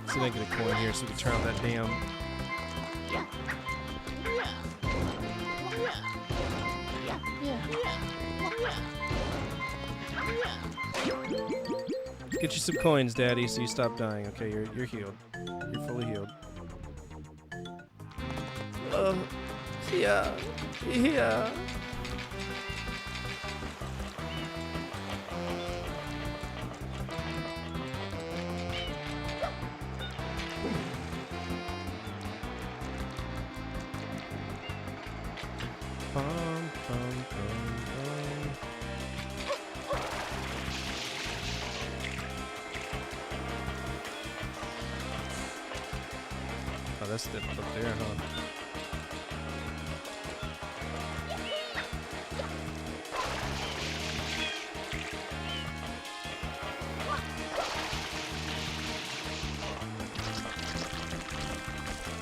See if I can get a coin here so we can turn off that damn. Get you some coins, Daddy, so you stop dying. Okay, you're healed. You're fully healed. Yeah. Bum, bum, bum, bum. Oh, that's the up there, huh?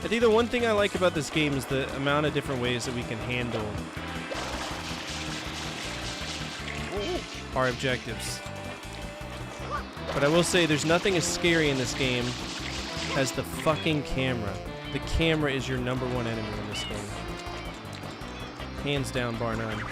I think the one thing I like about this game is the amount of different ways that we can handle our objectives. But I will say there's nothing as scary in this game as the fucking camera. The camera is your number one enemy in this game. Hands down, bar none.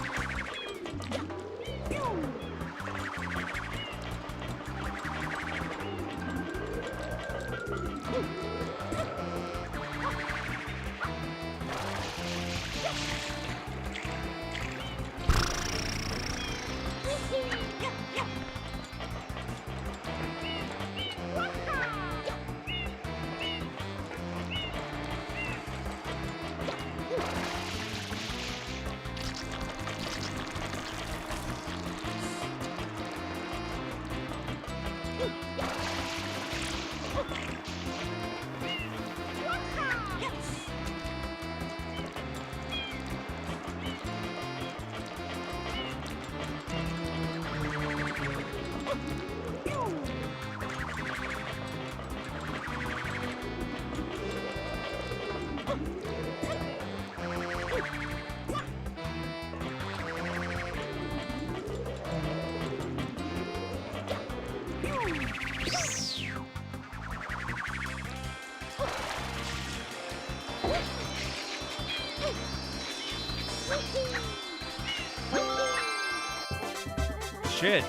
Shit.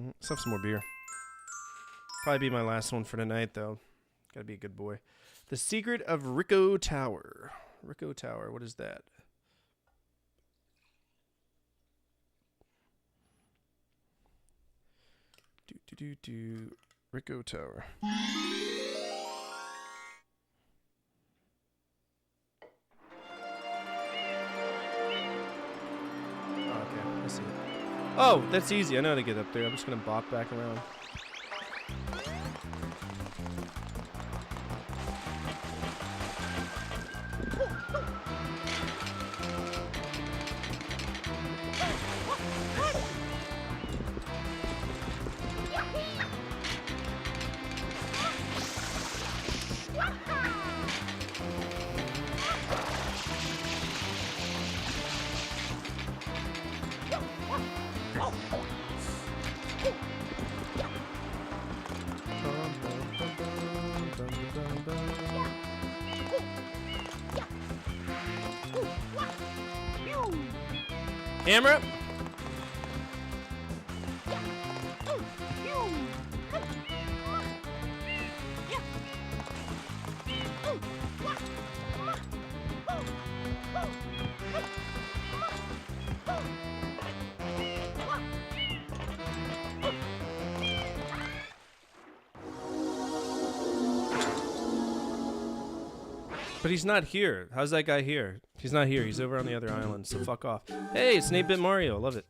Let's have some more beer. Probably be my last one for tonight, though. Gotta be a good boy. The Secret of Rico Tower. Rico Tower, what is that? Rico Tower. Okay, I see it. Oh, that's easy. I know how to get up there. I'm just gonna bop back around. Camera. But he's not here. How's that guy here? He's not here. He's over on the other island, so fuck off. Hey, it's 8-Bit Mario. Love it.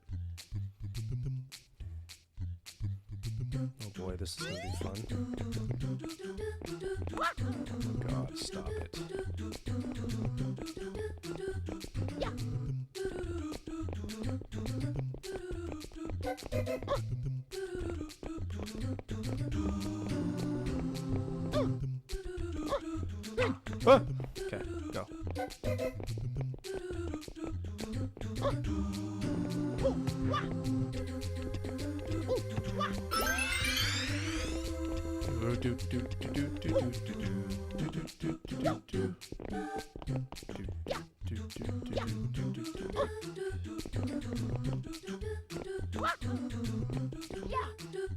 Oh boy, this is gonna be fun. Oh God, stop it. Ah! Okay, go.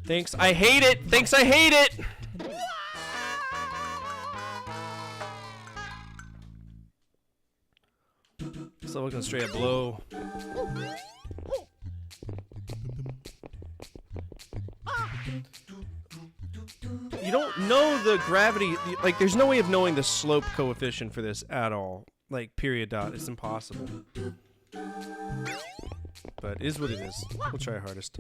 Thanks, I hate it! Thanks, I hate it! This level can straight up blow. You don't know the gravity, like there's no way of knowing the slope coefficient for this at all. Like, period dot, it's impossible. But it is what it is. We'll try our hardest.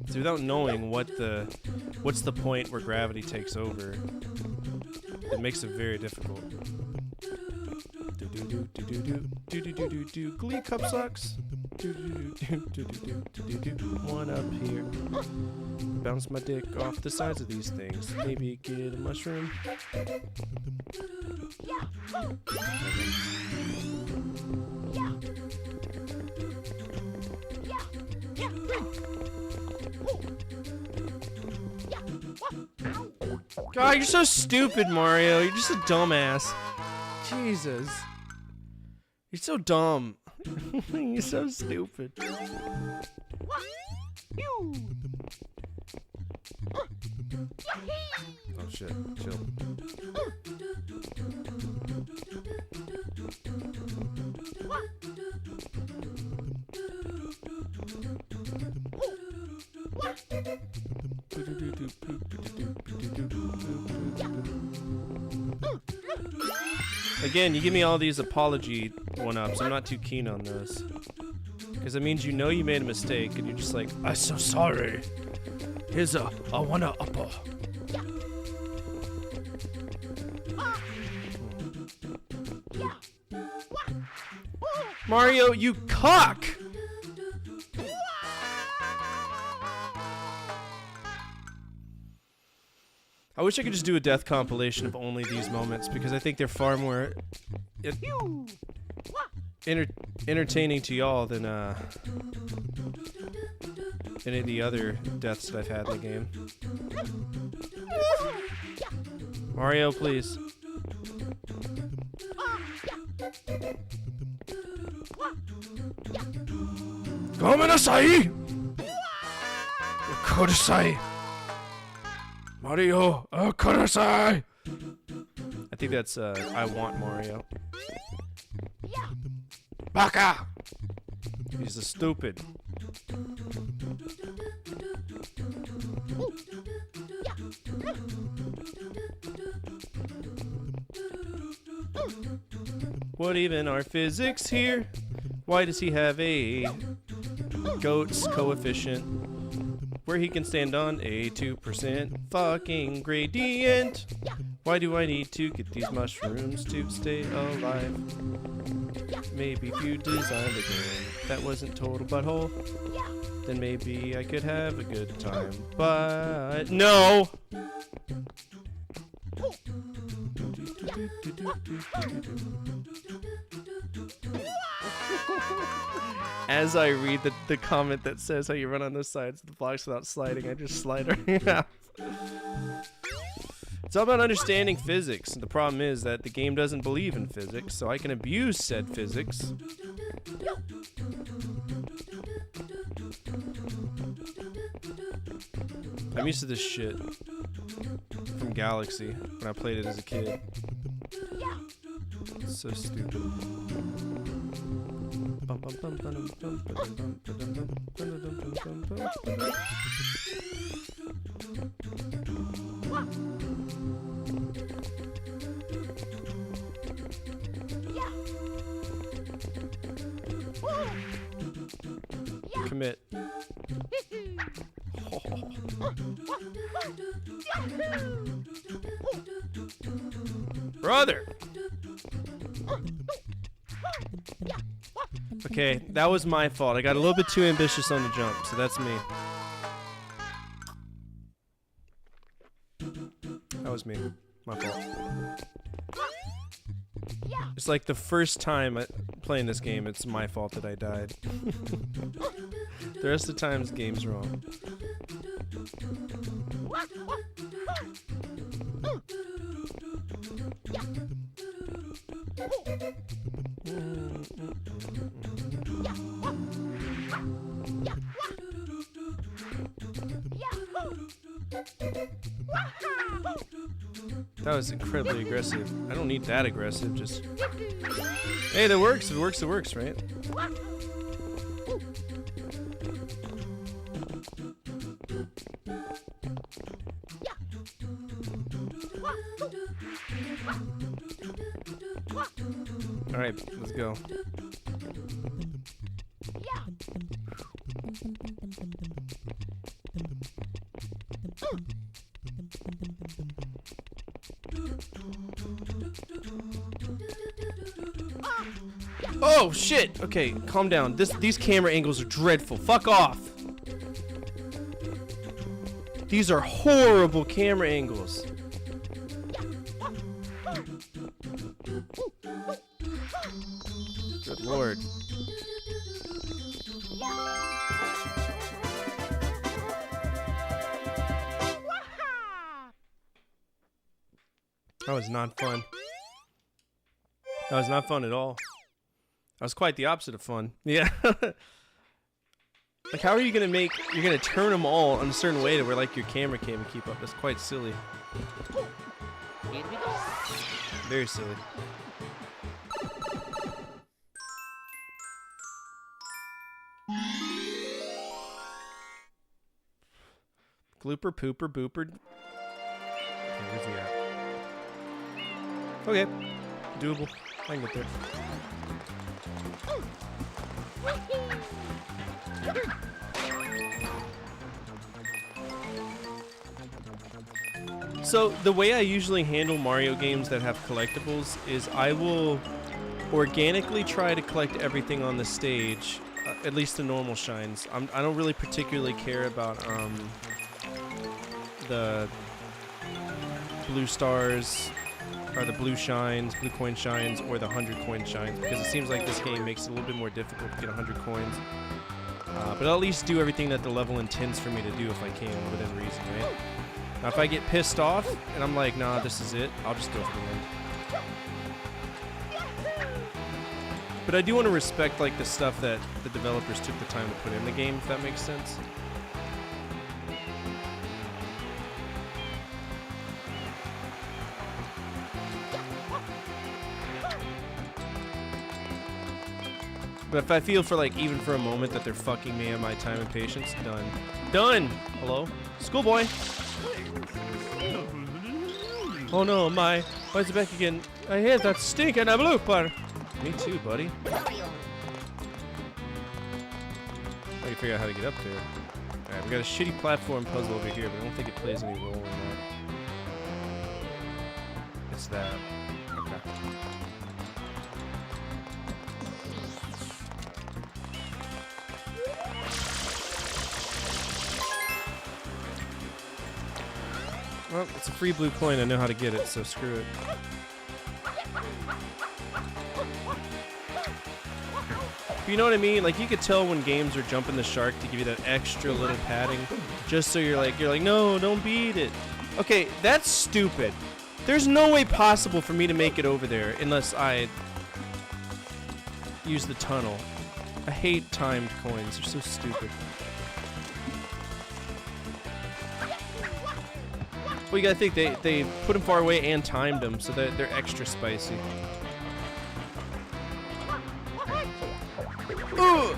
So without knowing what's the point where gravity takes over, it makes it very difficult. Glee cup sucks. One up here. Bounce my dick off the sides of these things. Maybe get a mushroom. God, you're so stupid, Mario. You're just a dumbass. Jesus. You're so dumb. You're so stupid. Oh shit, chill. Again, you give me all these apology one-ups. I'm not too keen on those. Because it means you know you made a mistake, and you're just like, I'm so sorry. Here's a one-upper. Mario, you cock! I wish I could just do a death compilation of only these moments, because I think they're far more entertaining to y'all than any of the other deaths that I've had in the game. Mario, please. Gomenasai! Kodasai! Mario, Kodasai! I think that's, I want Mario. Baka! He's a stupid. What even are physics here? Why does he have a goat's coefficient where he can stand on a 2% fucking gradient? Why do I need to get these mushrooms to stay alive? Maybe if you designed a game that wasn't total butthole, then maybe I could have a good time. But no! As I read the comment that says how you run on the sides of the blocks without sliding, I just slide around. It's all about understanding physics. The problem is that the game doesn't believe in physics, so I can abuse said physics. I'm used to this shit from Galaxy when I played it as a kid. It's so stupid. Commit. Brother! Okay, that was my fault. I got a little bit too ambitious on the jump, so that's me. That was me. My fault. It's like the first time playing this game, it's my fault that I died. The rest of the times, the game's wrong. That was incredibly aggressive. I don't need that aggressive, just... Hey, that works. If it works, it works, right? Alright, let's go. Oh shit! Okay, calm down. These camera angles are dreadful. Fuck off. These are horrible camera angles. Good lord. That was not fun. That was not fun at all. That was quite the opposite of fun. Yeah. Like, how are you gonna you're gonna turn them all in a certain way to where, like, your camera can't even keep up? That's quite silly. Very silly. Glooper, pooper, booper. Okay, where's he at? Okay, doable. I can get there. So the way I usually handle Mario games that have collectibles is I will organically try to collect everything on the stage, at least the normal shines. I don't really particularly care about the blue stars, or the blue shines, blue coin shines, or the 100 coin shines, because it seems like this game makes it a little bit more difficult to get 100 coins. But I'll at least do everything that the level intends for me to do if I can, within reason, right? Now if I get pissed off, and I'm like, nah, this is it, I'll just go for the win. But I do want to respect, like, the stuff that the developers took the time to put in the game, if that makes sense. But if I feel for, like, even for a moment that they're fucking me on my time and patience, done. Done! Hello? Schoolboy! Oh no, why is it back again? I hear that stink and a blooper! Me too, buddy. I can figure out how to get up there. Alright, we got a shitty platform puzzle over here, but I don't think it plays any role in that. It's that. Okay. Well, it's a free blue coin. I know how to get it, so screw it. But you know what I mean? Like, you could tell when games are jumping the shark to give you that extra little padding, just so you're like, no, don't beat it. Okay, that's stupid. There's no way possible for me to make it over there unless I use the tunnel. I hate timed coins. They're so stupid. Well, you gotta think, they put them far away and timed them, so they're extra spicy. Ugh!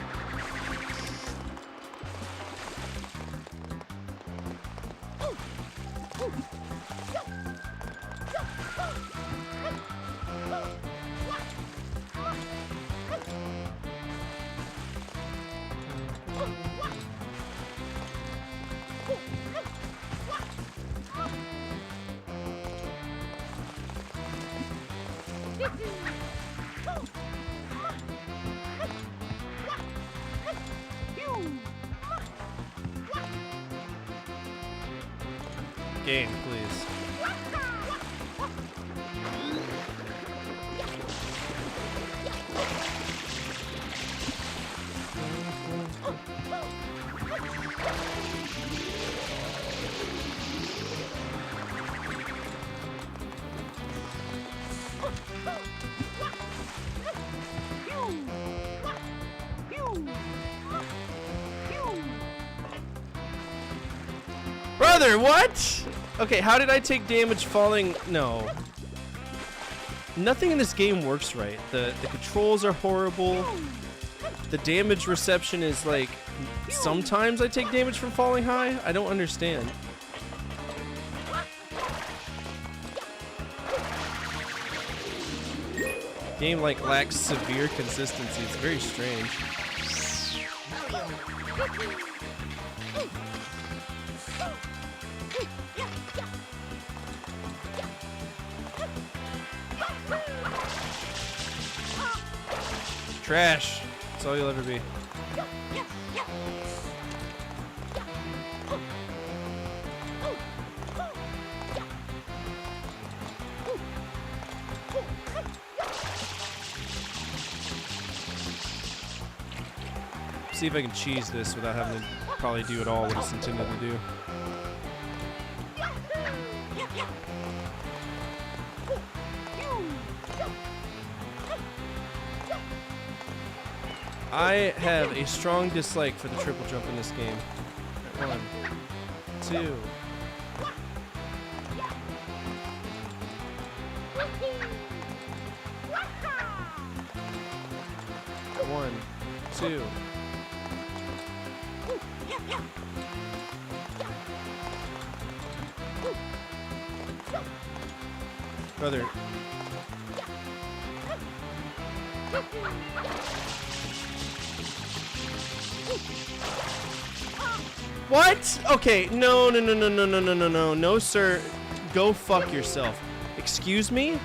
Game, please. Brother, what? Okay, how did I take damage falling? No. Nothing in this game works right. The controls are horrible. The damage reception is like... Sometimes I take damage from falling high? I don't understand. Game like lacks severe consistency. It's very strange. Trash. That's all you'll ever be. See if I can cheese this without having to probably do it all what it's intended to do. I have a strong dislike for the triple jump in this game. 1, 2. One, two. Brother. What? Okay, no, no, sir. Go fuck yourself. Excuse me?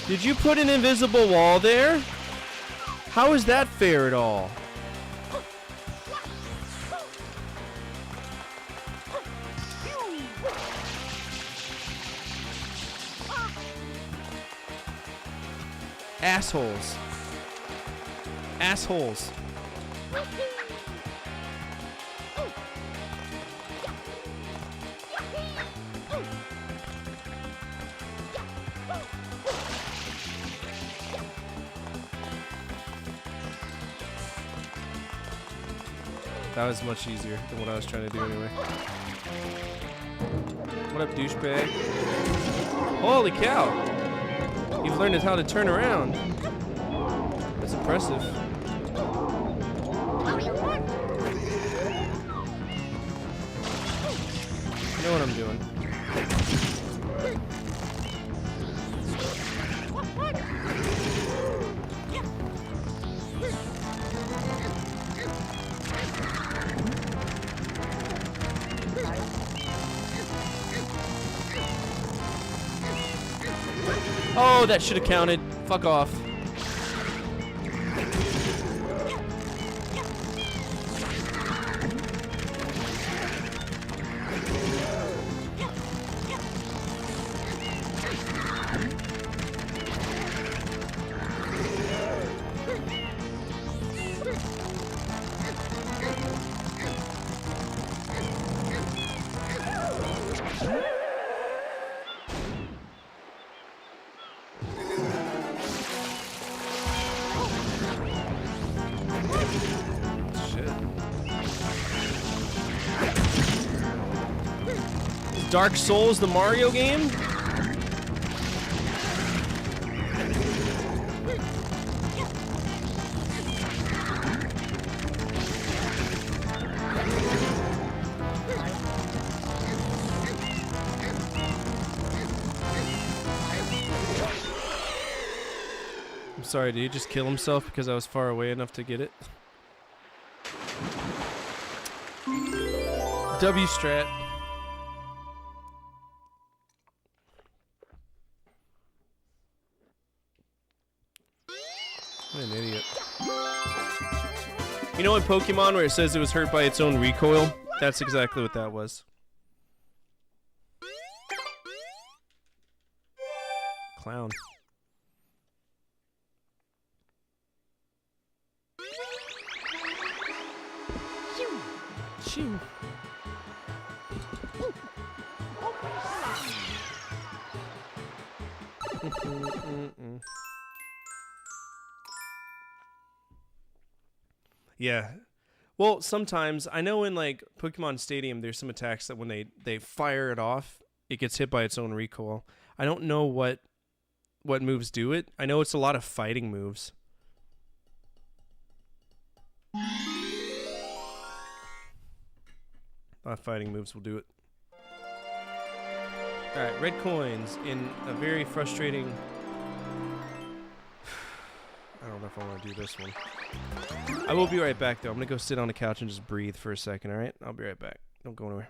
Did you put an invisible wall there? How is that fair at all? Assholes. Assholes. That was much easier than what I was trying to do anyway. What up, douchebag? Holy cow! You've learned how to turn around. That's impressive. You know what I'm doing. Oh, that should have counted. Fuck off. Dark Souls, the Mario game? I'm sorry, did he just kill himself because I was far away enough to get it? W-strat. What an idiot. You know in Pokemon where it says it was hurt by its own recoil? That's exactly what that was. Clown. Shoo. Yeah. Well, sometimes I know in like Pokemon Stadium, there's some attacks that when they fire it off, it gets hit by its own recoil. I don't know what moves do it. I know it's a lot of fighting moves. A lot of fighting moves will do it. All right, red coins in a very frustrating. I don't know if I want to do this one. I will be right back, though. I'm going to go sit on the couch and just breathe for a second, all right? I'll be right back. Don't go anywhere.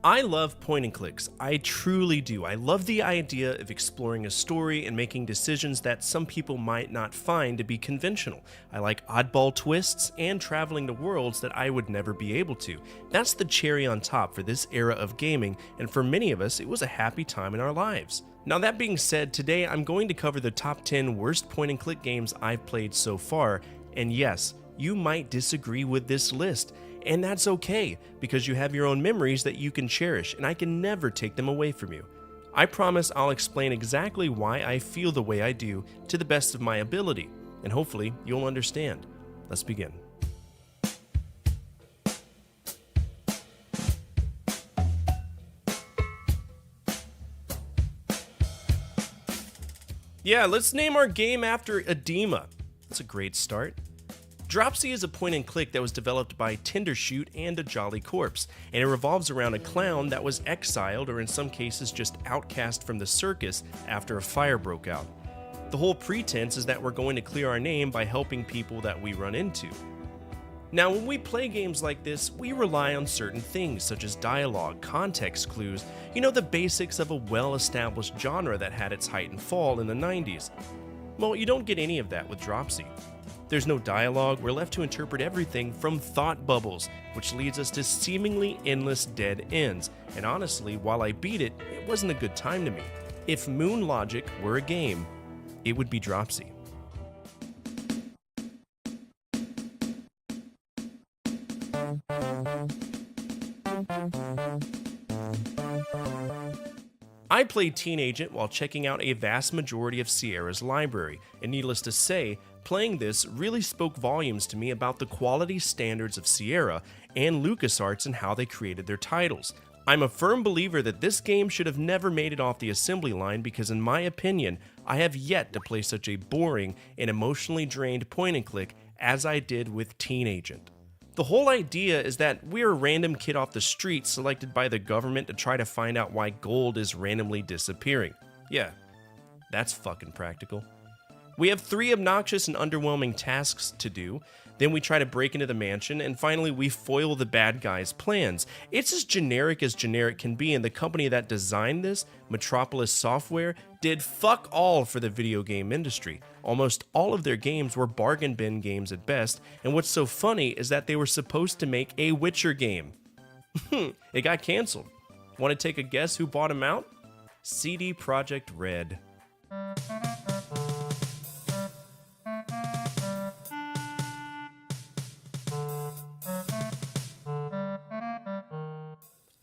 I love point and clicks. I truly do. I love the idea of exploring a story and making decisions that some people might not find to be conventional. I like oddball twists and traveling to worlds that I would never be able to. That's the cherry on top for this era of gaming, and for many of us, it was a happy time in our lives. Now that being said, today I'm going to cover the top 10 worst point and click games I've played so far, and yes, you might disagree with this list. And that's okay, because you have your own memories that you can cherish, and I can never take them away from you. I promise I'll explain exactly why I feel the way I do to the best of my ability, and hopefully you'll understand. Let's begin. Yeah, let's name our game after edema. That's a great start. Dropsy is a point-and-click that was developed by Tendershoot and a Jolly Corpse, and it revolves around a clown that was exiled or in some cases just outcast from the circus after a fire broke out. The whole pretense is that we're going to clear our name by helping people that we run into. Now, when we play games like this, we rely on certain things such as dialogue, context clues, the basics of a well-established genre that had its height and fall in the 90s. Well, you don't get any of that with Dropsy. There's no dialogue, we're left to interpret everything from thought bubbles, which leads us to seemingly endless dead ends. And honestly, while I beat it, it wasn't a good time to me. If Moon Logic were a game, it would be Dropsy. I played Teen Agent while checking out a vast majority of Sierra's library, and needless to say, playing this really spoke volumes to me about the quality standards of Sierra and LucasArts and how they created their titles. I'm a firm believer that this game should have never made it off the assembly line because in my opinion, I have yet to play such a boring and emotionally drained point-and-click as I did with Teen Agent. The whole idea is that we're a random kid off the street selected by the government to try to find out why gold is randomly disappearing. Yeah, that's fucking practical. We have 3 obnoxious and underwhelming tasks to do, then we try to break into the mansion, and finally we foil the bad guy's plans. It's as generic can be, and the company that designed this, Metropolis Software, did fuck all for the video game industry. Almost all of their games were bargain bin games at best, and what's so funny is that they were supposed to make a Witcher game. It got canceled. Want to take a guess who bought them out? CD Projekt Red.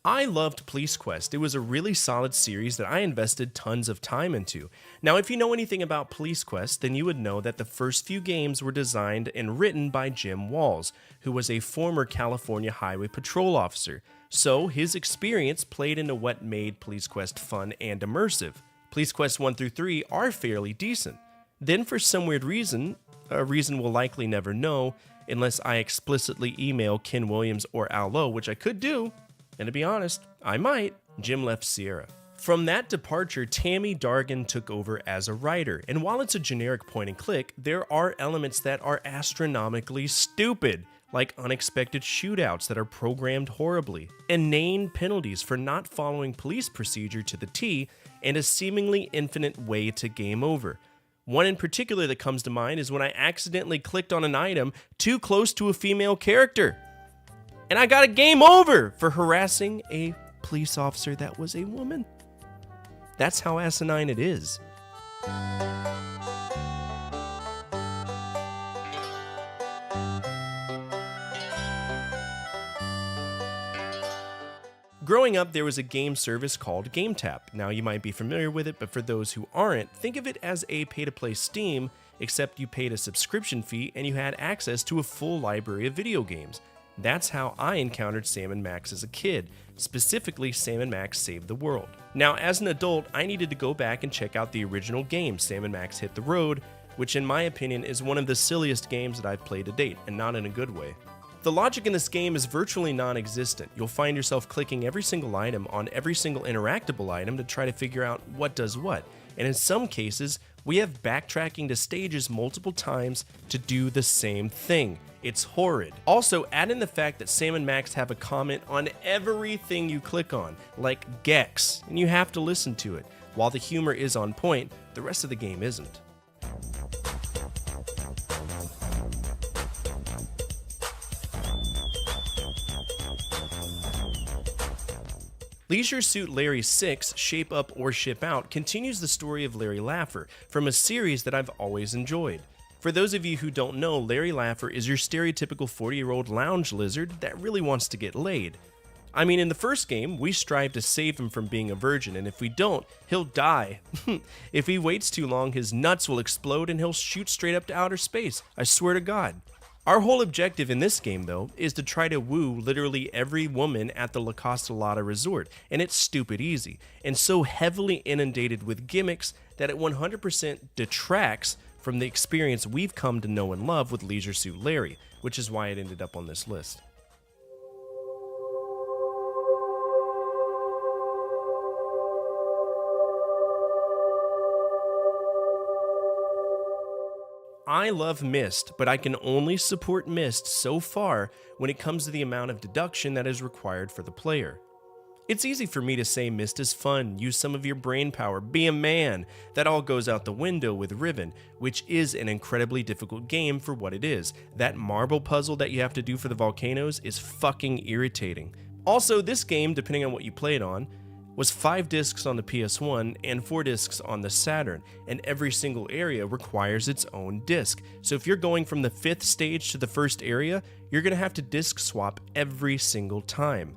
I loved Police Quest. It was a really solid series that I invested tons of time into. Now, if you know anything about Police Quest, then you would know that the first few games were designed and written by Jim Walls, who was a former California Highway Patrol officer. So, his experience played into what made Police Quest fun and immersive. Police Quest 1 through 3 are fairly decent. Then, for some weird reason, a reason we'll likely never know, unless I explicitly email Ken Williams or Al Lowe, which I could do, and to be honest, I might, Jim left Sierra. From that departure, Tammy Dargan took over as a writer, and while it's a generic point and click, there are elements that are astronomically stupid, like unexpected shootouts that are programmed horribly, inane penalties for not following police procedure to the T, and a seemingly infinite way to game over. One in particular that comes to mind is when I accidentally clicked on an item too close to a female character. And I got a game over for harassing a police officer that was a woman. That's how asinine it is. Growing up, there was a game service called GameTap. Now, you might be familiar with it, but for those who aren't, think of it as a pay-to-play Steam, except you paid a subscription fee and you had access to a full library of video games. That's how I encountered Sam & Max as a kid, specifically Sam & Max Save the World. Now, as an adult, I needed to go back and check out the original game, Sam & Max Hit the Road, which in my opinion is one of the silliest games that I've played to date, and not in a good way. The logic in this game is virtually non-existent. You'll find yourself clicking every single item on every single interactable item to try to figure out what does what, and in some cases, we have backtracking to stages multiple times to do the same thing. It's horrid. Also, add in the fact that Sam & Max have a comment on everything you click on, like Gex, and you have to listen to it. While the humor is on point, the rest of the game isn't. Leisure Suit Larry 6, Shape Up or Ship Out, continues the story of Larry Laffer from a series that I've always enjoyed. For those of you who don't know, Larry Laffer is your stereotypical 40-year-old lounge lizard that really wants to get laid. I mean, in the first game, we strive to save him from being a virgin, and if we don't, he'll die. If he waits too long, his nuts will explode and he'll shoot straight up to outer space. I swear to God. Our whole objective in this game, though, is to try to woo literally every woman at the La Costolada Resort, and it's stupid easy, and so heavily inundated with gimmicks that it 100% detracts from the experience we've come to know and love with Leisure Suit Larry, which is why it ended up on this list. I love Myst, but I can only support Myst so far when it comes to the amount of deduction that is required for the player. It's easy for me to say Myst is fun, use some of your brain power, be a man. That all goes out the window with Riven, which is an incredibly difficult game for what it is. That marble puzzle that you have to do for the volcanoes is fucking irritating. Also, this game, depending on what you play it on, was 5 discs on the PS1 and 4 discs on the Saturn, and every single area requires its own disc. So if you're going from the 5th stage to the first area, you're going to have to disc swap every single time.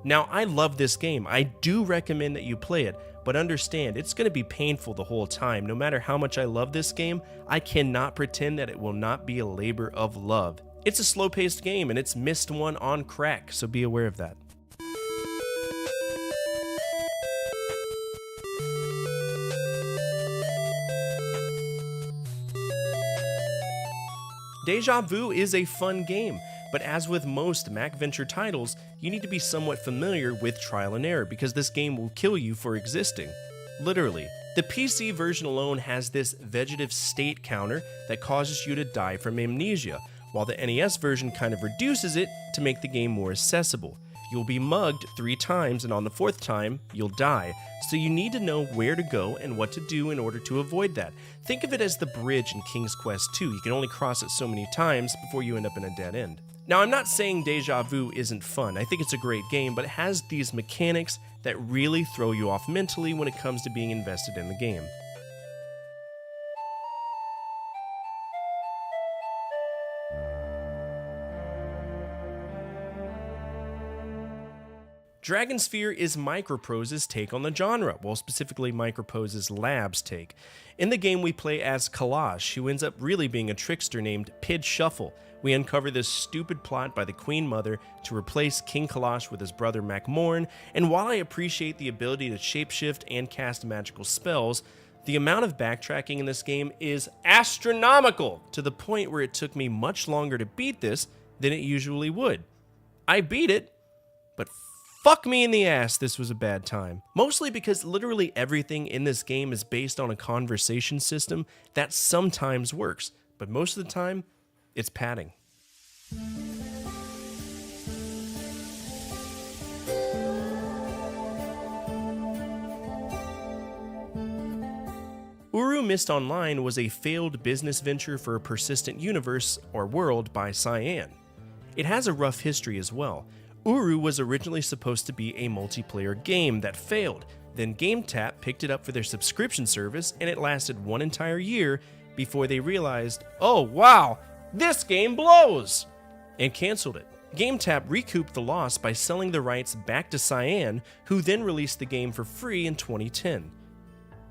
Now, I love this game. I do recommend that you play it, but understand, it's going to be painful the whole time. No matter how much I love this game, I cannot pretend that it will not be a labor of love. It's a slow-paced game, and it's Myst 1 on crack, so be aware of that. Deja Vu is a fun game, but as with most MacVenture titles, you need to be somewhat familiar with trial and error because this game will kill you for existing. Literally. The PC version alone has this vegetative state counter that causes you to die from amnesia, while the NES version kind of reduces it to make the game more accessible. You'll be mugged 3 times, and on the 4th time, you'll die, so you need to know where to go and what to do in order to avoid that. Think of it as the bridge in King's Quest II. You can only cross it so many times before you end up in a dead end. Now, I'm not saying Deja Vu isn't fun. I think it's a great game, but it has these mechanics that really throw you off mentally when it comes to being invested in the game. Dragonsphere is Microprose's take on the genre, well, specifically Microprose's Lab's take. In the game, we play as Kalash, who ends up really being a trickster named Pid Shuffle. We uncover this stupid plot by the Queen Mother to replace King Kalash with his brother Macmorn, and while I appreciate the ability to shapeshift and cast magical spells, the amount of backtracking in this game is astronomical, to the point where it took me much longer to beat this than it usually would. I beat it, but fuck me in the ass, this was a bad time. Mostly because literally everything in this game is based on a conversation system that sometimes works, but most of the time, it's padding. Uru Myst Online was a failed business venture for a persistent universe, or world, by Cyan. It has a rough history as well. Uru was originally supposed to be a multiplayer game that failed. Then GameTap picked it up for their subscription service, and it lasted 1 entire year before they realized, oh wow, this game blows, and canceled it. GameTap recouped the loss by selling the rights back to Cyan, who then released the game for free in 2010.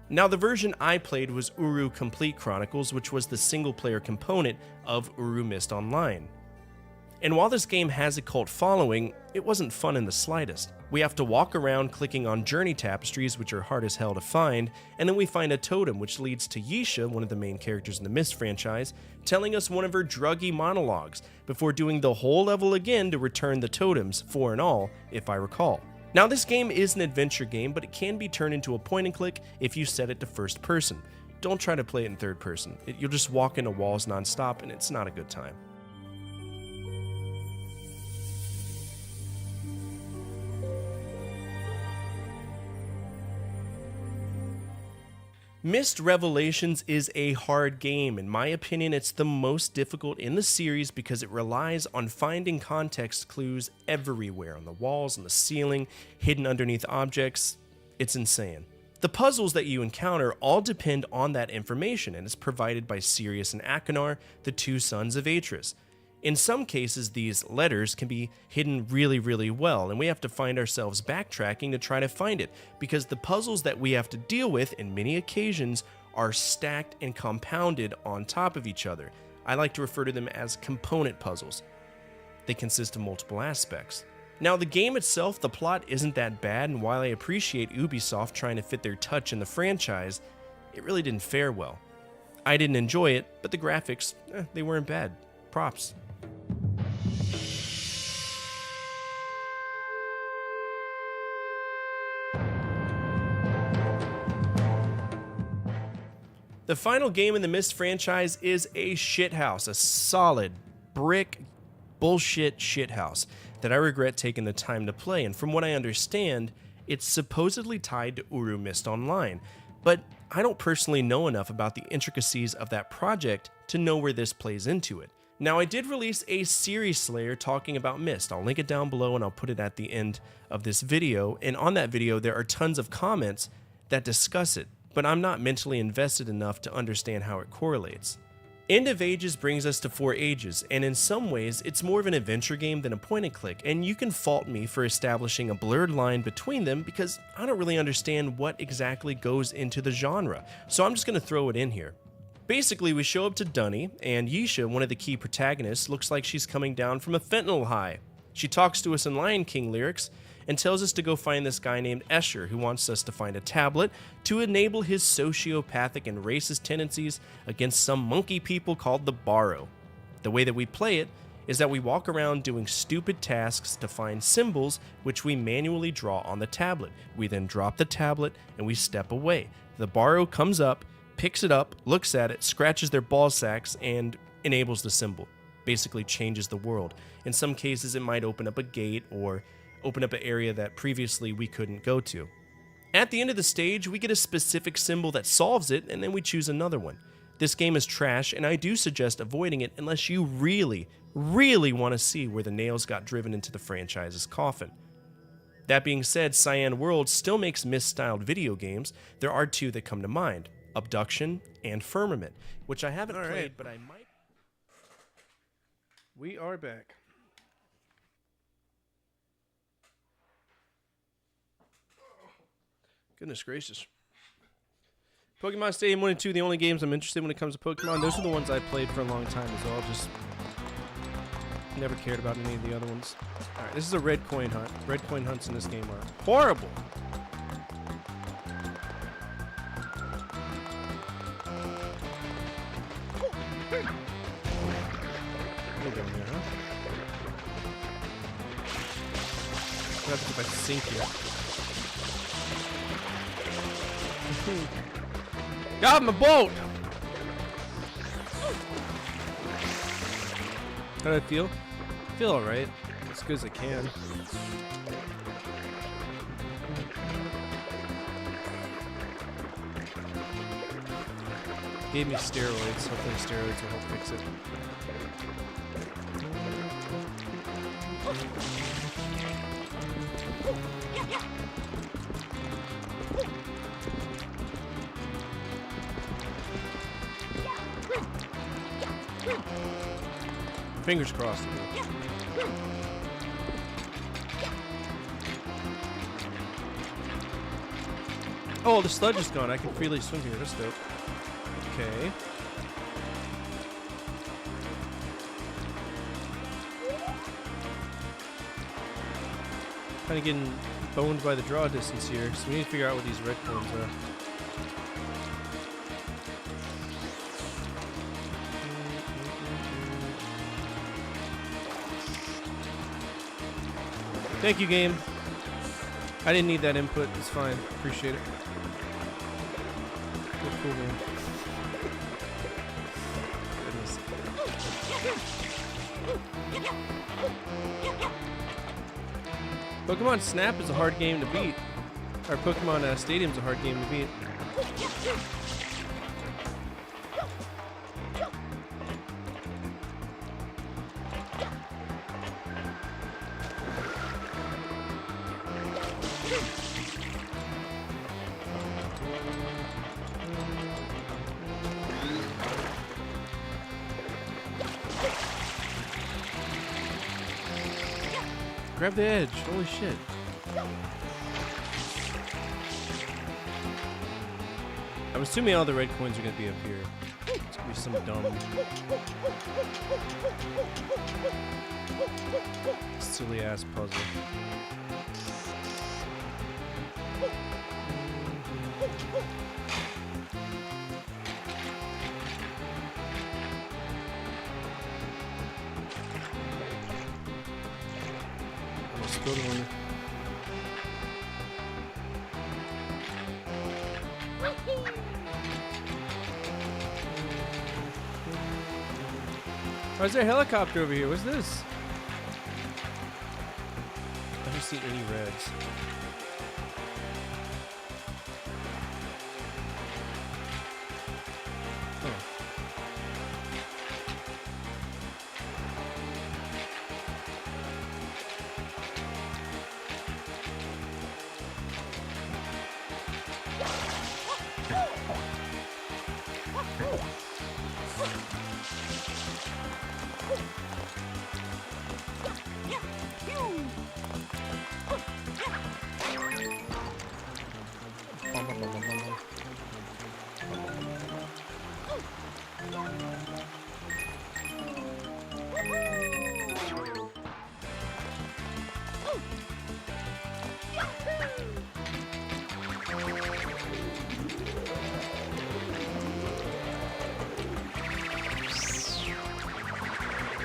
Now, the version I played was Uru Complete Chronicles, which was the single-player component of Uru Mist Online. And while this game has a cult following, it wasn't fun in the slightest. We have to walk around clicking on journey tapestries, which are hard as hell to find, and then we find a totem, which leads to Yisha, one of the main characters in the Myst franchise, telling us one of her druggy monologues, before doing the whole level again to return the totems, 4 in all, if I recall. Now, this game is an adventure game, but it can be turned into a point-and-click if you set it to first person. Don't try to play it in third person. You'll just walk into walls non-stop, and it's not a good time. Myst Revelations is a hard game. In my opinion, it's the most difficult in the series because it relies on finding context clues everywhere, on the walls, on the ceiling, hidden underneath objects. It's insane. The puzzles that you encounter all depend on that information, and it's provided by Sirius and Achenar, the two sons of Atris. In some cases, these letters can be hidden really, really well, and we have to find ourselves backtracking to try to find it, because the puzzles that we have to deal with in many occasions are stacked and compounded on top of each other. I like to refer to them as component puzzles. They consist of multiple aspects. Now, the game itself, the plot isn't that bad, and while I appreciate Ubisoft trying to fit their touch in the franchise, it really didn't fare well. I didn't enjoy it, but the graphics, they weren't bad. Props. The final game in the Myst franchise is a shithouse, a solid brick bullshit shithouse that I regret taking the time to play, and from what I understand, it's supposedly tied to Uru Mist Online, but I don't personally know enough about the intricacies of that project to know where this plays into it. Now, I did release a Series Slayer talking about Myst. I'll link it down below and I'll put it at the end of this video, and on that video there are tons of comments that discuss it, but I'm not mentally invested enough to understand how it correlates. End of Ages brings us to 4 Ages, and in some ways it's more of an adventure game than a point-and-click, and you can fault me for establishing a blurred line between them because I don't really understand what exactly goes into the genre, so I'm just going to throw it in here. Basically, we show up to Dunny, and Yisha, one of the key protagonists, looks like she's coming down from a fentanyl high. She talks to us in Lion King lyrics, and tells us to go find this guy named Escher, who wants us to find a tablet to enable his sociopathic and racist tendencies against some monkey people called the Borrow. The way that we play it is that we walk around doing stupid tasks to find symbols which we manually draw on the tablet. We then drop the tablet and we step away. The Borrow comes up, picks it up, looks at it, scratches their ball sacks, and enables the symbol. Basically changes the world. In some cases, it might open up a gate or open up an area that previously we couldn't go to. At the end of the stage, we get a specific symbol that solves it, and then we choose another one. This game is trash, and I do suggest avoiding it unless you really, really want to see where the nails got driven into the franchise's coffin. That being said, Cyan World still makes Myst-styled video games. There are 2 that come to mind, Abduction and Firmament, which I haven't played, but I might... We are back. Goodness gracious. Pokemon Stadium 1 and 2, the only games I'm interested in when it comes to Pokemon. Those are the ones I played for a long time as well. Just never cared about any of the other ones. Alright, this is a red coin hunt. Red coin hunts in this game are horrible. We'll go in there, huh? What happens if I sink here? Got my boat! How do I feel? I feel alright. As good as I can. Gave me steroids. Hopefully steroids will help fix it. Fingers crossed. Oh, the sludge is gone. I can freely swim here. That's dope. Okay. Kind of getting boned by the draw distance here, so we need to figure out what these red coins are. Thank you, game. I didn't need that input. It's fine. Appreciate it. What a cool game. Goodness. Pokemon Snap is a hard game to beat. Or Pokemon Stadium's a hard game to beat. Grab the edge. Holy shit. I'm assuming all the red coins are going to be up here. It's going to be some dumb, silly ass puzzle. Spilled one. Why is there a helicopter over here? What's this? I don't see any reds.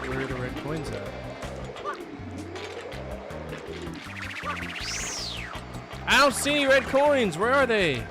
Where are the red coins at? I don't see any red coins. Where are they?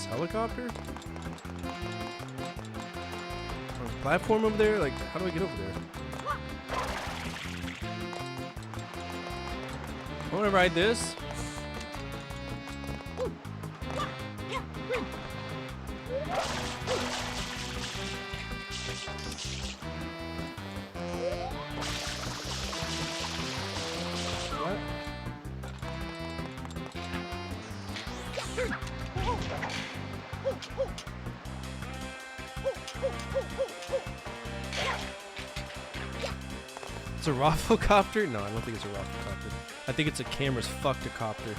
Helicopter? Oh, platform over there? Like, how do I get over there? I want to ride this. What? It's a Rafflecopter? No, I don't think it's a Rafflecopter. I think it's a camera's fucked a copter.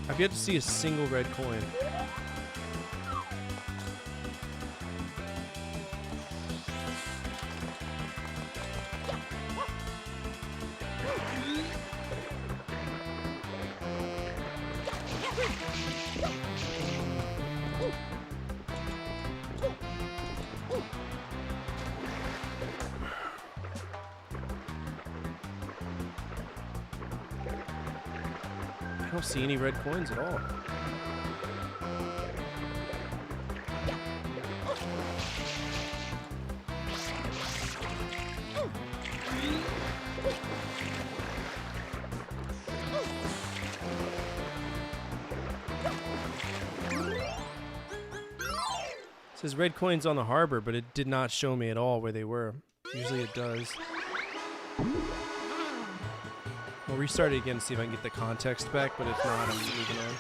I've yet to see a single red coin. I don't see any red coins at all. It says red coins on the harbor, but it did not show me at all where they were. Usually it does. We'll restart it again to see if I can get the context back, but if not, I'm moving on.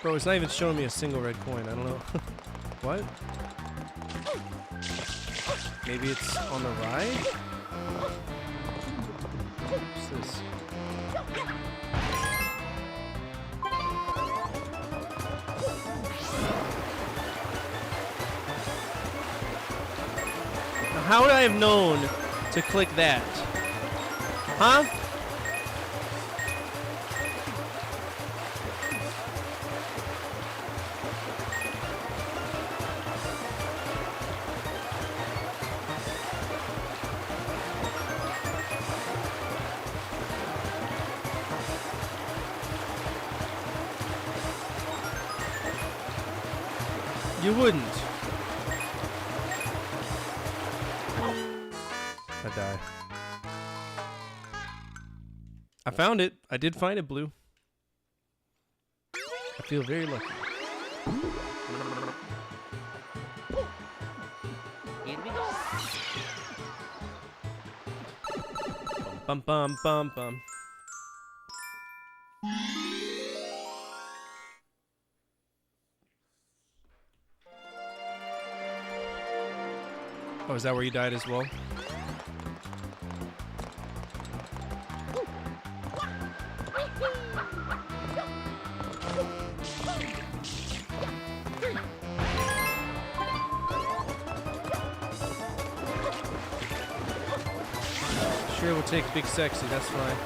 Bro, it's not even showing me a single red coin. I don't know. What? Maybe it's on the ride? What's this? Now, how would I have known to click that? Huh? You wouldn't. I die. I found it. I did find it, Blue. I feel very lucky. Here we go. Bum bum bum bum. Oh, is that where you died as well? Sure, we'll take Big Sexy, that's fine.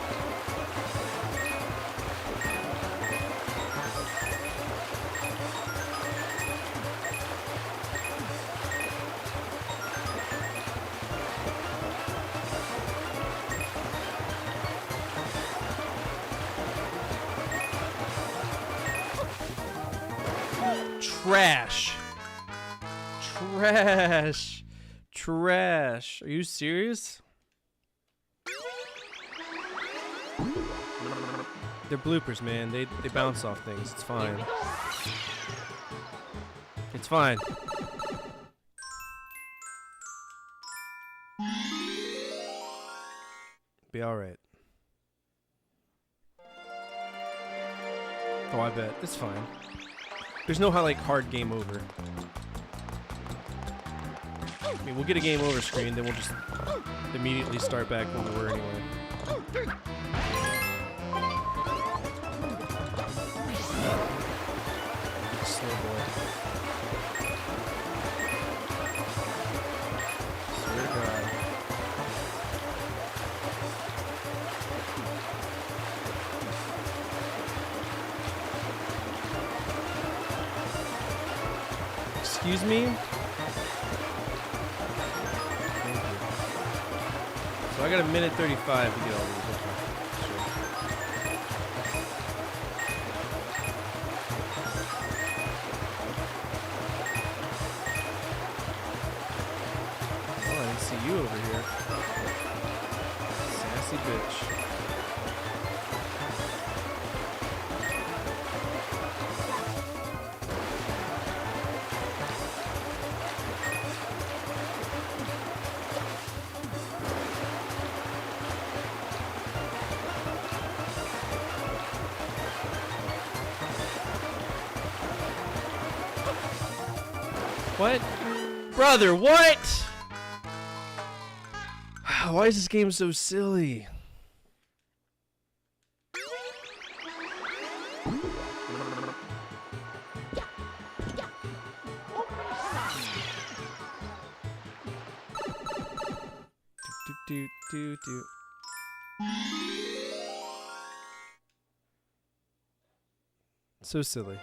Trash. Trash. Trash. Are you serious? They're bloopers, man. They bounce off things. It's fine. It's fine. Be alright. Oh, I bet. It's fine. There's no like hard game over. I mean, we'll get a game over screen, then we'll just immediately start back when we were anyway. Slow boy. Swear to God. Excuse me? Thank you. So I got a minute 35 to get all these. Oh, I didn't see you over here. Sassy bitch. What? Brother, what? Why is this game so silly? Do. So silly.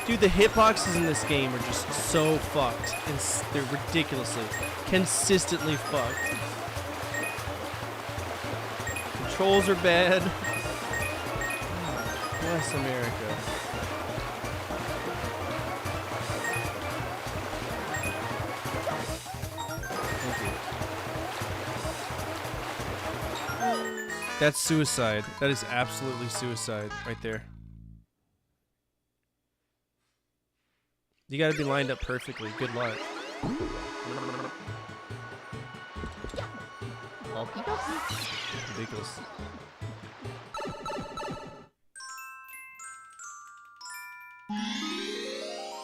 Dude, the hitboxes in this game are just so fucked. They're ridiculously, consistently fucked. Controls are bad. Bless America. Thank you. That's suicide. That is absolutely suicide right there. You gotta be lined up perfectly. Good luck. Ridiculous.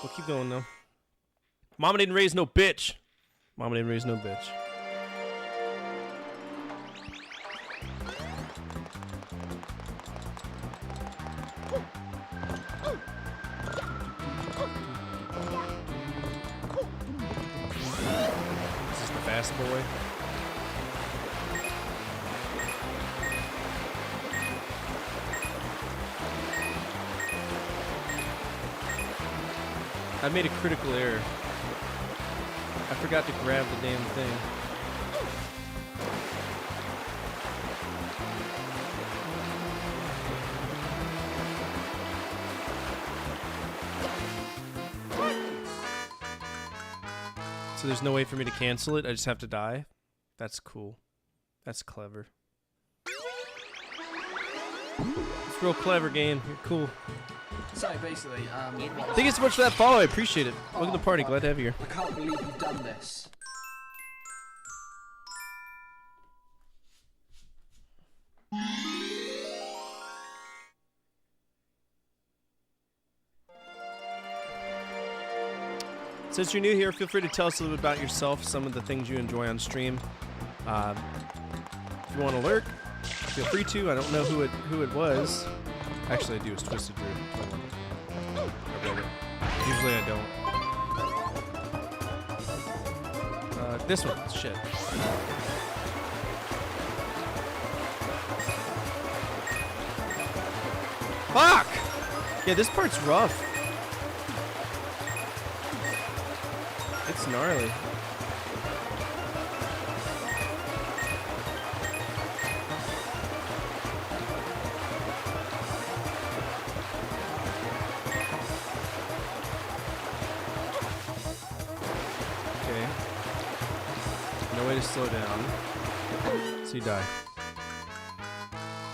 We'll keep going though. Mama didn't raise no bitch. Mama didn't raise no bitch. Boy. I made a critical error. I forgot to grab the damn thing. So there's no way for me to cancel it. I just have to die. That's cool. That's clever. It's real clever game. You're cool. So basically, thank you so much for that follow. I appreciate it. Welcome to the party. Glad to have you here. I can't believe you've done this. Since you're new here, feel free to tell us a little bit about yourself, some of the things you enjoy on stream. If you want to lurk, feel free to. I don't know who it was. Actually, I do. It's Twisted Drew. I read it. Usually I don't. This one. Shit. Fuck! Yeah, this part's rough. It's gnarly. Okay. No way to slow down. So you die.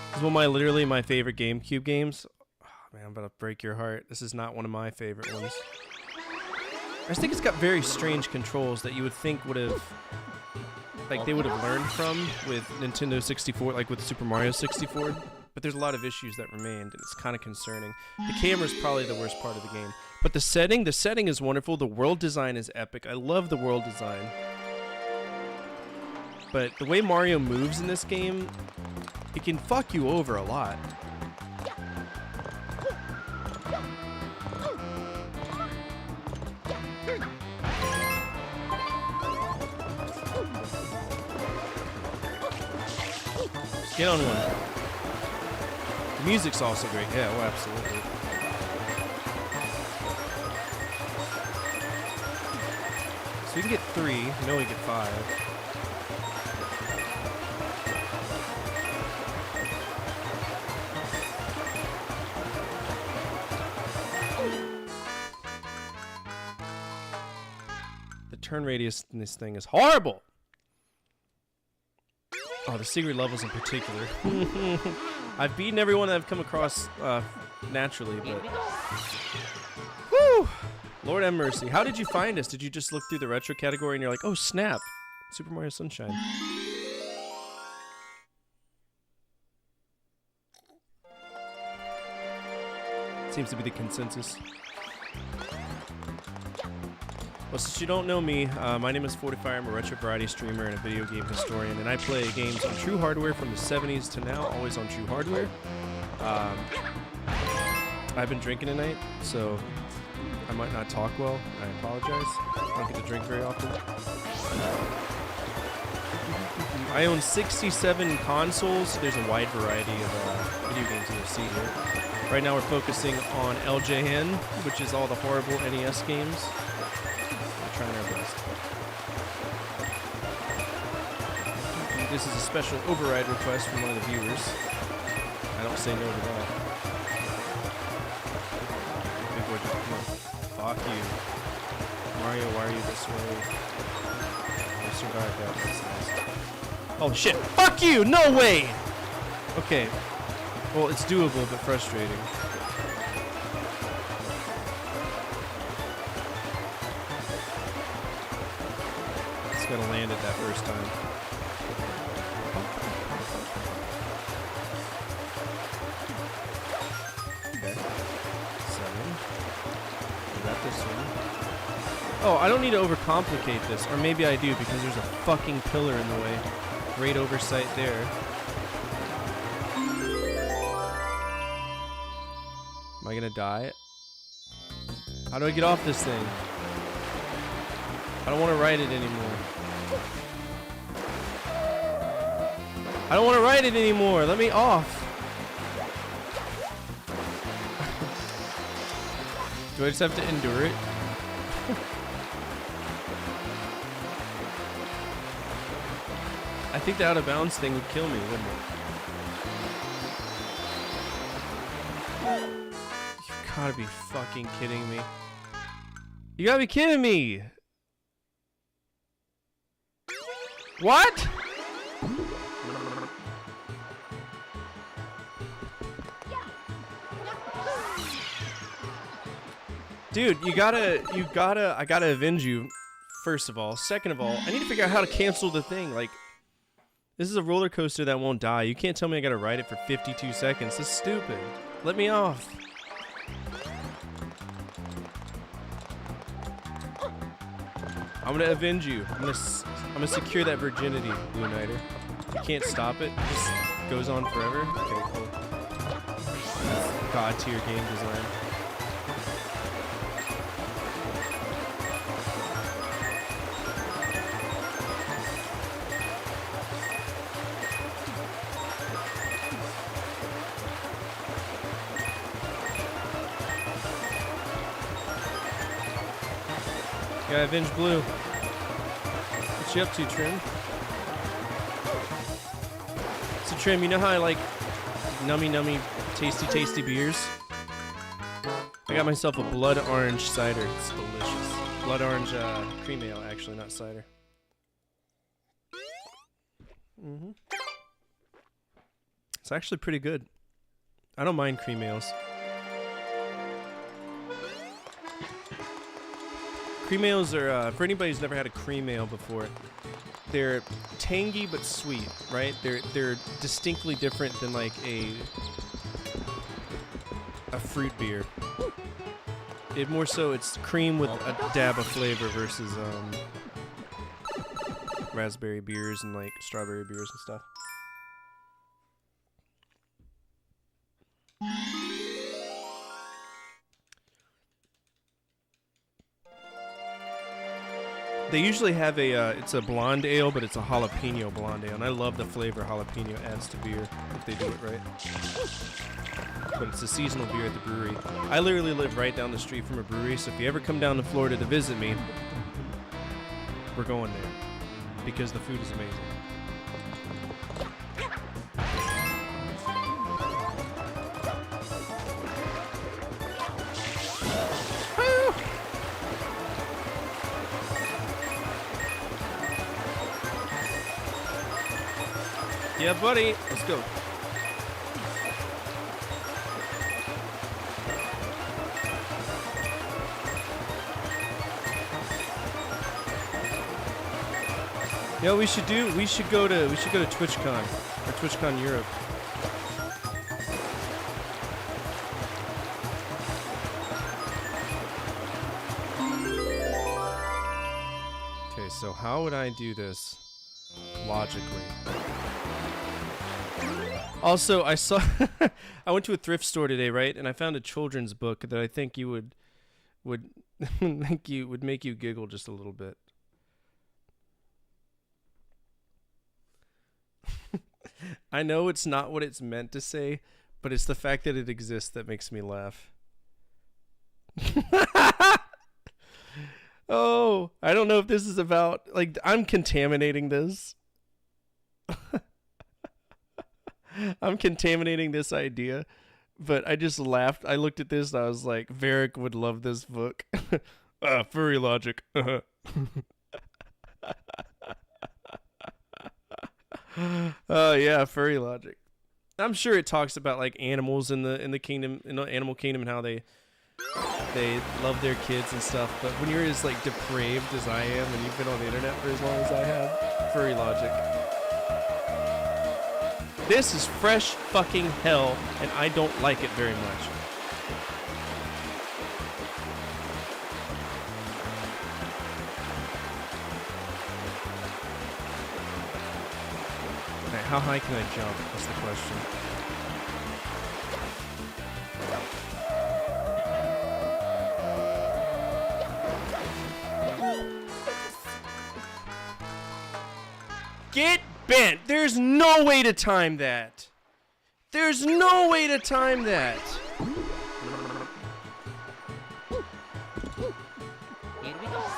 This is one of literally my favorite GameCube games. Oh, man, I'm about to break your heart. This is not one of my favorite ones. I just think it's got very strange controls that you would think would have, like, they would have learned from with Nintendo 64, like with Super Mario 64. But there's a lot of issues that remained, and it's kind of concerning. The camera's probably the worst part of the game. But the setting is wonderful. The world design is epic. I love the world design. But the way Mario moves in this game, it can fuck you over a lot. Get on one. The music's also great. Yeah, oh, absolutely. So we can get 3. We know we get 5. The turn radius in this thing is horrible. Oh, the secret levels in particular. I've beaten everyone that I've come across naturally, but... Whew! Lord have mercy. How did you find us? Did you just look through the retro category and you're like, oh snap, Super Mario Sunshine. Seems to be the consensus. Well, since you don't know me, my name is Fortifire. I'm a retro variety streamer and a video game historian, and I play games on true hardware from the 70s to now, always on true hardware. I've been drinking tonight, so I might not talk well. I apologize. I don't get to drink very often. I own 67 consoles. There's a wide variety of video games you'll see here. Right now we're focusing on LJN, which is all the horrible NES games. We're trying our best. This is a special override request from one of the viewers. I don't say no to that. Big boy, come on. Fuck you. Mario, why are you this way? I survived that. That's nice. Oh shit! Fuck you! No way! Okay. Well, it's doable, but frustrating. Just gotta land it that first time. Okay. 7. We got this one. Oh, I don't need to overcomplicate this. Or maybe I do, because there's a fucking pillar in the way. Great oversight there. Am I gonna die? How do I get off this thing? I don't want to ride it anymore. I don't want to ride it anymore. Let me off. Do I just have to endure it? I think the out of bounds thing would kill me, wouldn't it? You gotta be fucking kidding me. You gotta be kidding me! What? Dude, I gotta avenge you, first of all. Second of all, I need to figure out how to cancel the thing. Like, this is a roller coaster that won't die. You can't tell me I gotta ride it for 52 seconds. That's stupid. Let me off. I'm gonna avenge you. I'm gonna secure that virginity, Blue Knighter. You can't stop it. It just goes on forever. Okay, cool. God tier game design. Gotta avenge Blue. What you up to, Trim? So Trim, you know how I like nummy, tasty beers? I got myself a blood orange cider. It's delicious. Blood orange cream ale, actually, not cider. It's actually pretty good. I don't mind cream ales. Cream ales are, for anybody who's never had a cream ale before, they're tangy but sweet, right? They're distinctly different than like a fruit beer. More so, it's cream with a dab of flavor versus raspberry beers and like strawberry beers and stuff. They usually have it's a blonde ale, but it's a jalapeno blonde ale, and I love the flavor jalapeno adds to beer if they do it right. But it's a seasonal beer at the brewery. I literally live right down the street from a brewery, so if you ever come down to Florida to visit me, we're going there, because the food is amazing. Yeah, buddy. Let's go. Yeah, we should go to TwitchCon or TwitchCon Europe. So how would I do this logically? Also, I saw I went to a thrift store today, right? And I found a children's book that I think you would make you giggle just a little bit. I know it's not what it's meant to say, but it's the fact that it exists that makes me laugh. Oh, I don't know if this is about, like, I'm contaminating this. I'm contaminating this idea, but I just laughed. I looked at this and I was like, Varric would love this book. Furry logic. Oh yeah, furry logic. I'm sure it talks about like animals in the kingdom, in the animal kingdom, and how they love their kids and stuff. But when you're as like depraved as I am, and you've been on the internet for as long as I have, furry logic. This is fresh fucking hell, and I don't like it very much. Alright, how high can I jump? That's the question. Get bent! There's no way to time that! There's no way to time that!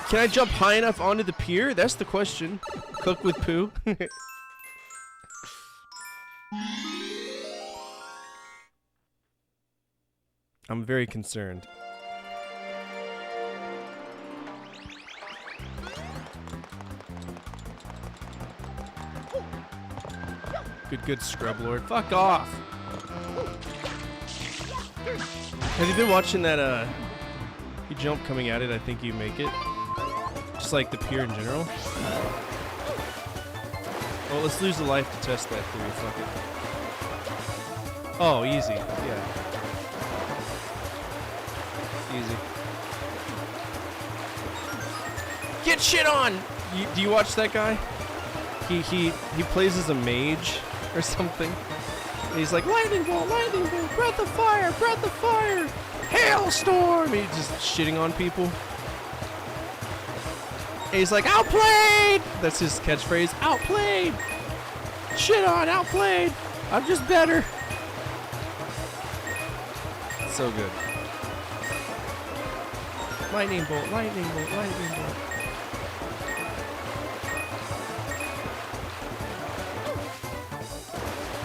Can I jump high enough onto the pier? That's the question. Cook with poo? I'm very concerned. Good, Scrub Lord. Fuck off! Have you been watching that, you jump coming at it, I think you make it? Just like the pier in general? Well, let's lose the life to test that theory, fuck it. Oh, easy, yeah. Easy. Get shit on! Do you watch that guy? He plays as a mage or something. And he's like, lightning bolt, breath of fire, hailstorm! He's just shitting on people. And he's like, outplayed! That's his catchphrase, outplayed! Shit on, outplayed! I'm just better. So good. Lightning bolt, lightning bolt, lightning bolt.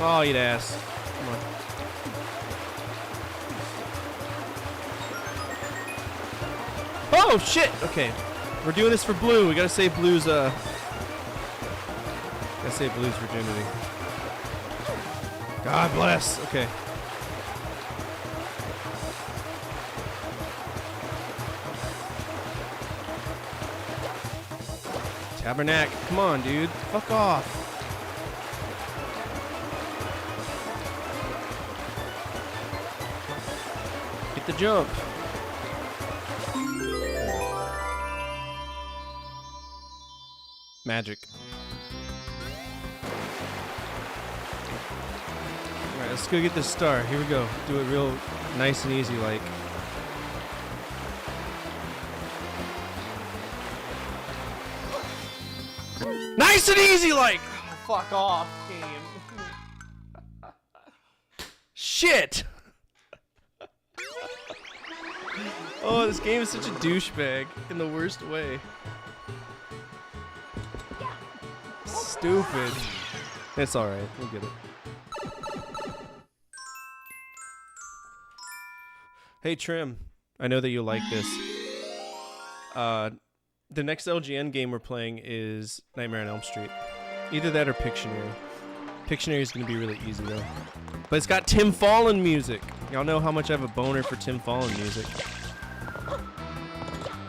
Oh, eat ass. Come on. Oh, shit! Okay. We're doing this for Blue. We gotta save Blue's, virginity. God bless. Okay. Tabernacle. Come on, dude. Fuck off. Get the jump. Magic. Alright, let's go get this star. Here we go. Do it real nice and easy like. Nice and easy like! Oh, fuck off, game. Shit! Oh, this game is such a douchebag in the worst way. Stupid. It's alright, we'll get it. Hey Trim, I know that you like this. The next LGN game we're playing is Nightmare on Elm Street. Either that or Pictionary. Pictionary is going to be really easy though. But it's got Tim Fallon music. Y'all know how much I have a boner for Tim Fallon music.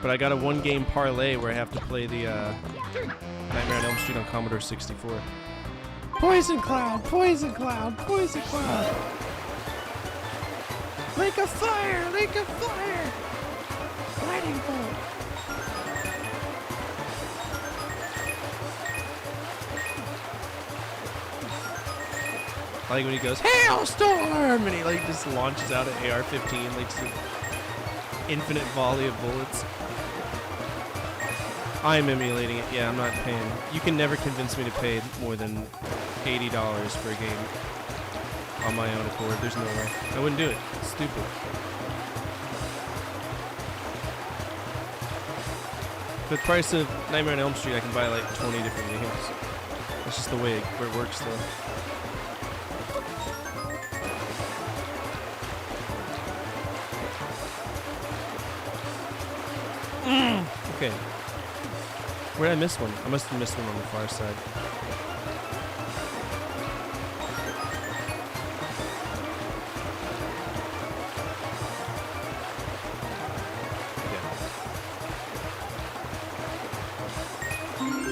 But I got a one-game parlay where I have to play the Nightmare on Elm Street on Commodore 64. Poison Cloud! Poison Cloud! Poison Cloud! Lake of Fire! Lake of Fire! Lightning Bolt! Like when he goes, Hailstorm! And he like just launches out an AR-15, like some infinite volley of bullets. I'm emulating it. Yeah, I'm not paying. You can never convince me to pay more than $80 for a game on my own accord. There's no way. I wouldn't do it. It's stupid. For the price of Nightmare on Elm Street, I can buy like 20 different games. That's just the way where it works, though. Okay. Where did I miss one? I must have missed one on the far side.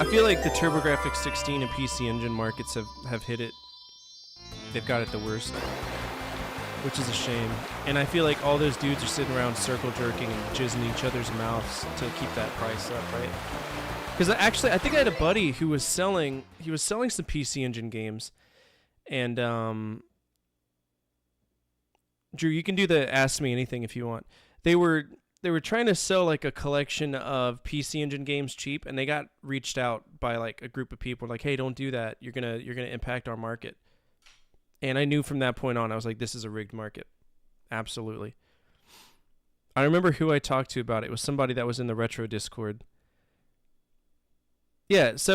I feel like the TurboGrafx 16 and PC Engine markets have hit it. They've got it the worst, which is a shame. And I feel like all those dudes are sitting around circle jerking and jizzing each other's mouths to keep that price up, right? Because actually, I think I had a buddy who was selling. He was selling some PC Engine games, and Drew, you can do the Ask Me Anything if you want. They were trying to sell like a collection of PC Engine games cheap, and they got reached out by like a group of people like, "Hey, don't do that. You're gonna impact our market." And I knew from that point on, I was like, "This is a rigged market, absolutely." I remember who I talked to about it. It was somebody that was in the retro Discord. Yeah, it's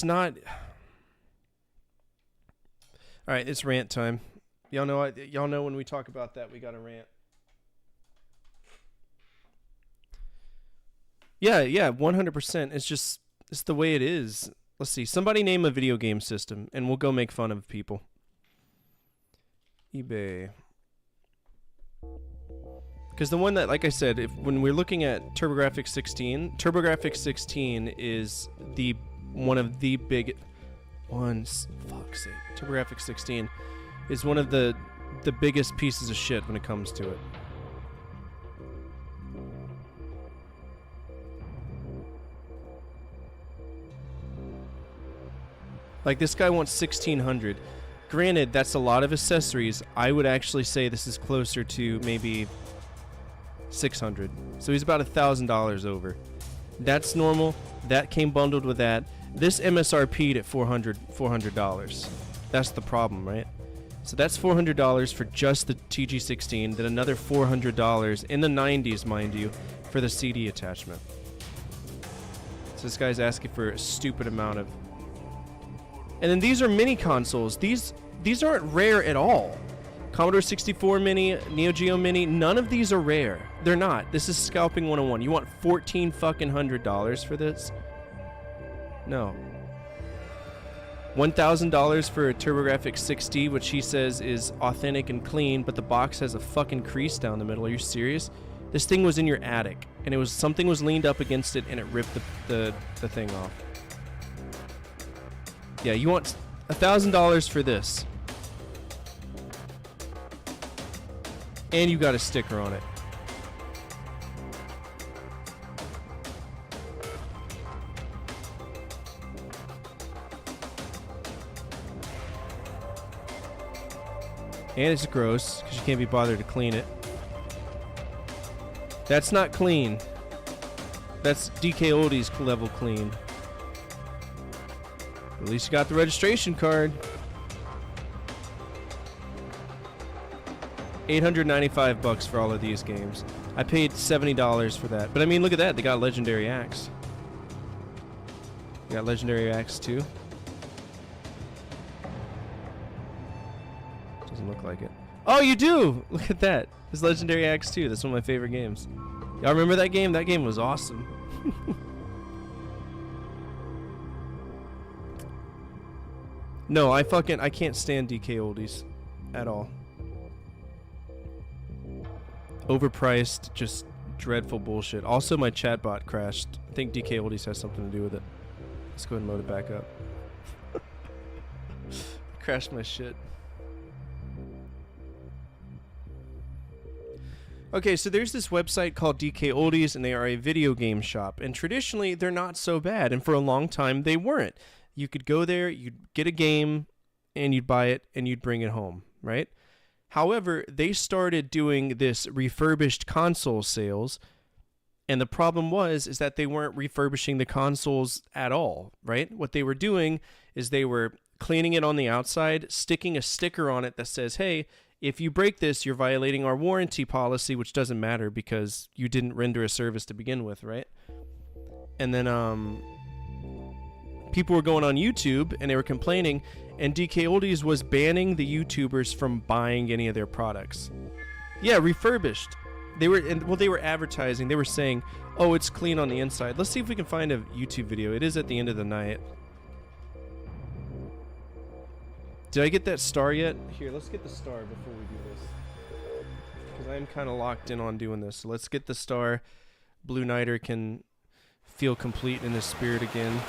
not. All right, it's rant time. Y'all know when we talk about that, we got to rant. Yeah, 100%. It's the way it is. Let's see. Somebody name a video game system, and we'll go make fun of people. eBay. Because the one that, like I said, when we're looking at TurboGrafx 16, TurboGrafx 16 is one of the big ones. Fuck's sake. TurboGrafx 16 is one of the biggest pieces of shit when it comes to it. Like, this guy wants $1,600. Granted, that's a lot of accessories. I would actually say this is closer to maybe $600. So he's about $1,000 over. That's normal. That came bundled with that. This MSRP'd at $400. That's the problem, right? So that's $400 for just the TG16. Then another $400 in the 90s, mind you, for the CD attachment. So this guy's asking for a stupid amount of. And then these are mini consoles. These aren't rare at all. Commodore 64 Mini, Neo Geo Mini, none of these are rare. They're not. This is scalping 101. You want $1,400 for this? No. $1,000 for a TurboGrafx 60, which he says is authentic and clean, but the box has a fucking crease down the middle. Are you serious? This thing was in your attic, and something was leaned up against it, and it ripped the thing off. Yeah, you want $1,000 for this. And you got a sticker on it. And it's gross, because you can't be bothered to clean it. That's not clean. That's DK Oldies level clean. At least you got the registration card. $895 for all of these games. I paid $70 for that. But I mean, look at that. They got Legendary Axe. You got Legendary Axe too. Doesn't look like it. Oh, you do! Look at that. It's Legendary Axe 2. That's one of my favorite games. Y'all remember that game? That game was awesome. No, I can't stand DK Oldies at all. Overpriced, just dreadful bullshit. Also, my chatbot crashed. I think DK Oldies has something to do with it. Let's go ahead and load it back up. Crashed my shit. Okay, so there's this website called DK Oldies, and they are a video game shop. And traditionally, they're not so bad. And for a long time, they weren't. You could go there, you'd get a game, and you'd buy it and you'd bring it home, right? However, they started doing this refurbished console sales, and the problem is that they weren't refurbishing the consoles at all, right? What they were doing is they were cleaning it on the outside, sticking a sticker on it that says, hey, if you break this, you're violating our warranty policy, which doesn't matter because you didn't render a service to begin with, right? And then people were going on YouTube and they were complaining, and DK Oldies was banning the YouTubers from buying any of their products. Yeah, refurbished. They were advertising. They were saying, "Oh, it's clean on the inside." Let's see if we can find a YouTube video. It is at the end of the night. Did I get that star yet? Here, let's get the star before we do this, because I'm kind of locked in on doing this. So let's get the star. Blue Nighter can feel complete in his spirit again,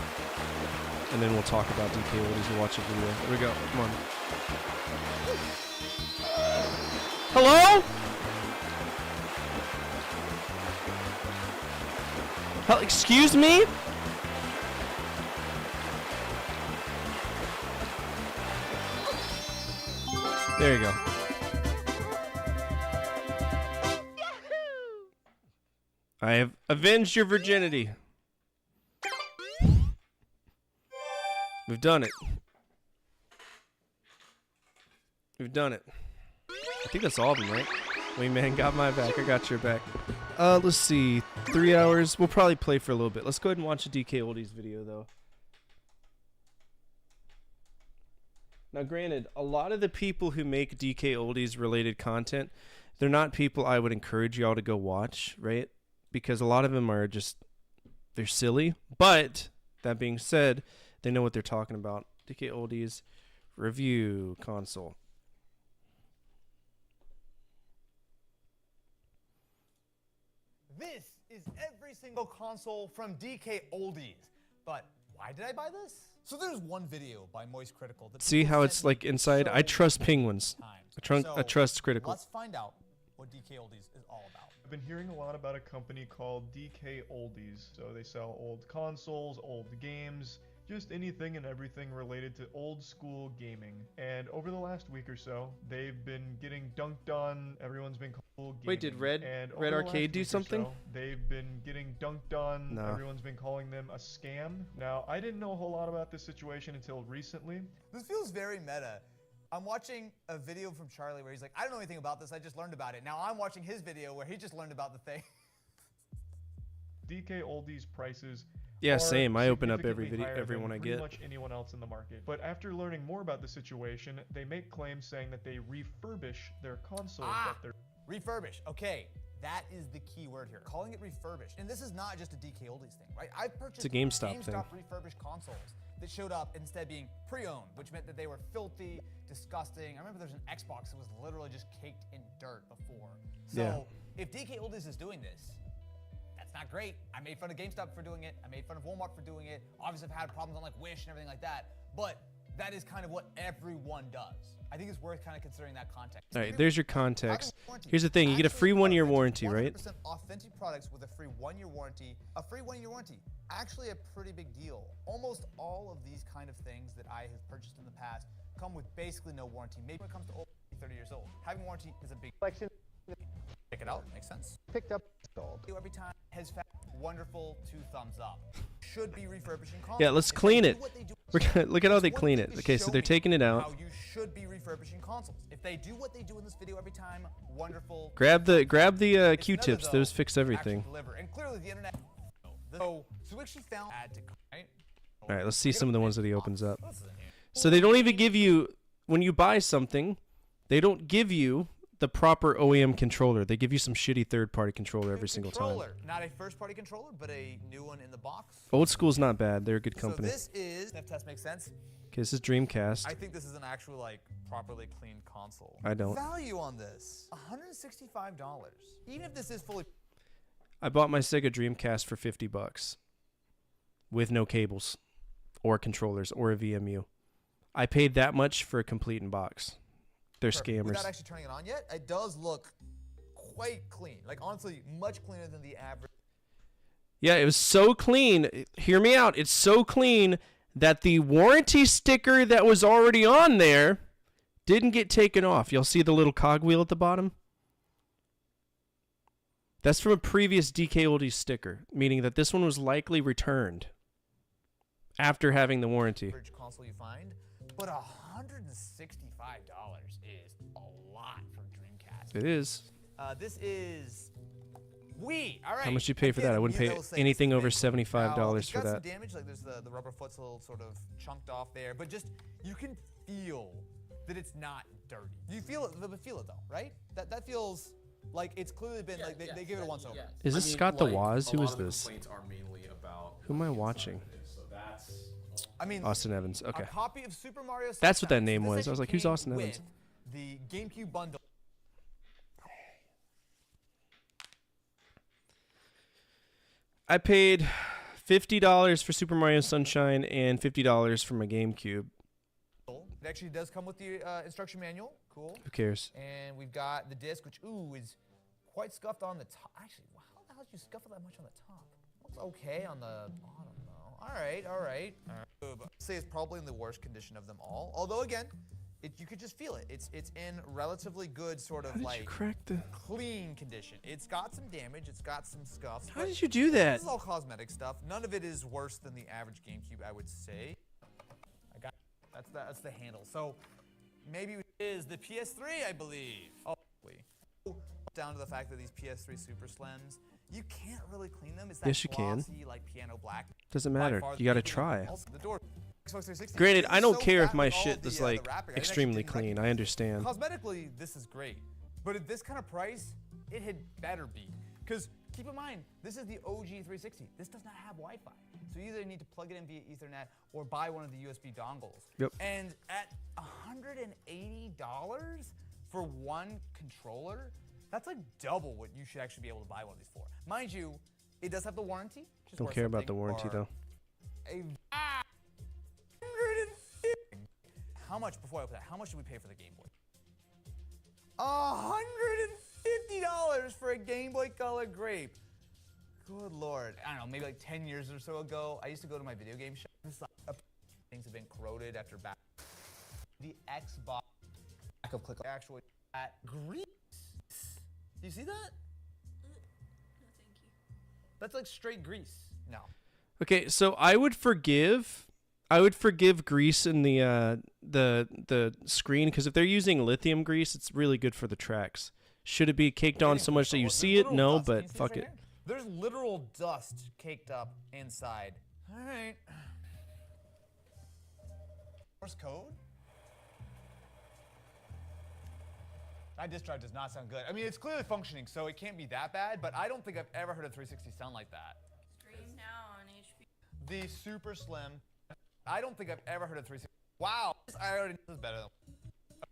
and then we'll talk about DK Oldies and watch a video. Here we go. Come on. Hello? Excuse me? There you go. I have avenged your virginity. We've done it. We've done it. I think that's all of them, right? Wingman got my back. I got your back. Let's see. 3 hours. We'll probably play for a little bit. Let's go ahead and watch a DK Oldies video, though. Now, granted, a lot of the people who make DK Oldies related content, they're not people I would encourage y'all to go watch, right? Because a lot of them are just, they're silly. But, that being said, they know what they're talking about. DK Oldies review console. This is every single console from DK Oldies. But why did I buy this? So there's one video by Moist Critical. That See how it's like inside? I trust penguins. I trust Critical. Let's find out what DK Oldies is all about. I've been hearing a lot about a company called DK Oldies. So they sell old consoles, old games, just anything and everything related to old school gaming. And over the last week or so, they've been getting dunked on. Everyone's been called gaming. Wait, did Red Arcade do something? They've been getting dunked on. No. Everyone's been calling them a scam. Now, I didn't know a whole lot about this situation until recently. This feels very meta. I'm watching a video from Charlie where he's like, I don't know anything about this, I just learned about it. Now I'm watching his video where he just learned about the thing. DK Oldies prices. Yeah, same. I open up every video, every one I get. Pretty much anyone else in the market. But after learning more about the situation, they make claims saying that they refurbish their consoles. Refurbish. Okay, that is the key word here. Calling it refurbished. And this is not just a DK Oldies thing, right? I've purchased it's a GameStop thing. Refurbished consoles that showed up instead being pre-owned, which meant that they were filthy, disgusting. I remember there's an Xbox that was literally just caked in dirt before. So if DK Oldies is doing this, that's not great. I made fun of GameStop for doing it. I made fun of Walmart for doing it. Obviously, I've had problems on like Wish and everything like that. But that is kind of what everyone does. I think it's worth kind of considering that context. All right, there's your context. Here's the thing. You get a free 1-year warranty, right? 100% authentic products with a free 1-year warranty. A free 1-year warranty. Actually a pretty big deal. Almost all of these kind of things that I have purchased in the past come with basically no warranty. Maybe when it comes to 30 years old. Having warranty is a big collection. Check it out. Makes sense. Picked up, installed. Every time has found wonderful 2 thumbs up. Should be refurbishing consoles. Yeah, let's clean it. We're gonna look at how they clean it. Okay, so they're taking it out. How you should be refurbishing consoles. If they do what they do in this video every time, wonderful. Grab the Q-tips. Those fix everything. And clearly the internet. So we actually found right? All right, let's see some of the ones that he opens up. So they don't even give you, when you buy something, they don't give you the proper OEM controller. They give you some shitty third-party controller every single time. Not a first-party controller, but a new one in the box. Old School's not bad. They're a good company. So this is, if test makes sense. Okay, this is Dreamcast. I think this is an actual, like, properly cleaned console. I don't. Value on this, $165. Even if this is fully... I bought my Sega Dreamcast for $50 with no cables or controllers or a VMU. I paid that much for a complete in box. They're scammers. Without actually turning it on yet, it does look quite clean. Like, honestly, much cleaner than the average. Yeah, it was so clean. Hear me out. It's so clean that the warranty sticker that was already on there didn't get taken off. You'll see the little cogwheel at the bottom. That's from a previous DK Oldies sticker, meaning that this one was likely returned after having the warranty. Console you find, but $165 is a lot for Dreamcast. It is. This is Wii. All right. How much do you pay for that? I wouldn't pay anything over $75 for got that. Some damage, like there's the rubber foot's a little sort of chunked off there, but just you can feel that it's not dirty. You feel it, feel it though, right? That feels like it's clearly been like they give it a once over. Is this Scott the Waz? Who is this? Are mainly about Who am I watching? so that's I mean, Austin Evans. Okay. A copy of Super Mario That's what that Sunshine. name This was. I was like, who's actually Austin came Evans? with the GameCube bundle. I paid $50 for Super Mario Sunshine and $50 for my GameCube. It actually does come with the instruction manual. Cool. Who cares? And we've got the disc, which is quite scuffed on the top. Actually, how the hell did you scuff it that much on the top? Looks okay on the bottom though. All right, all right. I'd say it's probably in the worst condition of them all. Although again, you could just feel it. It's in relatively good sort of like clean condition. It's got some damage. It's got some scuffs. How did you do that? This is all cosmetic stuff. None of it is worse than the average GameCube, I would say. That's the handle. So maybe it is the PS3, I believe. Oh, down to the fact that these PS3 Super Slims, you can't really clean them. It's that Yes, you can. glossy, like piano black. Doesn't matter. You gotta try. Also, the door. Xbox 360. Granted, This I is don't so care if fat my with all shit the, is the like wrapping. I didn't extremely actually clean. recognize I it. understand. Cosmetically, this is great, but at this kind of price, it had better be. Because keep in mind, this is the OG 360. This does not have Wi-Fi, so you either need to plug it in via Ethernet or buy one of the USB dongles. Yep. And at $180 for one controller, that's like double what you should actually be able to buy one of these for. Mind you, it does have the warranty. which is Don't worth care about the something, warranty or though. a How much, before I open that, how much did we pay for the Game Boy? $150 for a Game Boy Color Grape. Good Lord. I don't know, maybe like 10 years or so ago, I used to go to my video game shop. This things have been corroded after back. The Xbox backup click actually at grease. Do you see that? No, thank you. That's like straight grease. No. Okay, so I would forgive grease in the screen, because if they're using lithium grease, it's really good for the tracks. Should it be caked on so much that you see it? No, but fuck it. There's literal dust caked up inside. All right. Morse code? That disk drive does not sound good. I mean, it's clearly functioning, so it can't be that bad, but I don't think I've ever heard a 360 sound like that. Stream now on HP. The Super Slim. I don't think I've ever heard a 360. Wow. I already know this is better than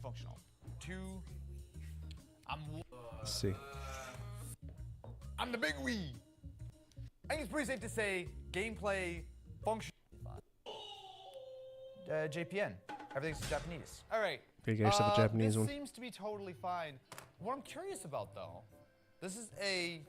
functional. Let's see. I'm the big Wii. I think it's pretty safe to say gameplay function. JPN. Everything's Japanese. All right. You get yourself a Japanese one. This seems to be totally fine. What I'm curious about, though, this is a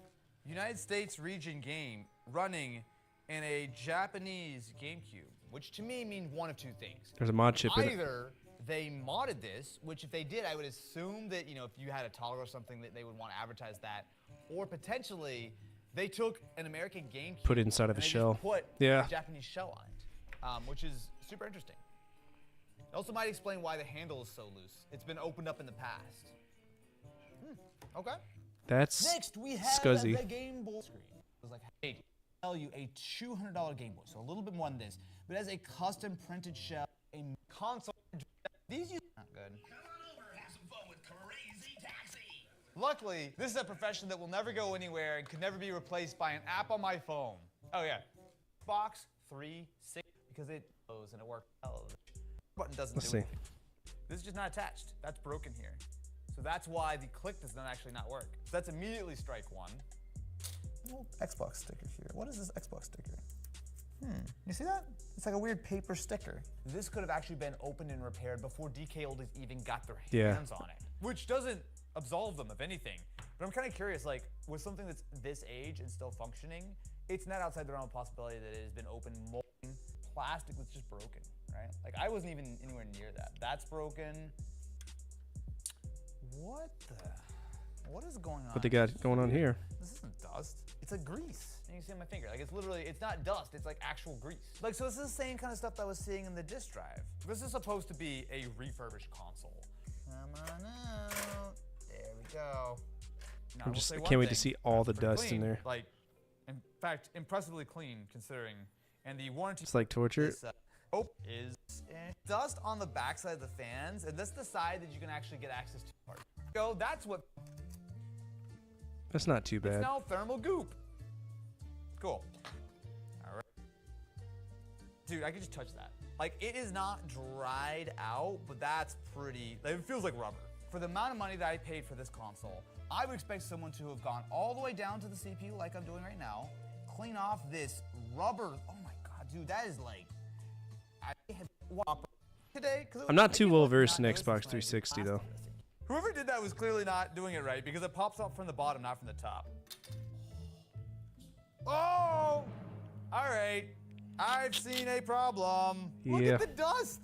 United States region game running in a Japanese GameCube, which to me mean one of two things. There's a mod chip in it. Either they modded this, which if they did, I would assume that, you know, if you had a toggle or something, that they would want to advertise that, or potentially they took an American GameCube, Put it inside of a and they shell. just put Yeah. a Japanese shell on it, which is super interesting. It also might explain why the handle is so loose. It's been opened up in the past. Okay. That's Next, we have scuzzy. the Game Boy screen. It was like, hey, I'll sell you a $200 Game Boy, so a little bit more than this, but it has a custom printed shell, a console. These use not good. Luckily, this is a profession that will never go anywhere and could never be replaced by an app on my phone. Oh yeah, Xbox 360, because it goes and it works well. Button doesn't Let's do see. anything. This is just not attached. That's broken here. So that's why the click does not actually not work. So that's immediately strike one. Little Xbox sticker here. What is this Xbox sticker? You see that? It's like a weird paper sticker. This could have actually been opened and repaired before DK Oldies even got their hands on it, which doesn't absolve them of anything. But I'm kind of curious, like, with something that's this age and still functioning, it's not outside the realm of possibility that it has been opened more plastic was just broken, right? Like I wasn't even anywhere near that. That's broken. What is going on? What they got going on here? This isn't dust. It's like grease. And you can see on my finger. Like it's literally, it's not dust. It's like actual grease. Like, so this is the same kind of stuff that I was seeing in the disk drive. This is supposed to be a refurbished console. Come on out. There we go. Now, I can't wait to see all the dust clean, in there. Like, in fact, impressively clean considering. And the warranty. It's like torture. Is dust on the backside of the fans, and that's the side that you can actually get access to. Go. That's what. That's not too bad. It's now thermal goop. Cool. All right. Dude, I can just touch that. Like, it is not dried out, but that's pretty. Like, it feels like rubber. For the amount of money that I paid for this console, I would expect someone to have gone all the way down to the CPU like I'm doing right now, clean off this rubber. Oh my God, dude, that is like. I had today. I'm not too well versed in Xbox 360 though. Whoever did that was clearly not doing it right because it pops up from the bottom, not from the top. Oh! All right. I've seen a problem. Look at the dust.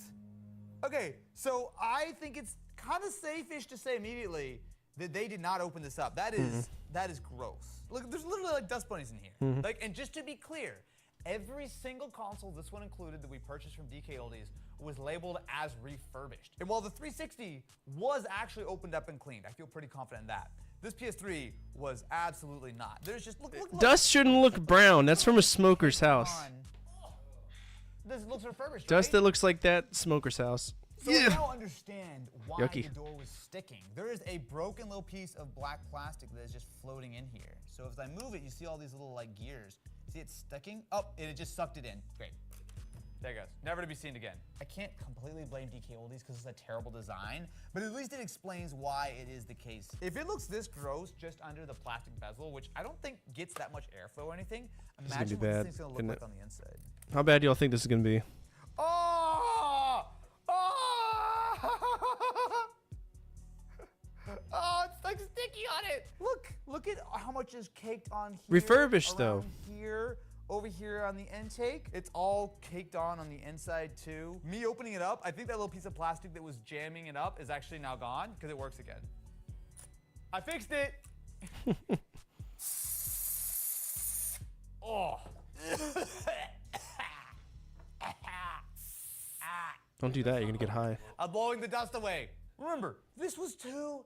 Okay, so I think it's kind of safe-ish to say immediately that they did not open this up. That is gross. Look, there's literally like dust bunnies in here. Like, and just to be clear, every single console, this one included, that we purchased from DK Oldies was labeled as refurbished. And while the 360 was actually opened up and cleaned, I feel pretty confident in that. This PS3 was absolutely not. There's just, look. Dust shouldn't look brown. That's from a smoker's house. This looks refurbished, Dust right? that looks like that smoker's house. So I now understand why Yucky. the door was sticking. There is a broken little piece of black plastic that is just floating in here. So as I move it, you see all these little like gears. See it sticking? Oh, and it just sucked it in. Great. There it goes. Never to be seen again. I can't completely blame DK Oldies because it's a terrible design, but at least it explains why it is the case. If it looks this gross just under the plastic bezel, which I don't think gets that much airflow or anything, imagine what this thing's gonna look like on the inside. How bad do y'all think this is gonna be? Oh! Oh! Oh, it's like sticky on it. Look at how much is caked on here. Refurbished though. Here, over here on the intake, it's all caked on the inside too. Me opening it up, I think that little piece of plastic that was jamming it up is actually now gone because it works again. I fixed it. Oh. Don't do that. You're gonna get high. I'm blowing the dust away. Remember, this was $240.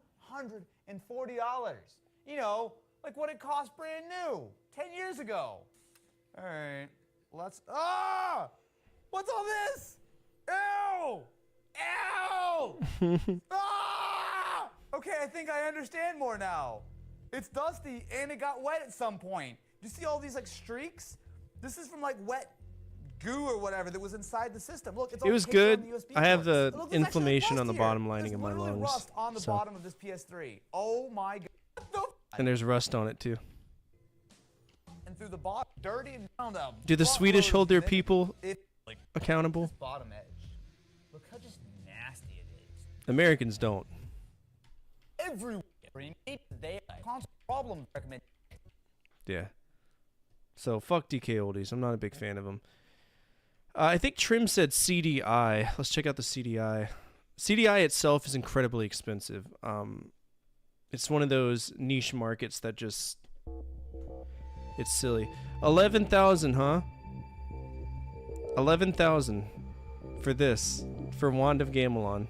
You know, like what it cost brand new 10 years ago. All right, let's. Ah! What's all this? Ew! Ew! Ah! Okay, I think I understand more now. It's dusty and it got wet at some point. You see all these like streaks? This is from like wet goo or whatever that was inside the system. Look, it's all It was caked on good. the USB I have ports. the Look, there's actually inflammation rust on the here. bottom lining of There's my literally lungs. rust on the So- bottom of this PS3. Oh my God. What the And there's rust on it too. and through the bottom, dirty and down them. Do the Swedish hold their people Like accountable? this bottom edge. Look how just nasty it is. Americans don't. Everywhere. They constant problems recommend. Yeah. So fuck DK Oldies. I'm not a big fan of them. I think Trim said CDI. Let's check out the CDI. CDI itself is incredibly expensive. It's one of those niche markets that just, it's silly. 11,000, huh? 11,000 for this, for Wand of Gamelon.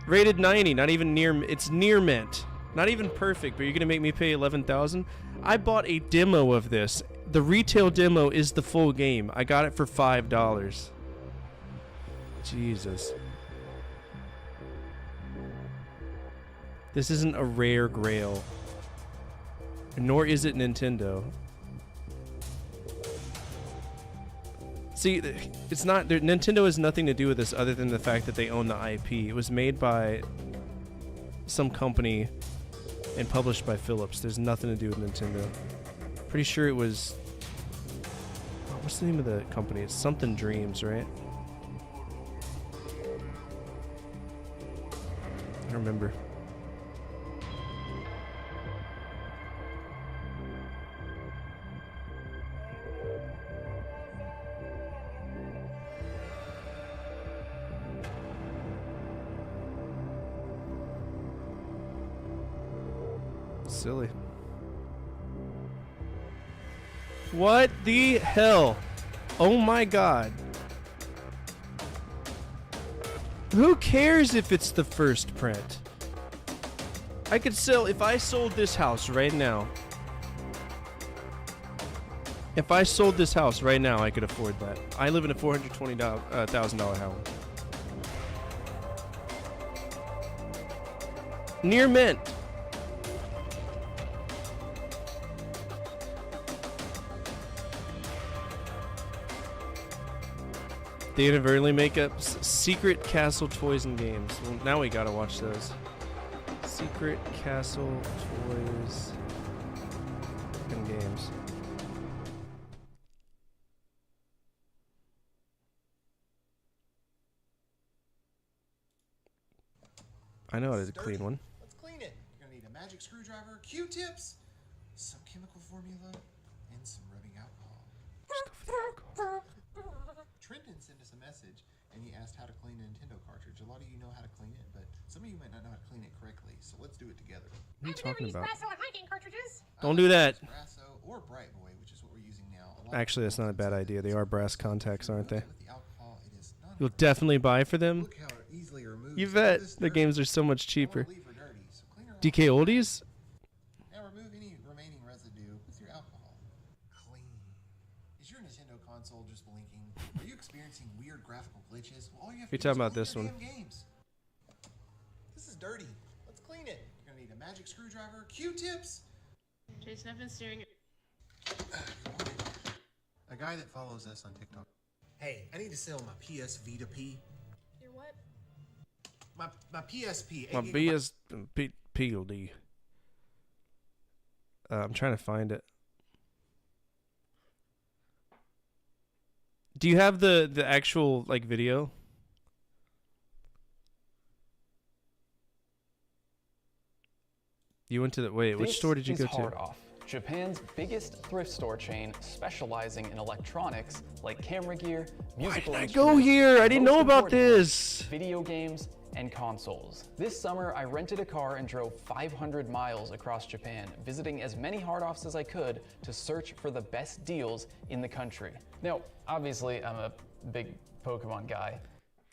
Rated 90, not even near, it's near mint. Not even perfect, but you're gonna make me pay 11,000? I bought a demo of this. The retail demo is the full game. I got it for $5. Jesus. This isn't a rare grail. Nor is it Nintendo. See, it's not. Nintendo has nothing to do with this other than the fact that they own the IP. It was made by some company and published by Philips. There's nothing to do with Nintendo. Pretty sure it was. What's the name of the company? It's something Dreams, right? I don't remember. Silly. What the hell? Oh my god. Who cares if it's the first print? I could sell, if I sold this house right now. If I sold this house right now, I could afford that. I live in a $420,000 house. Near mint. They inadvertently make up Secret Castle toys and games. Well, now we gotta watch those. Secret Castle toys and games. I know how to clean one. Let's clean it. You're gonna need a magic screwdriver, Q-tips, some chemical formula, and some rubbing alcohol. Trenton sent us a message, and he asked how to clean a Nintendo cartridge. A lot of you know how to clean it, but some of you might not know how to clean it correctly. So let's do it together. What are you talking about? Cartridges? Don't do that. Brasso or Bright Boy, which is what we're using now. Actually, that's not a bad idea. They are brass contacts, aren't they? You'll definitely buy for them. You bet. The games are so much cheaper. DK Oldies? Now remove any remaining residue with your alcohol. Clean. Is your Nintendo console just blinking? Are you experiencing weird graphical glitches? Well, all you have You're to do talking is about clean this your one. damn games. This is dirty. Let's clean it. You're gonna need a magic screwdriver, Q-tips. Jason, I've been staring at... A guy that follows us on TikTok. Hey, I need to sell my PS Vita P. Your what? My PSP. My BS PLD. I'm trying to find it. Do you have the actual like video? You went to the which store did you go to? Hard Off, Japan's biggest thrift store chain specializing in electronics like camera gear, musical Why did I instruments, go here? I didn't know about importantly, this. Video games and consoles. This summer, I rented a car and drove 500 miles across Japan, visiting as many Hard Offs as I could to search for the best deals in the country. Now, obviously, I'm a big Pokemon guy.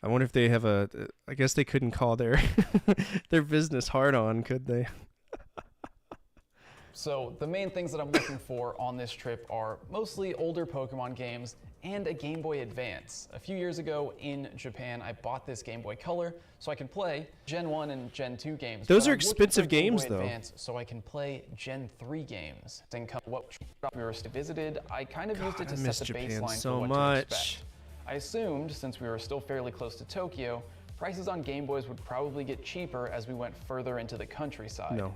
I wonder if they have a. I guess they couldn't call their their business Hard On, could they? So the main things that I'm looking for on this trip are mostly older Pokemon games and a Game Boy Advance. A few years ago in Japan, I bought this Game Boy Color so I can play Gen 1 and Gen 2 games. Those But are I'm looking expensive for a Game games, Boy though. Advance so I can play Gen 3 games. And what we were visited, I kind of used it to I miss set the Japan baseline so for what much. to expect. I assumed, since we were still fairly close to Tokyo, prices on Game Boys would probably get cheaper as we went further into the countryside. No.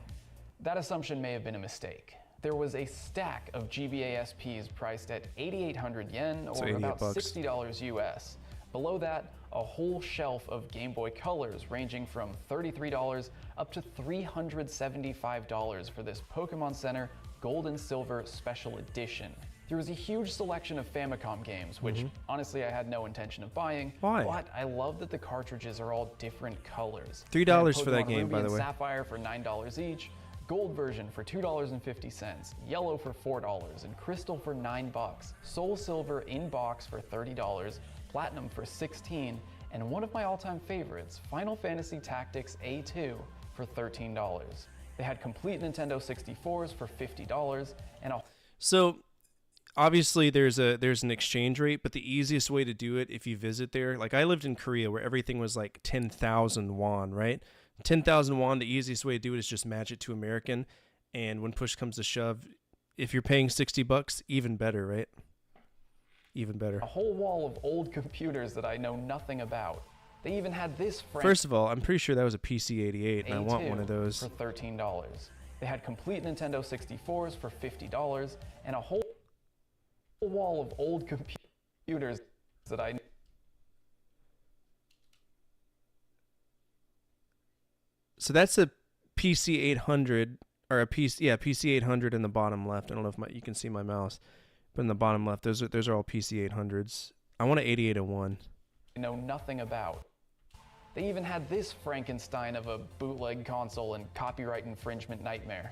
That assumption may have been a mistake. There was a stack of GBA SPs priced at 8,800 yen, So or 88 about bucks. $60 US. Below that, a whole shelf of Game Boy Colors ranging from $33 up to $375 for this Pokemon Center Gold and Silver Special Edition. There was a huge selection of Famicom games, which honestly I had no intention of buying. Why? But I love that the cartridges are all different colors. $3 We for had that Pokemon game, Ruby by the and way. Sapphire for $9 each. Gold version for $2.50, Yellow for $4, and Crystal for $9. Soul Silver in box for $30, Platinum for $16, and one of my all-time favorites, Final Fantasy Tactics A2 for $13. They had complete Nintendo 64s for $50, and a So obviously there's an exchange rate, but the easiest way to do it if you visit there, like I lived in Korea where everything was like 10,000 won, right? 10,000 won, the easiest way to do it is just match it to American, and when push comes to shove, if you're paying 60 bucks, even better, right? Even better. a whole wall of old computers that I know nothing about. They even had this First of all, I'm pretty sure that was a PC-88, and I want A2 one of those. for $13. They had complete Nintendo 64s for $50, and a whole wall of old computers that I So that's a PC 800 or a PC 800 in the bottom left. I don't know if you can see my mouse, but in the bottom left, those are all PC 800s. I want an 8801. know nothing about. They even had this Frankenstein of a bootleg console and copyright infringement nightmare.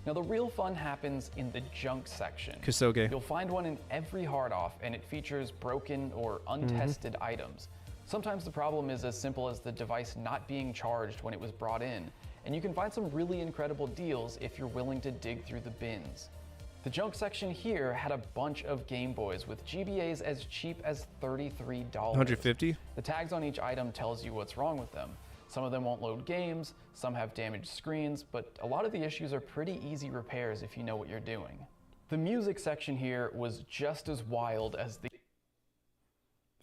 Now the real fun happens in the junk section. Kusoge. You'll find one in every hard off, and it features broken or untested items. Sometimes the problem is as simple as the device not being charged when it was brought in, and you can find some really incredible deals if you're willing to dig through the bins. The junk section here had a bunch of Game Boys with GBAs as cheap as $33. 150? The tags on each item tells you what's wrong with them. Some of them won't load games, some have damaged screens, but a lot of the issues are pretty easy repairs if you know what you're doing. The music section here was just as wild as the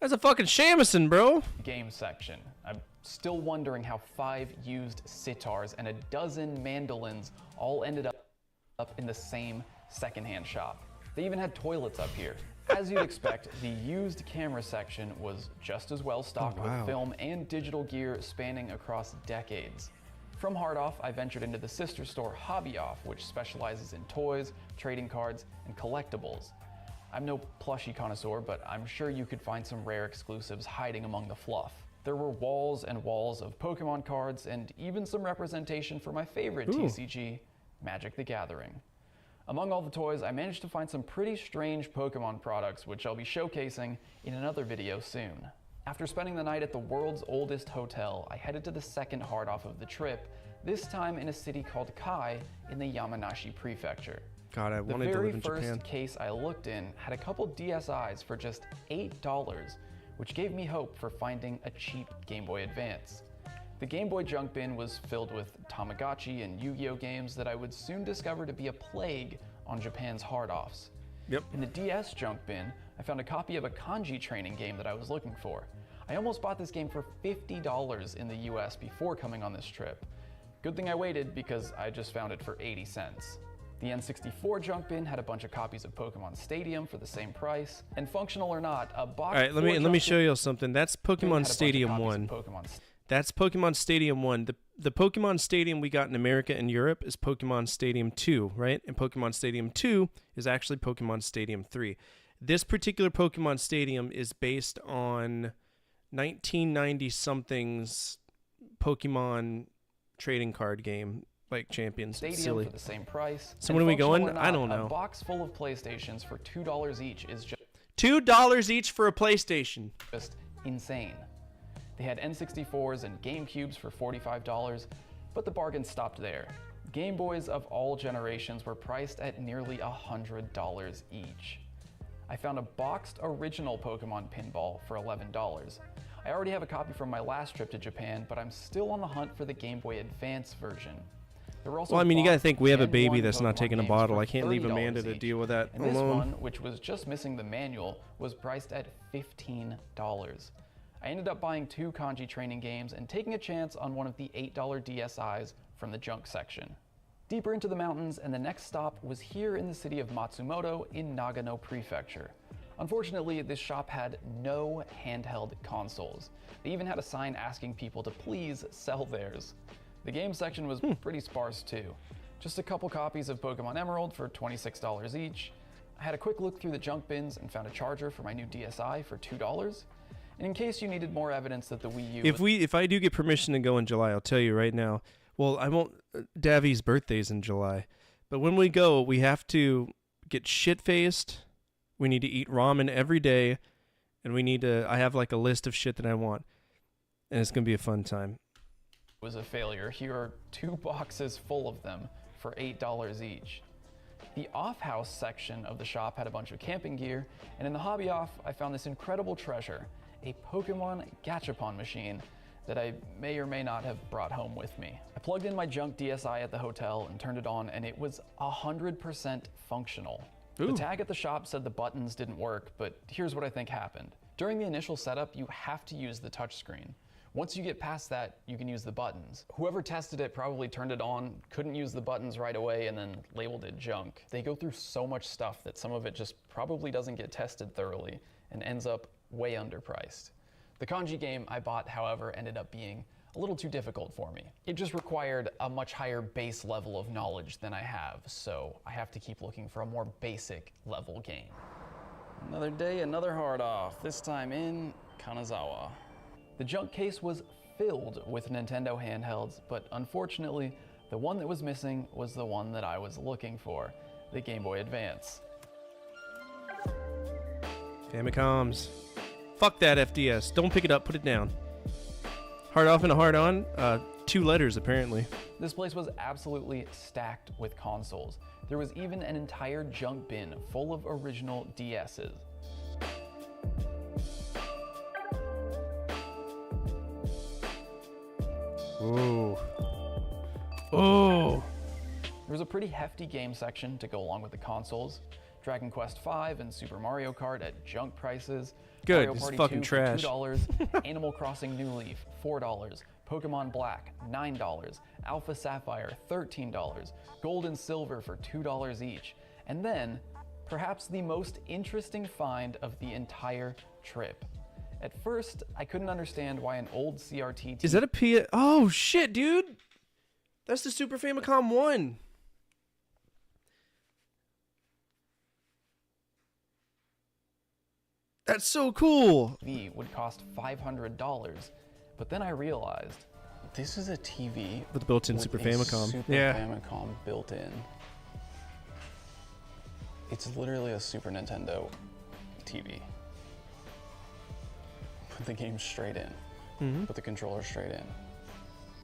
That's a fucking shamisen, bro. game section. I'm still wondering how 5 used sitars and a dozen mandolins all ended up in the same secondhand shop. They even had toilets up here. As you'd expect, the used camera section was just as well stocked with film and digital gear spanning across decades. From Hard Off, I ventured into the sister store Hobby Off, which specializes in toys, trading cards, and collectibles. I'm no plushie connoisseur, but I'm sure you could find some rare exclusives hiding among the fluff. There were walls and walls of Pokemon cards and even some representation for my favorite TCG, Magic the Gathering. Among all the toys, I managed to find some pretty strange Pokemon products, which I'll be showcasing in another video soon. After spending the night at the world's oldest hotel, I headed to the second hard off of the trip, this time in a city called Kai in the Yamanashi prefecture. God, I wanted to live in Japan. The very first case I looked in had a couple DSIs for just $8, which gave me hope for finding a cheap Game Boy Advance. The Game Boy junk bin was filled with Tamagotchi and Yu-Gi-Oh games that I would soon discover to be a plague on Japan's hard-offs. Yep. In the DS junk bin, I found a copy of a kanji training game that I was looking for. I almost bought this game for $50 in the US before coming on this trip. Good thing I waited because I just found it for 80 cents. The N64 junk bin had a bunch of copies of Pokemon Stadium for the same price, and functional or not, a box. All right, let me show you something. That's Pokemon Stadium 1. That's Pokemon Stadium 1. The Pokemon Stadium we got in America and Europe is Pokemon Stadium 2, right? And Pokemon Stadium 2 is actually Pokemon Stadium 3. This particular Pokemon Stadium is based on 1990-something's Pokemon trading card game, like Champions. Stadium Silly. For the same price. So when are we going? Not, I don't know. A box full of PlayStations for $2 each is just $2 each for a PlayStation. Just insane. They had N64s and GameCubes for $45, but the bargain stopped there. Game Boys of all generations were priced at nearly $100 each. I found a boxed original Pokemon pinball for $11. I already have a copy from my last trip to Japan, but I'm still on the hunt for the Game Boy Advance version. There were also Well, I mean, you gotta think we have a baby Gen 1 that's not Pokemon taking a games bottle. for I can't leave $30 Amanda to each. deal with that And this alone. one, which was just missing the manual, was priced at $15. I ended up buying 2 kanji training games and taking a chance on one of the $8 DSIs from the junk section. Deeper into the mountains, and the next stop was here in the city of Matsumoto in Nagano Prefecture. Unfortunately, this shop had no handheld consoles. They even had a sign asking people to please sell theirs. The game section was pretty sparse too. Just a couple copies of Pokemon Emerald for $26 each. I had a quick look through the junk bins and found a charger for my new DSi for $2. And in case you needed more evidence that the Wii U... If I do get permission to go in July, I'll tell you right now. Well, I won't... Davi's birthday's in July. But when we go, we have to get shit-faced. We need to eat ramen every day. And we need to... I have like a list of shit that I want. And it's going to be a fun time. ...was a failure. Here are 2 boxes full of them for $8 each. The off-house section of the shop had a bunch of camping gear. And in the Hobby Off, I found this incredible treasure. A Pokemon Gachapon machine that I may or may not have brought home with me. I plugged in my junk DSi at the hotel and turned it on, and it was 100% functional. Ooh. The tag at the shop said the buttons didn't work, but here's what I think happened. During the initial setup, you have to use the touchscreen. Once you get past that, you can use the buttons. Whoever tested it probably turned it on, couldn't use the buttons right away, and then labeled it junk. They go through so much stuff that some of it just probably doesn't get tested thoroughly and ends up way underpriced. The kanji game I bought, however, ended up being a little too difficult for me. It just required a much higher base level of knowledge than I have, so I have to keep looking for a more basic level game. Another day, another hard off, this time in Kanazawa. The junk case was filled with Nintendo handhelds, but unfortunately, The one that was missing was the one that I was looking for, the Game Boy Advance. Famicoms. Fuck that FDS. Don't pick it up, put it down. Hard off and a hard on. 2 letters, apparently. This place was absolutely stacked with consoles. There was even an entire junk bin full of original DS's. Ooh. Oh. There was a pretty hefty game section to go along with the consoles. Dragon Quest V and Super Mario Kart at junk prices. Good, Mario it's Party fucking 2 trash. for $2. Animal Crossing New Leaf, $4. Pokemon Black, $9. Alpha Sapphire, $13. Gold and Silver for $2 each. And then, perhaps the most interesting find of the entire trip. At first, I couldn't understand why an old CRT TV... Is that a P... Oh, shit, dude! That's the Super Famicom 1. That's so cool! TV would cost $500, but then I realized this is a TV with a built-in Super Famicom. Super Famicom built in. It's literally a Super Nintendo TV. Put the game straight in. Put the controller straight in.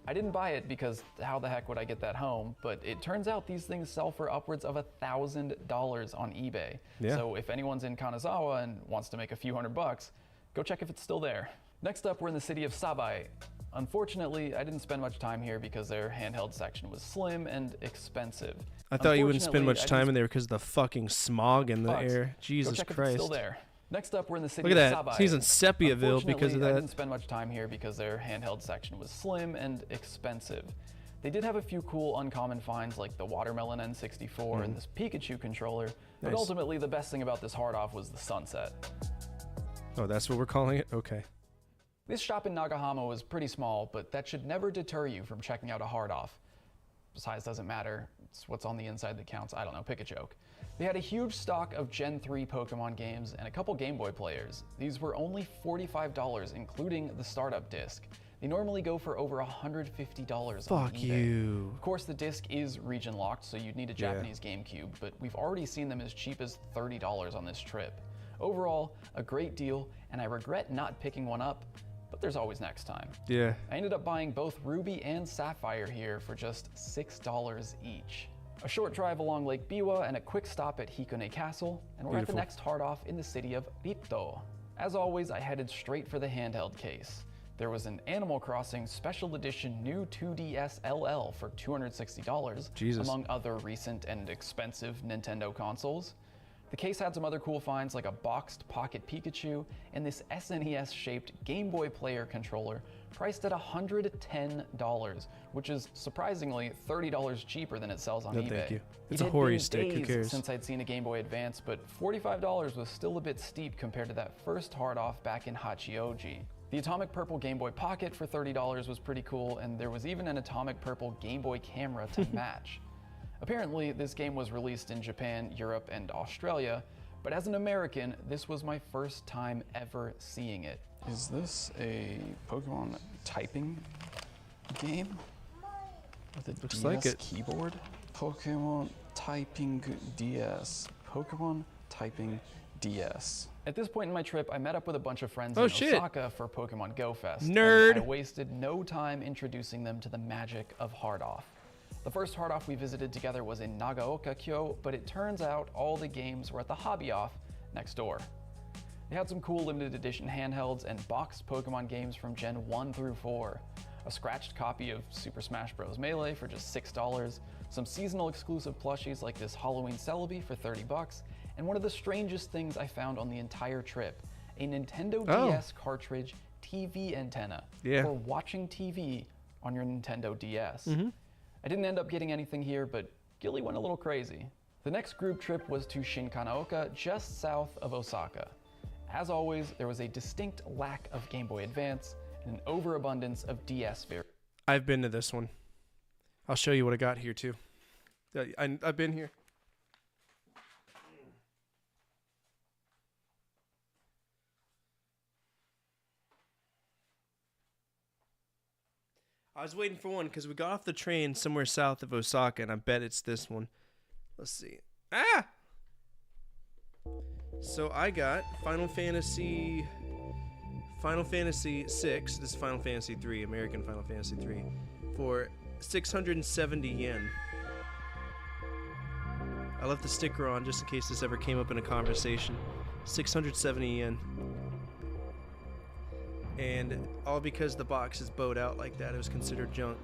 I didn't buy it because how the heck would I get that home? But it turns out these things sell for upwards of $1,000 on eBay. Yeah. So if anyone's in Kanazawa and wants to make a few $100, go check if it's still there. Next up, we're in the city of Sabai. Unfortunately, I didn't spend much time here because their handheld section was slim and expensive. I thought you wouldn't spend much time in there because of the fucking smog in the air. Jesus go check Christ. If it's still there. Next up, we're in the city Look at of that. Sabai. He's in Sepiaville because of I that. didn't spend much time here because their handheld section was slim and expensive. They did have a few cool uncommon finds like the Watermelon N64 and this Pikachu controller, but Nice. ultimately the best thing about this hard-off was the sunset. Oh, that's what we're calling it? Okay. This shop in Nagahama was pretty small, but that should never deter you from checking out a hard-off. Size doesn't matter. It's what's on the inside that counts. I don't know, pick a joke. They had a huge stock of Gen 3 Pokemon games and a couple Game Boy players. These were only $45, including the startup disc. They normally go for over $150 on Fuck eBay. you. Of course, the disc is region locked, so you'd need a Yeah. Japanese GameCube, but we've already seen them as cheap as $30 on this trip. Overall, a great deal, and I regret not picking one up, but there's always next time. Yeah. I ended up buying both Ruby and Sapphire here for just $6 each. A short drive along Lake Biwa and a quick stop at Hikone Castle, and we're at the Beautiful. next hard-off in the city of Rito. As always, I headed straight for the handheld case. There was an Animal Crossing Special Edition new 2DS LL for $260, Jesus. among other recent and expensive Nintendo consoles. The case had some other cool finds like a boxed Pocket Pikachu and this SNES-shaped Game Boy Player controller priced at $110, which is surprisingly $30 cheaper than it sells on No, eBay. thank you. It It's a had Hori been stick, who days cares? since I'd seen a Game Boy Advance, but $45 was still a bit steep compared to that first hard-off back in Hachioji. The Atomic Purple Game Boy Pocket for $30 was pretty cool, and there was even an Atomic Purple Game Boy camera to match. Apparently, this game was released in Japan, Europe, and Australia, but as an American, this was my first time ever seeing it. Is this a Pokemon typing game? With a Looks DS like it. keyboard? Pokemon Typing DS. Pokemon Typing DS. At this point in my trip, I met up with a bunch of friends Oh, in shit. Osaka for Pokemon Go Fest. and Nerd. I wasted no time introducing them to the magic of Hard Off. The first Hard Off we visited together was in Nagaoka-kyo, but it turns out all the games were at the Hobby Off next door. They had some cool limited edition handhelds and boxed Pokemon games from Gen 1 through 4. A scratched copy of Super Smash Bros. Melee for just $6, some seasonal exclusive plushies like this Halloween Celebi for $30, and one of the strangest things I found on the entire trip, a Nintendo DS cartridge TV antenna for watching TV on your Nintendo DS. I didn't end up getting anything here, but Gilly went a little crazy. The next group trip was to Shinkanaoka, just south of Osaka. As always, there was a distinct lack of Game Boy Advance and an overabundance of DS variants. I've been to this one. I'll show you what I got here, too. I've been here. I was waiting for one because we got off the train somewhere south of Osaka, and I bet it's this one. Let's see. Ah! So I got Final Fantasy VI. This is Final Fantasy 3, American Final Fantasy 3, for 670 yen. I left the sticker on just in case this ever came up in a conversation. 670 yen. And all because the box is bowed out like that, it was considered junk.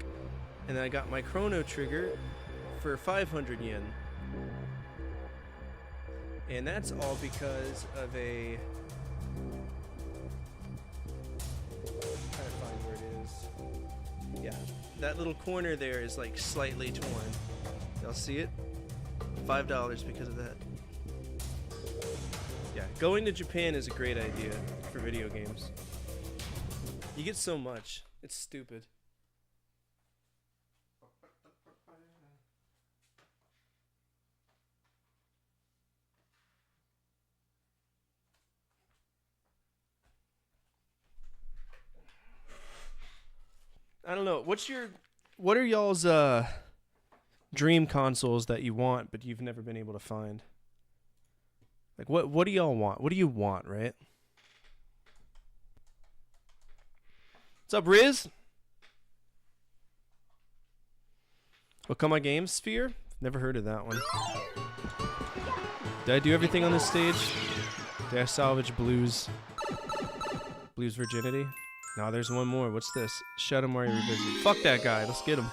And then I got my Chrono Trigger for 500 yen. And that's all because of a... I'm trying to find where it is. Yeah, that little corner there is like slightly torn. Y'all see it? $5 because of that. Yeah, going to Japan is a great idea for video games. You get so much. It's stupid. I don't know. What are y'all's dream consoles that you want but you've never been able to find? Like what do y'all want? What do you want, right? What's up, Riz? Welcome my Games Sphere? Never heard of that one. Did I do everything on this stage? Did I salvage Blue's virginity? No, there's one more. What's this? Shadow Mario Revisit. Fuck that guy. Let's get him.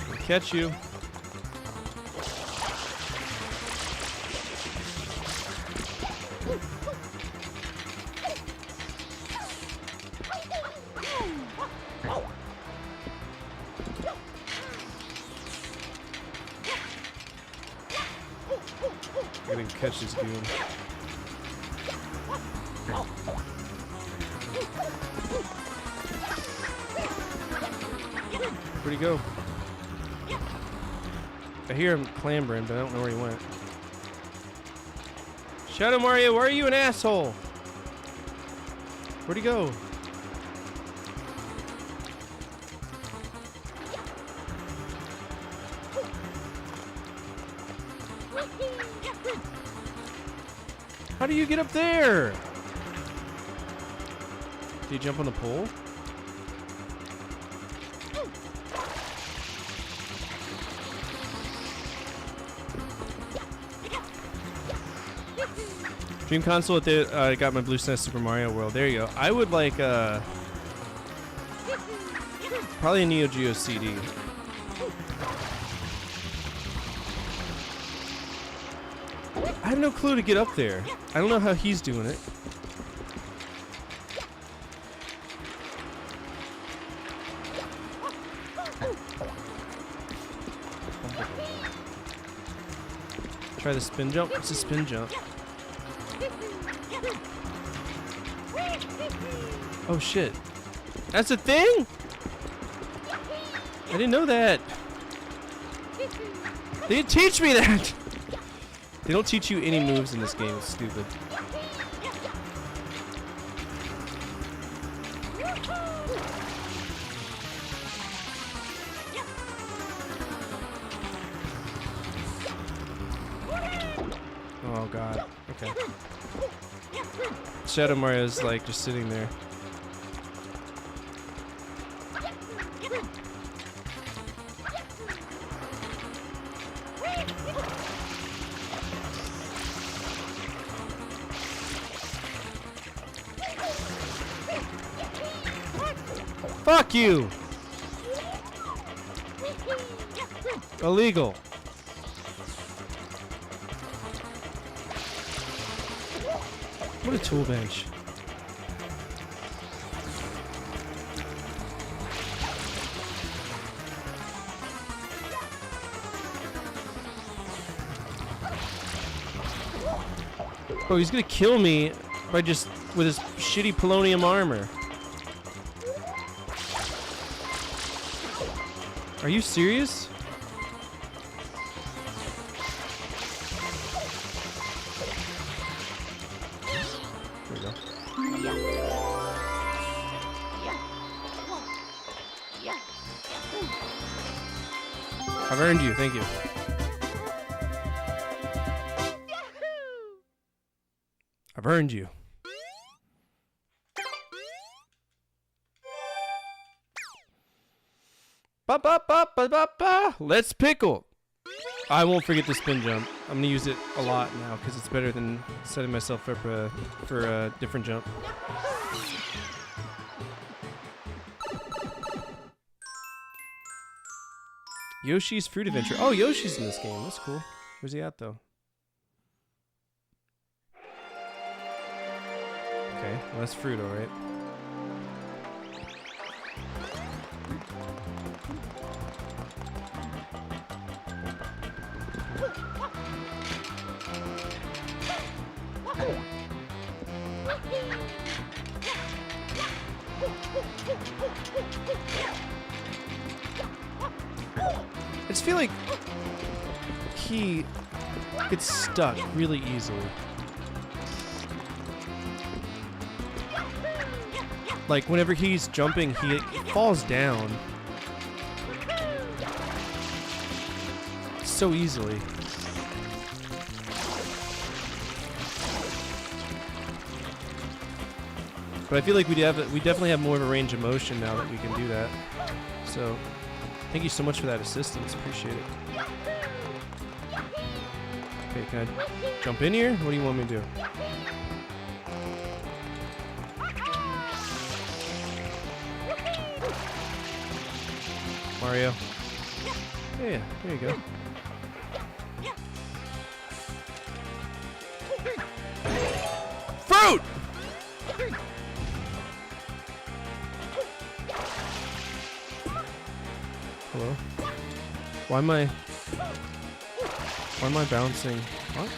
I'll catch you. I didn't catch this dude. Where'd he go? I hear him clambering, but I don't know where he went. Shadow Mario, why are you an asshole? Where'd he go? How do you get up there? Do you jump on the pole? Dream console at the I got my Blue SNES Super Mario World. There you go. I would like probably a Neo Geo CD. I have no clue to get up there. I don't know how he's doing it. Try the spin jump. It's a spin jump. Oh shit. That's a thing? I didn't know that. They didn't teach me that. They don't teach you any moves in this game. It's stupid. Oh god. Okay. Shadow Mario's like just sitting there. Fuck you! Illegal. What a tool bench. Oh, he's gonna kill me by just with his shitty polonium armor. Are you serious? I've earned you, thank you. I've earned you. Ba ba ba ba ba ba. Let's pickle. I won't forget the spin jump. I'm gonna use it a lot now because it's better than setting myself up for a different jump. Yoshi's Fruit Adventure. Oh, Yoshi's in this game. That's cool. Where's he at, though? Okay, well, that's fruit, alright. I just feel like he gets stuck really easily. Like, whenever he's jumping, he falls down so easily. But I feel like we definitely have more of a range of motion now that we can do that. So, thank you so much for that assistance. Appreciate it. Okay, can I jump in here? What do you want me to do? Mario. Yeah, there you go. Fruit! Hello? Why am I bouncing? What?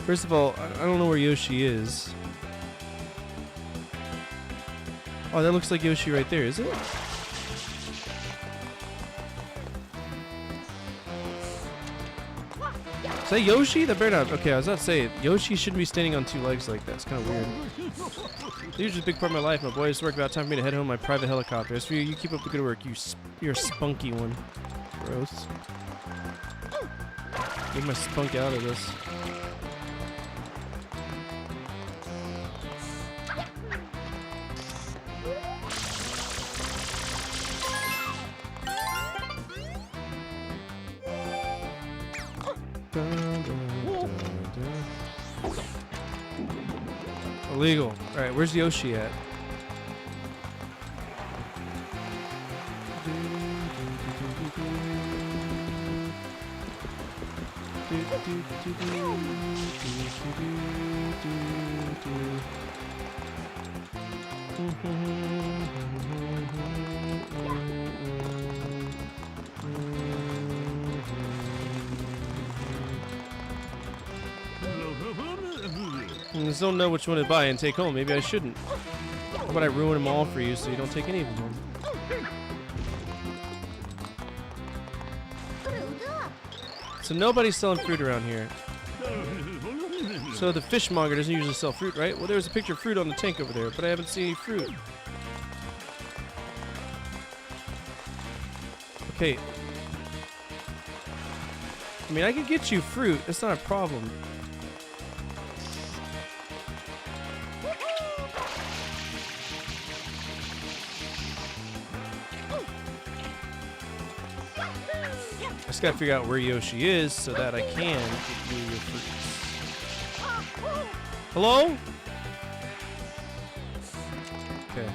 First of all, I don't know where Yoshi is. Oh, that looks like Yoshi right there, is it? Is that Yoshi? That better not. Okay, I was about to say, Yoshi shouldn't be standing on two legs like that. It's kind of weird. These are a big part of my life. My boy, it's work about time for me to head home in my private helicopter. As for you, you keep up the good work. You're a spunky one. Gross. Get my spunk out of this. Illegal. Alright, where's Yoshi at? I just don't know which one to buy and take home. Maybe I shouldn't. How about I ruin them all for you so you don't take any of them home? So nobody's selling fruit around here. So the fishmonger doesn't usually sell fruit, right? Well, there's a picture of fruit on the tank over there, but I haven't seen any fruit. Okay. I mean, I can get you fruit. That's not a problem. I just gotta figure out where Yoshi is so that I can get you your fruits. Hello? Okay.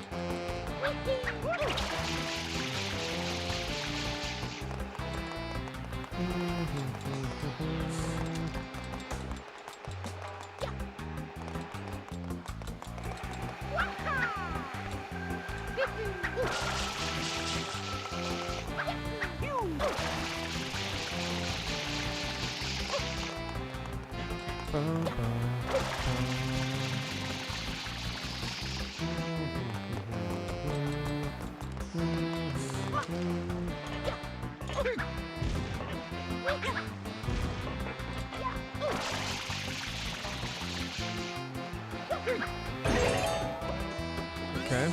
Okay.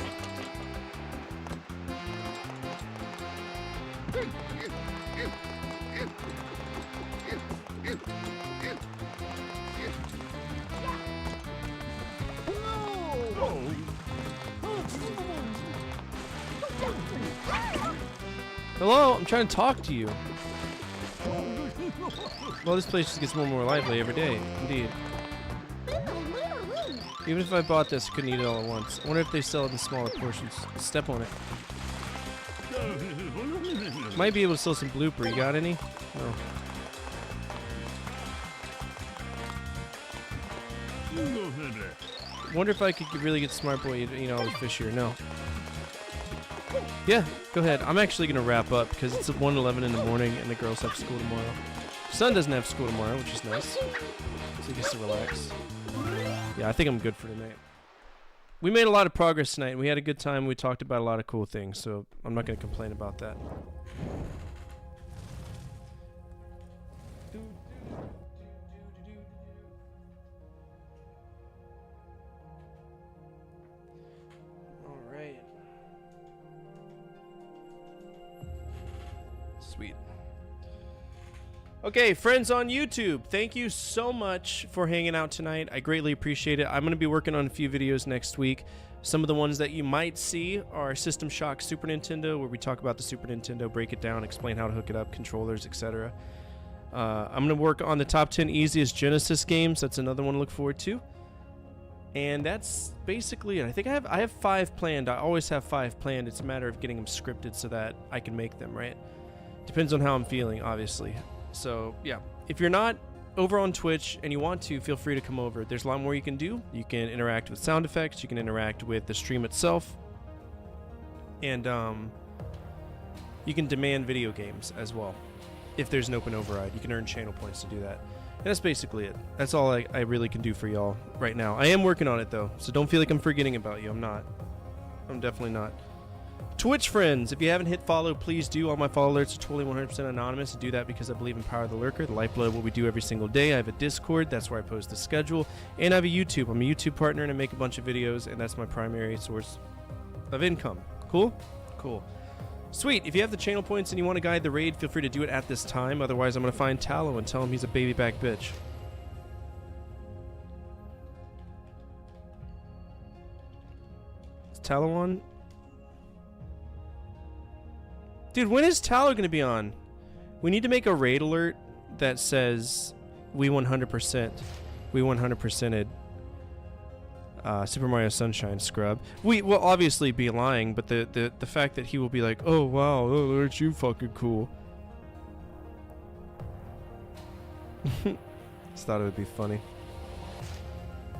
Hello, I'm trying to talk to you. Well, this place just gets more and more lively every day. Indeed. Even if I bought this, I couldn't eat it all at once. I wonder if they sell it in smaller portions. Step on it. Might be able to sell some blooper. You got any? No. Wonder if I could really get Smart Boy to eat all the fish here. No. Yeah, go ahead. I'm actually going to wrap up because it's 1:11 in the morning and the girls have school tomorrow. Son doesn't have school tomorrow, which is nice. So he gets to relax. Yeah, I think I'm good for tonight. We made a lot of progress tonight, and we had a good time. We talked about a lot of cool things, so I'm not going to complain about that. All right. Sweet. Okay, friends on YouTube, thank you so much for hanging out tonight. I greatly appreciate it. I'm going to be working on a few videos next week. Some of the ones that you might see are System Shock Super Nintendo, where we talk about the Super Nintendo, break it down, explain how to hook it up, controllers, etc. I'm going to work on the top 10 easiest Genesis games. That's another one to look forward to. And that's basically it. I think I have 5 planned. I always have 5 planned. It's a matter of getting them scripted so that I can make them, right? Depends on how I'm feeling, obviously. So, yeah. If you're not over on Twitch and you want to, feel free to come over. There's a lot more you can do. You can interact with sound effects. You can interact with the stream itself. And you can demand video games as well. If there's an open override, you can earn channel points to do that. And that's basically it. That's all I really can do for y'all right now. I am working on it, though. So don't feel like I'm forgetting about you. I'm not. I'm definitely not. Twitch friends, if you haven't hit follow, please do. All my follow alerts are totally 100% anonymous. I do that because I believe in Power of the Lurker, the lifeblood of what we do every single day. I have a Discord, that's where I post the schedule, and I have a YouTube. I'm a YouTube partner and I make a bunch of videos, and that's my primary source of income. Cool? Cool. Sweet. If you have the channel points and you want to guide the raid, feel free to do it at this time. Otherwise, I'm going to find Tallow and tell him he's a baby back bitch. Is Tallow on? Dude, when is Tallow going to be on? We need to make a raid alert that says we 100%. We 100%ed Super Mario Sunshine scrub. We will obviously be lying, but the fact that he will be like, oh wow, oh, aren't you fucking cool? Just thought it would be funny.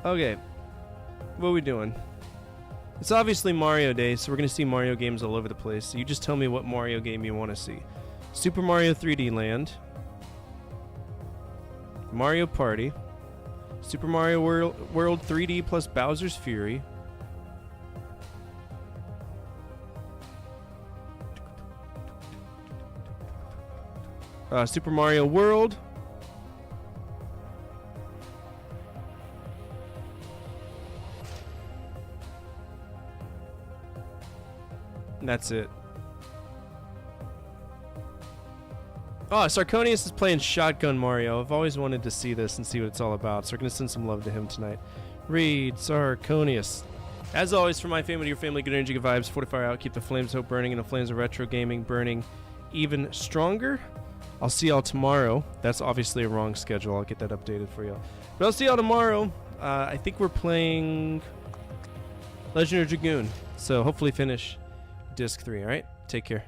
Okay. What are we doing? It's obviously Mario Day, so we're going to see Mario games all over the place. So you just tell me what Mario game you want to see. Super Mario 3D Land. Mario Party. Super Mario World 3D plus Bowser's Fury. Super Mario World. And that's it. Oh, Sarconius is playing Shotgun Mario. I've always wanted to see this and see what it's all about, so we're going to send some love to him tonight. Read Sarconius. As always, for my family, your family, good energy, good vibes, fortify out, keep the flames of hope burning, and the flames of retro gaming burning even stronger. I'll see y'all tomorrow. That's obviously a wrong schedule. I'll get that updated for y'all. But I'll see y'all tomorrow. I think we're playing Legend of Dragoon, so hopefully finish Disc 3, alright? Take care.